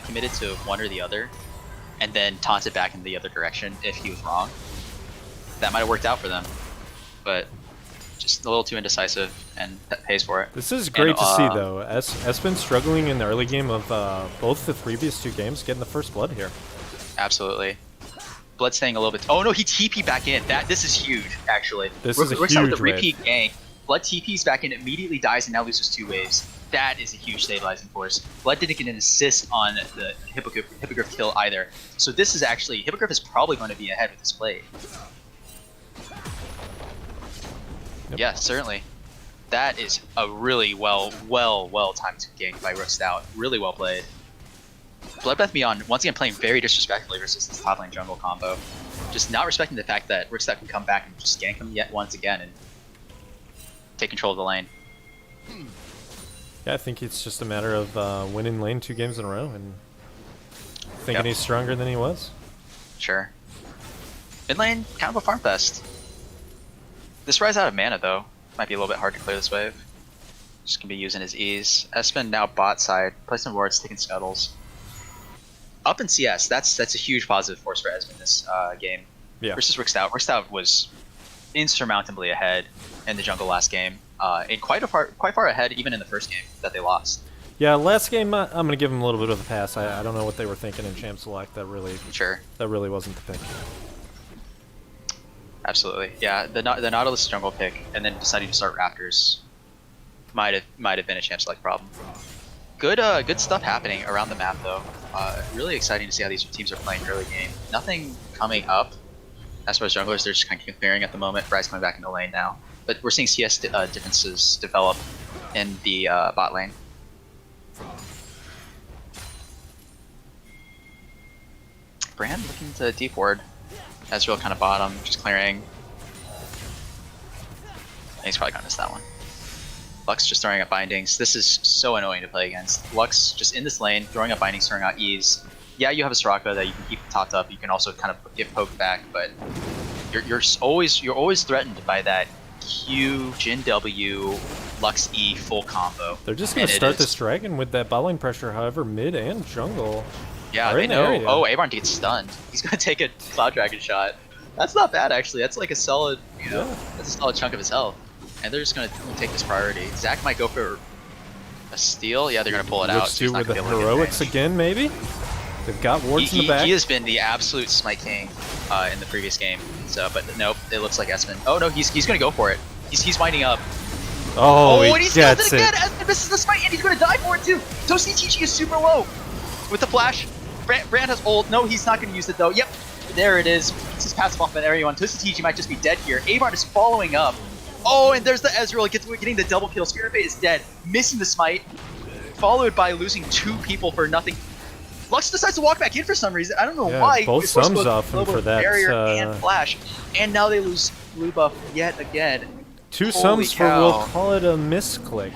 committed to one or the other, and then taunted back in the other direction if he was wrong, that might have worked out for them. But just a little too indecisive, and that pays for it. This is great to see, though. Espen struggling in the early game of both the previous 2 games, getting the first blood here. Absolutely. Blood staying a little bit. Oh no, he TP back in. This is huge, actually. This is a With huge the repeat wave. gank. Blood TP's back in, immediately dies, and now loses 2 waves. That is a huge stabilizing force. Blood didn't get an assist on the Hippogriff kill either. So this is actually, Hippogriff is probably going to be ahead with this play. Yep. Yeah, certainly. That is a really well timed gank by Rook Stout. Really well played. Bloodbath Beyond, once again, playing very disrespectfully versus this top lane jungle combo. Just not respecting the fact that Rook Stout can come back and just gank him yet once again and take control of the lane. Yeah, I think it's just a matter of winning lane 2 games in a row and thinking he's stronger than he was. Sure. Mid lane, kind of a farm fest. This Rise out of mana, though. Might be a little bit hard to clear this wave. Just gonna be using his E's. Espen now bot side, placing wards, taking scuttles. Up in CS, that's a huge positive force for Espen this game. Yeah. Versus Rook Stout. Rook Stout was insurmountably ahead in the jungle last game. And quite far ahead even in the first game that they lost. Yeah, last game I'm gonna give him a little bit of a pass. I don't know what they were thinking in Champ Select. That really wasn't the pick. Absolutely, yeah. The Nautilus jungle pick, and then deciding to start Raptors might have been a Champ Select problem. Good stuff happening around the map though. Really exciting to see how these teams are playing early game. Nothing coming up as far as junglers. They're just kind of comparing at the moment. Bryce coming back into lane now, but we're seeing CS differences develop in the bot lane. Brand looking to deep ward. Ezreal kind of bottom, just clearing. And he's probably gonna miss that one. Lux just throwing up bindings. This is so annoying to play against. Lux just in this lane, throwing up bindings, throwing out E's. Yeah, you have a Soraka that you can keep topped up. You can also kind of get poked back, but you're always threatened by that Q, Jin W, Lux E full combo. They're just gonna start this dragon with that bot lane pressure. However, mid and jungle. Yeah, they know. Oh, Abarn gets stunned. He's gonna take a Cloud Dragon shot. That's not bad actually. That's like a solid, that's a solid chunk of his health. And they're just gonna take this priority. Zach might go for a steal. Yeah, they're gonna pull it out. So with the heroics again, maybe. They've got wards in the back. He has been the absolute smite king in the previous game. So, but nope, it looks like Espen. Oh no, he's gonna go for it. He's winding up. Oh, and he steals gets it again. Espen misses the smite, and he's gonna die for it too. Toasty TG is super low with the flash. Brand has ult. No, he's not going to use it though. Yep, there it is. It's his passive off on everyone. Toasty TG might just be dead here. Abarn is following up. Oh, and there's the Ezreal getting the double kill. Spirit Fate is dead, missing the smite, followed by losing 2 people for nothing. Lux decides to walk back in for some reason. I don't know why. Both sums off him for that. Barrier and flash, and now they lose blue buff yet again. 2 sums for, we'll call it a misclick.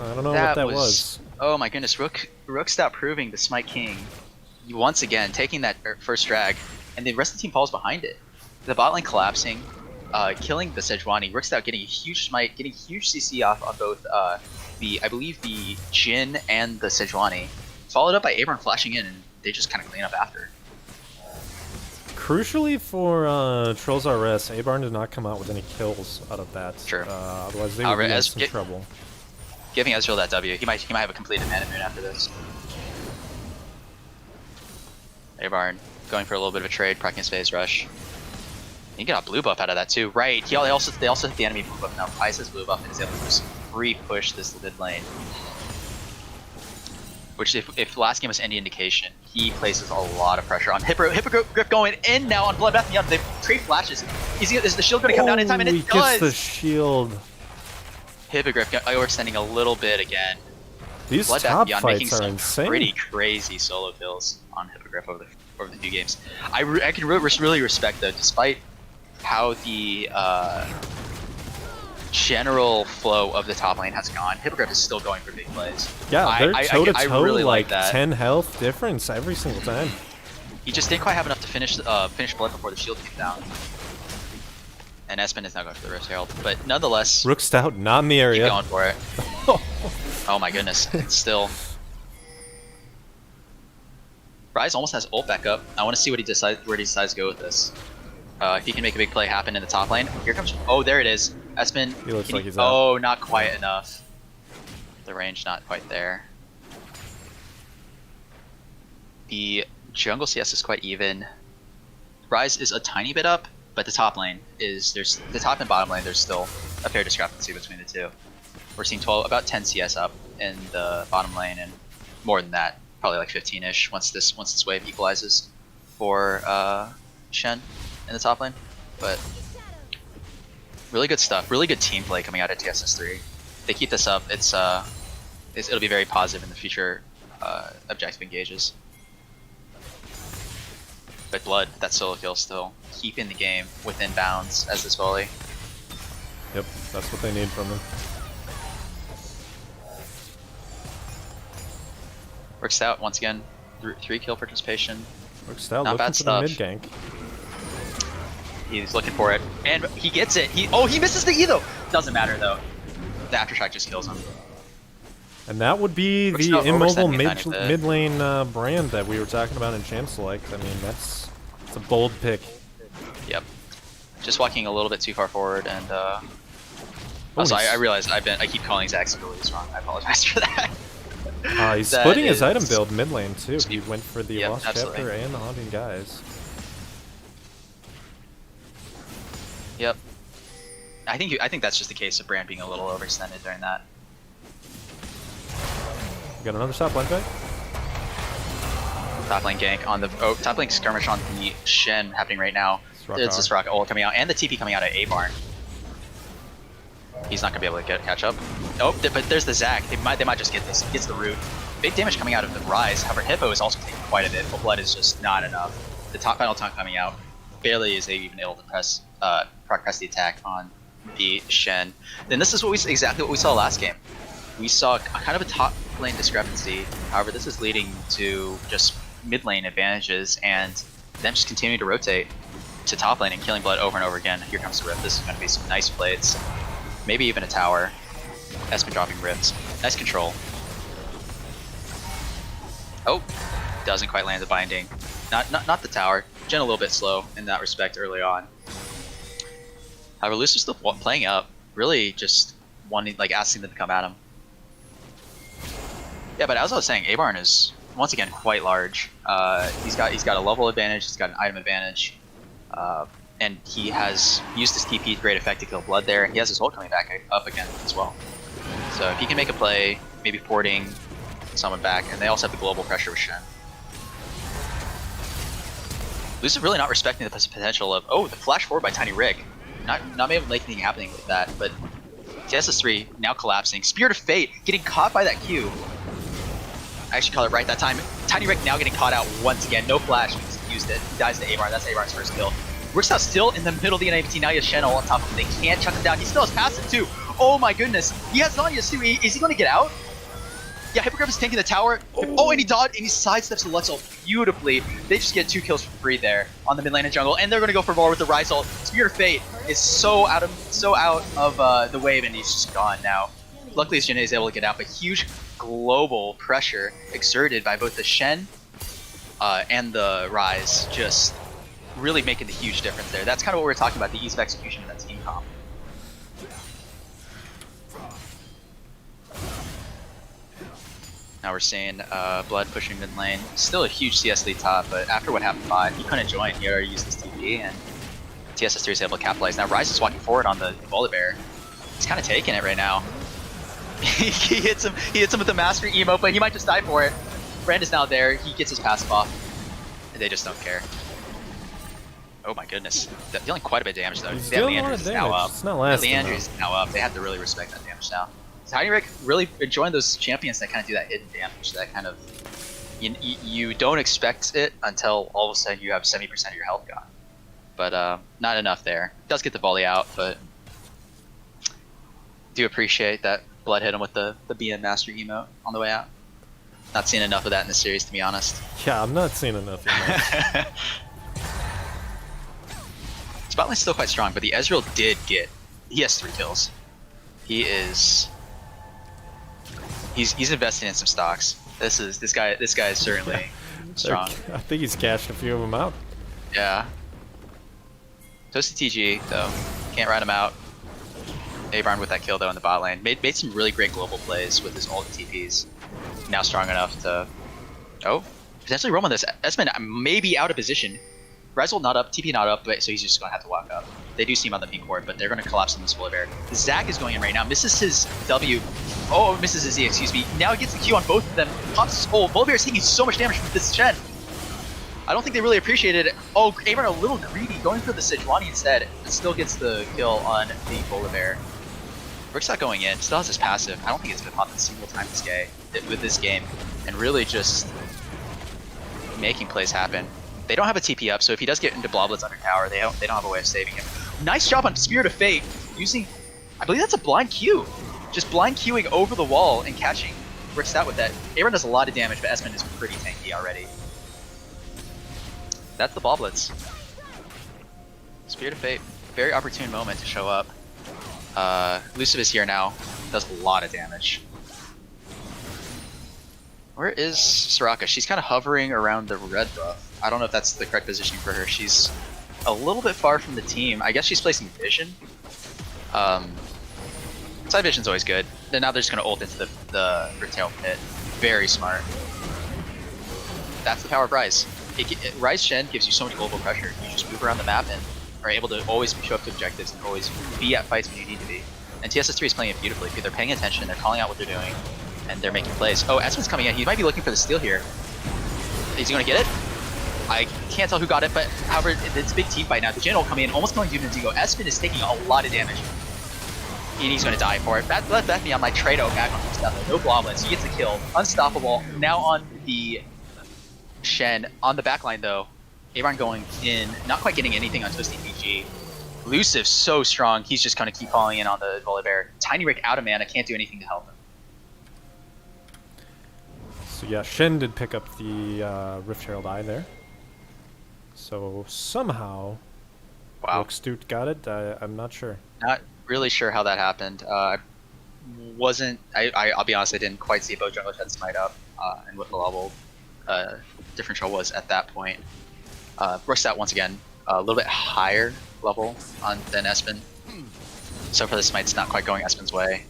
I don't know what that was. Oh my goodness, Rook Stout proving the Smite King. Once again, taking that first drag, and the rest of the team falls behind it. The bot lane collapsing, killing the Sejuani. Rook Stout getting a huge smite, getting huge CC off on both I believe the Jin and the Sejuani. Followed up by Abarn flashing in, and they just kind of clean up after. Crucially for Trolls RS, Abarn did not come out with any kills out of that. Sure. Otherwise they would be in some trouble. Giving Ezreal that W, he might have a completed mana moon after this. Abarn going for a little bit of a trade, proccing his phase rush. You get a blue buff out of that too, right? They also hit the enemy blue buff now. Ice his blue buff and is able to just free push this mid lane. Which, if last game was any indication, he places a lot of pressure on Hippogriff going in now on Bloodbath Beyond. They trade flashes. Is the shield going to come down in time? And it does. Gets the shield. Hippogriff overextending a little bit again. These Bloodbath top Beyond fights making are some insane. pretty crazy solo kills on Hippogriff over the 2 games. I can really respect though, despite how the general flow of the top lane has gone. Hippogriff is still going for big plays. Yeah, they're toe-to-toe, really like that. 10 health difference every single time. He just didn't quite have enough to finish Blood before the shield came down. And Espen is now going for the Rift Herald. But nonetheless, Rook Stout not in the keep area. going for it. Oh my goodness, it's still... Ryze almost has ult back up. I want to see what he decides, where he decides to go with this. If he can make a big play happen in the top lane. Here comes... Oh, there it is. Espen... He looks like he's out. Oh, not quite enough. The range not quite there. The jungle CS is quite even. Ryze is a tiny bit up, but the top lane is... There's the top and bottom lane, there's still a fair discrepancy between the two. We're seeing about 10 CS up in the bottom lane, and more than that. Probably like 15-ish once this wave equalizes for Shen in the top lane. But really good stuff, really good team play coming out of TSS3. They keep this up, it'll be very positive in the future objective engages. But Blood, that solo kill still keeping the game within bounds as this volley. Yep, that's what they need from him. Works out once again. 3 kill participation. Rook Stout Not looking bad for the stuff. mid gank. He's looking for it, and he gets it. He misses the E though. Doesn't matter though. The aftershock just kills him. And that would be Rook the Stout immobile overextending a tiny bit. mid lane brand that we were talking about in Champ Select. I mean, it's a bold pick. Yep. Just walking a little bit too far forward, and Oh, also he's- I realize I keep calling Zach's abilities wrong. I apologize for that. He's That splitting his is- item build mid lane too. He went for the Yep, Lost absolutely. Chapter and the Haunting Guys. Yep. I think that's just the case of Brand being a little overextended during that. We got another top lane fight. Top lane gank on the top lane skirmish on the Shen happening right now. Rock It's R. this rocket ult coming out, and the TP coming out at Abarn. He's not gonna be able to catch up. Oh, but there's the Zac. They might just get this. He gets the root. Big damage coming out of the Ryze. However, Hippo is also taking quite a bit, but Blood is just not enough. The top final taunt coming out barely is even able to press the attack on the Shen. Then this is exactly what we saw last game. We saw kind of a top lane discrepancy. However, this is leading to just mid lane advantages, and them just continuing to rotate to top lane and killing Blood over and over again. Here comes the Rift. This is going to be some nice plays. Maybe even a tower. Espen dropping Rifts. Nice control. Oh, doesn't quite land the binding. Not the tower. Gen a little bit slow in that respect early on. However, Lucius still playing up. Really just wanting, like, asking them to come at him. Yeah, but as I was saying, Abarn is once again quite large. He's got a level advantage. He's got an item advantage. And he has used his TP to great effect to kill Blood there, and he has his ult coming back up again as well. So if he can make a play, maybe porting someone back, and they also have the global pressure with Shen. Lucius really not respecting the potential of, the flash forward by Tiny Rick. Not able to make anything happening with that, but TSS3 now collapsing. Spirit of Fate getting caught by that Q. I actually called it right that time. Tiny Rick now getting caught out once again. No flash because he used it. He dies to Abarn. That's Abarn's first kill. Works out still in the middle of the NIPT. Now he has Shen all on top of him. They can't chuck him down. He still has passive too. Oh my goodness. He has Zanyas too. Is he going to get out? Yeah, Hippogriff is tanking the tower. Oh, and he dodged and he sidesteps the Lux ult beautifully. They just get 2 kills for free there on the mid lane and jungle, and they're going to go for more with the Ryze ult. Spirit of Fate is so out of the wave, and he's just gone now. Luckily, Jin is able to get out, but huge global pressure exerted by both the Shen and the Ryze, just really making the huge difference there. That's kind of what we were talking about, the ease of execution in that team comp. Now we're seeing Blood pushing mid lane. Still a huge CS lead top, but after what happened bot, he couldn't join. He already used his TP, and TSS3 is able to capitalize. Now Ryze is walking forward on the Volibear. He's kind of taking it right now. he hits him with the Master Emo, but he might just die for it. Brand is now there. He gets his passive off, and they just don't care. Oh my goodness. Dealing quite a bit of damage though. He's dealing a lot of Leandre's now damage. up. It's not lasting, Leandre's though. is now up. They have to really respect that damage now. Tiny Rick really enjoying those champions that kind of do that hidden damage. That kind of you don't expect it until all of a sudden you have 70% of your health gone. But not enough there. Does get the volley out, but Do appreciate that Blood hit him with the BN Master emote on the way out. Not seeing enough of that in the series, to be honest. Yeah, I'm not seeing enough of that. Spotlight's still quite strong, but the Ezreal did get. He has 3 kills. He's investing in some stocks. This guy is certainly strong. I think he's cashed a few of them out. Yeah. Toasted TG though, can't ride him out. Abarn with that kill though in the bot lane made some really great global plays with his ult and TPs. Now strong enough to potentially roam on this. Esmond may be out of position. Razzle not up, TP not up, but so he's just gonna have to walk up. They do seem on the pink ward, but they're gonna collapse on this Polar Bear. Zach is going in right now, misses his W. Oh, misses his E, excuse me. Now he gets the Q on both of them. Pops his ult. Polar Bear is taking so much damage from this Shen. I don't think they really appreciated it. Oh, Abarn a little greedy, going for the Sejuani instead, but still gets the kill on the Polar Bear. Rick's not going in, still has his passive. I don't think it's gonna pop a single time with this game, and really just making plays happen. They don't have a TP up, so if he does get into Bloblets under tower, they don't have a way of saving him. Nice job on Spirit of Fate, using, I believe that's a blind Q. Just blind Qing over the wall and catching Rick's out with that. Abarn does a lot of damage, but Esmond is pretty tanky already. That's the Bloblets. Spirit of Fate, very opportune moment to show up. Elusive is here now, does a lot of damage. Where is Soraka? She's kind of hovering around the red buff. I don't know if that's the correct positioning for her. She's a little bit far from the team. I guess she's placing Vision. Side Vision's always good. Then now they're just going to ult into the Retail Pit. Very smart. That's the power of Rise. Rise Shen gives you so much global pressure. You just move around the map and are able to always show up to objectives and always be at fights when you need to be. And TSS3 is playing it beautifully because they're paying attention, they're calling out what they're doing, and they're making plays. Oh, Esmond's coming in. He might be looking for the steal here. Is he going to get it? I can't tell who got it, but however, it's a big team fight now. The Jhin ult coming in, almost killing Dude and Zigo. Esmond is taking a lot of damage. And he's going to die for it. That left me on my Trado back on stuff. No Bloblets. He gets a kill. Unstoppable. Now on the Shen. On the backline, though, Abarn going in, not quite getting anything on Toasty PG. Elusive, so strong. He's just going to keep falling in on the Polar Bear. Tiny Rick out of mana, can't do anything to help him. So yeah, Shen did pick up the Rift Herald Eye there. So somehow, Wow. Rookstoot got it. I'm not sure. Not really sure how that happened. I'll be honest, I didn't quite see both junglers had smite up and what the level differential was at that point. Rookstat once again a little bit higher level than Espen. So for the smite's not quite going Espen's way.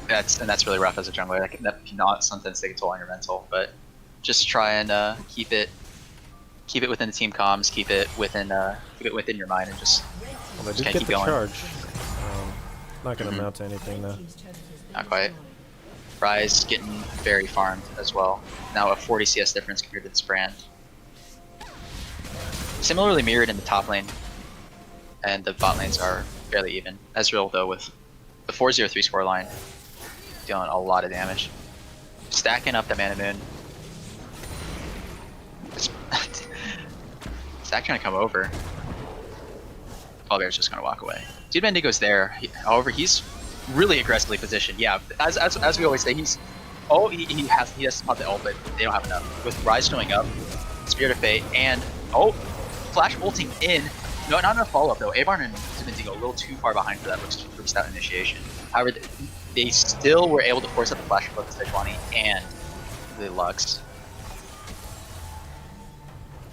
That's really rough as a jungler. That cannot sometimes take a toll on your mental, but just try and keep it within the team comms, keep it within your mind, and just Well, they did get keep the going. charge. Not going to amount to anything though. Not quite. Rise getting very farmed as well. Now a 40 CS difference compared to this brand. Similarly mirrored in the top lane, and the bot lanes are fairly even. Ezreal though with the 4-0-3 scoreline, dealing a lot of damage. Stacking up the Mana Moon. Stack trying to come over. Bear's just gonna walk away. Dude Bendigo's there. However, he's really aggressively positioned. Yeah, as we always say, he has to pop the ult, but they don't have enough. With Rise showing up, Spirit of Fate, and Flash ulting in. No, not enough follow up though. Abarn and Bendigo a little too far behind for that first out initiation. However, they still were able to force up the Flash of both Sejuani and the Lux.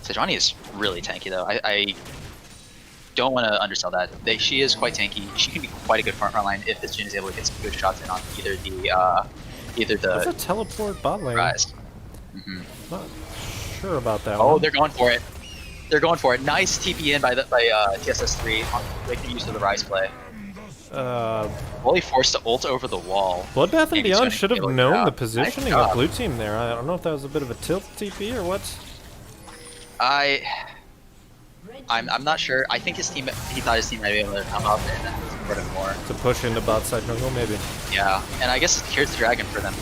Sejuani is really tanky though. I don't want to undersell that. She is quite tanky. She can be quite a good front line if this Jhin is able to get some good shots in on either the That's a teleport bot lane. Rise. Not sure about that Oh, one. they're going for it. They're going for it. Nice TP in by TSS3. Making use of the Rise play. Fully forced to ult over the wall. Bloodbath and Maybe he's Beyond gonna should be have able to known get the out. positioning Nice of job. blue team there. I don't know if that was a bit of a tilt TP or what. I'm not sure. I think he thought his team might be able to come up and support him more. To push into bot side jungle, maybe. Yeah, and I guess here's the dragon for them.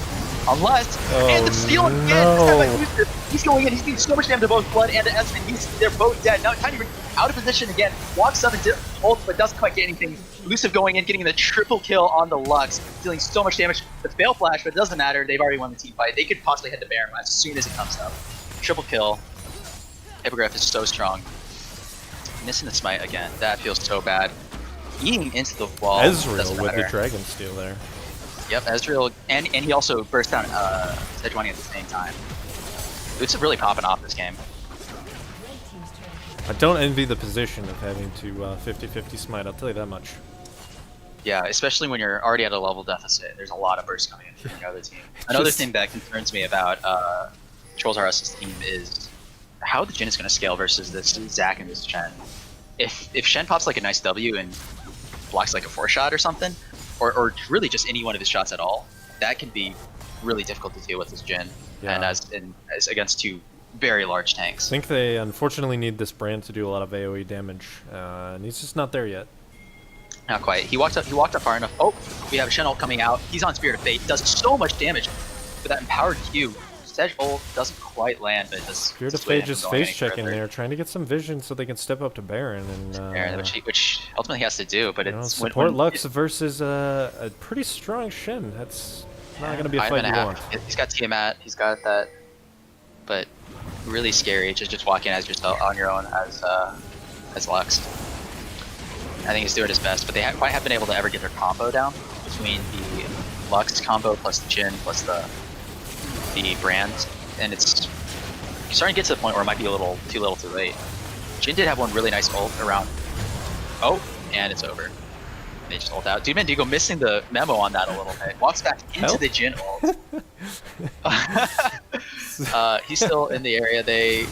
Unless, and the steal again. no. He's going in. He's doing so much damage to both Blood and to Espen. They're both dead. Now Tiny Rick out of position again. Walks up and ults, but doesn't quite get anything. Elusive going in, getting the triple kill on the Lux, dealing so much damage. The fail flash, but it doesn't matter. They've already won the team fight. They could possibly head to Baron as soon as it comes up. Triple kill. Hippogriff is so strong. Missing the smite again. That feels so bad. Eating into the wall. Ezreal with the Dragon Steel there. Yep, Ezreal, and he also burst down Sejuani at the same time. It's really popping off this game. I don't envy the position of having to 50-50 smite, I'll tell you that much. Yeah, especially when you're already at a level deficit. There's a lot of bursts coming in from the other team. Another thing that concerns me about Trolls R Us's team is how the Jhin is going to scale versus this Zac and this Shen. If Shen pops like a nice W and blocks like a 4-shot or something, or really just any one of his shots at all, that can be really difficult to deal with this Jhin. Yeah. And as against two very large tanks. I think they unfortunately need this brand to do a lot of AoE damage, and he's just not there yet. Not quite. He walked up far enough. Oh, we have Shen ult coming out. He's on Spirit of Fate. Does so much damage with that empowered Q. Sedge ult doesn't quite land, but it does. Spirit of Fate just face checking there, trying to get some vision so they can step up to Baron, and which ultimately he has to do. But it's support Lux versus a pretty strong Shen. That's not going to be a fight you want. He's got Tiamat. He's got that, but really scary. Just walking as yourself on your own as Lux. I think he's doing his best, but they quite haven't been able to ever get their combo down between the Lux combo plus the Jhin plus the brand, and it's starting to get to the point where it might be a little too late. Jhin did have one really nice ult around. Oh, and it's over. They just ult out. Dude Mandigo missing the memo on that a little bit. Walks back into the Jhin ult. He's still in the area. They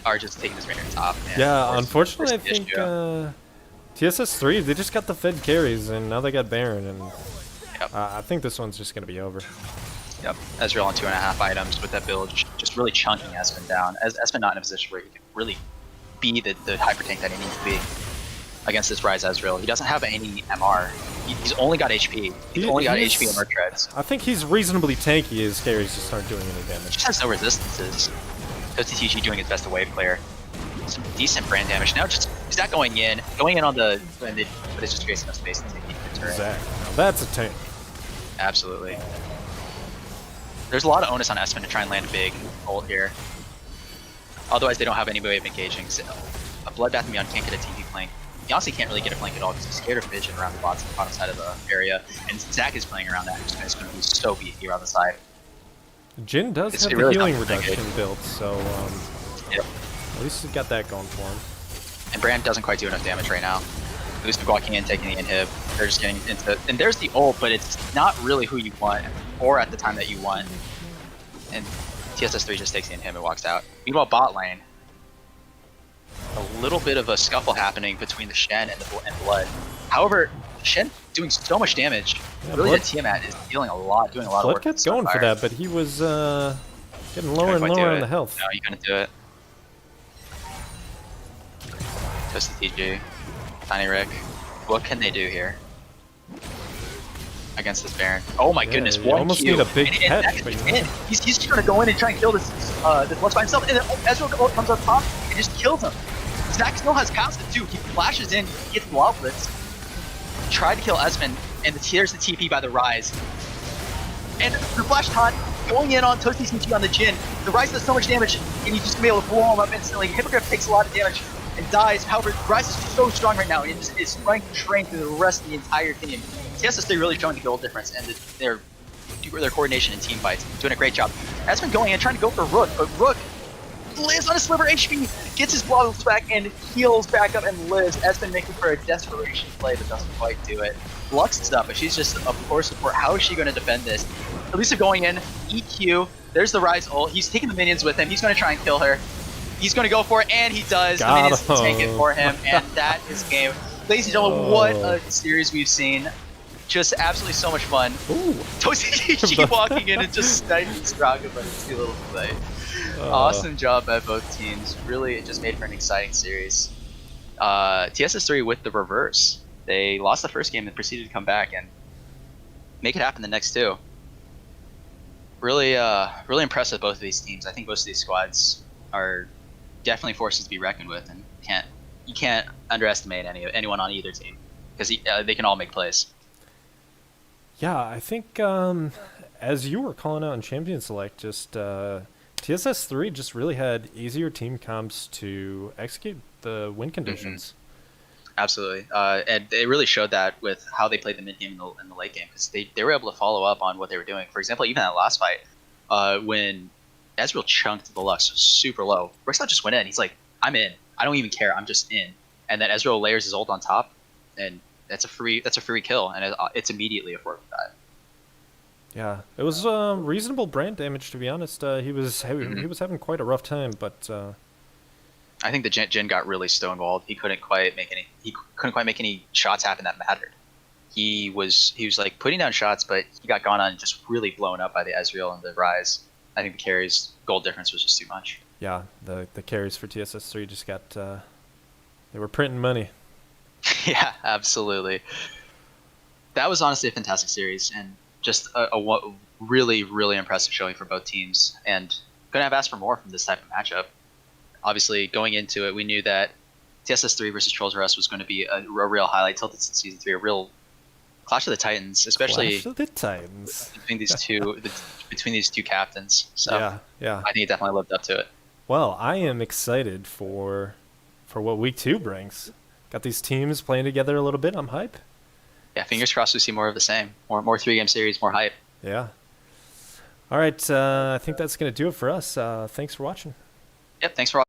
are just taking this right near the top. Yeah, unfortunately, I think TSS3, they just got the Fed carries, and now they got Baron, and yep. I think this one's just going to be over. Yep, Ezreal on 2.5 items with that build, just really chunking Espen down. Espen not in a position where he can really be the hyper tank that he needs to be against this Ryze Ezreal. He doesn't have any MR. He's only got HP. He's only got HP and Merc Treads. I think he's reasonably tanky. His carries just aren't doing any damage. He just has no resistances. TTG doing his best away player. Some decent brand damage. Now just is that going in on the but it's just creating enough space to take the turret. Exactly. Now that's a tank. Absolutely. There's a lot of onus on Espen to try and land a big ult here. Otherwise, they don't have any way of engaging. So, a Bloodbath and Beyond can't get a TP flank. He honestly can't really get a flank at all because he's scared of vision around the bottom side of the area. And Zac is playing around that. It's going to be so beefy around the side. Jhin does have the really healing reduction built, so yep. At least he's got that going for him. And Brand doesn't quite do enough damage right now. At least walking in, taking the inhib. They're just getting into, and there's the ult, but it's not really who you want, or at the time that you want. And TSS3 just takes the inhib and walks out. Meanwhile, bot lane, a little bit of a scuffle happening between the Shen and Blood. However, Shen doing so much damage. Yeah, really, the Tiamat is doing a lot of work. Blood kept going for that, but he was getting lower and lower on the health. No, you couldn't do it. Just the TG. Tiny Rick. What can they do here against this Baron? Oh my goodness, you almost need a big catch. He's just trying to go in and try and kill this Lux by himself, and then Ezreal comes up top and just kills him. Zac still has passive too. He flashes in, he gets Wild Blitz. Tried to kill Espen, and here's the TP by the Ryze. And the flash taunt going in on Toasty CG on the Jhin. The Ryze does so much damage, and you just be able to blow him up instantly. Hippogriff takes a lot of damage and dies. However, Ryze is so strong right now, and is trying to train through the rest of the entire team. TSS3 really showing the goal difference, and their coordination in team fights, doing a great job. Espen going in, trying to go for Rook, but Rook lives on a sliver HP, gets his blobs back, and heals back up and lives. Espen making for a desperation play, but doesn't quite do it. Lux is up, but she's just a poor support. How is she going to defend this? Elisa going in, EQ, there's the Ryze ult. He's taking the minions with him. He's going to try and kill her. He's going to go for it, and he does. The minions take it for him, and that is game. Ladies and gentlemen, what a series we've seen. Just absolutely so much fun. Toasty walking in and just sniping Straga, but it's too little to play. Awesome job by both teams. Really, it just made for an exciting series. TSS3 with the reverse. They lost the first game and proceeded to come back and make it happen the next two. really impressed with both of these teams. I think most of these squads are definitely forces to be reckoned with, and you can't underestimate anyone on either team because they can all make plays. Yeah, I think as you were calling out in Champion Select, just TSS3 just really had easier team comps to execute the win conditions. Absolutely, and they really showed that with how they played the mid game in the late game because they were able to follow up on what they were doing. For example, even that last fight, when Ezreal chunked the Lux super low, Rexall just went in. He's like, "I'm in. I don't even care. I'm just in." And then Ezreal layers his ult on top, and that's a free kill, and it's immediately a 4v5. Yeah, it was reasonable brand damage to be honest. He was having quite a rough time, but I think the Jin got really stonewalled. He couldn't quite make any shots happen that mattered. He was like putting down shots, but he got gone on and just really blown up by the Ezreal and the Rise. I think the carries goal difference was just too much. yeah, the carries for TSS3 just got they were printing money. Yeah, absolutely. That was honestly a fantastic series and just a really, really impressive showing for both teams. And couldn't have asked for more from this type of matchup. Obviously, going into it, we knew that TSS3 versus Trolls R Us was going to be a real highlight tilted to Season 3, a real Clash of the Titans, especially Clash of the Titans. between these two captains. So yeah. I think it definitely lived up to it. Well, I am excited for what week 2 brings. Got these teams playing together a little bit. I'm hype. Yeah, fingers crossed we see more of the same. More 3-game series, more hype. Yeah. All right, I think that's going to do it for us. Thanks for watching. Yep, thanks for watching.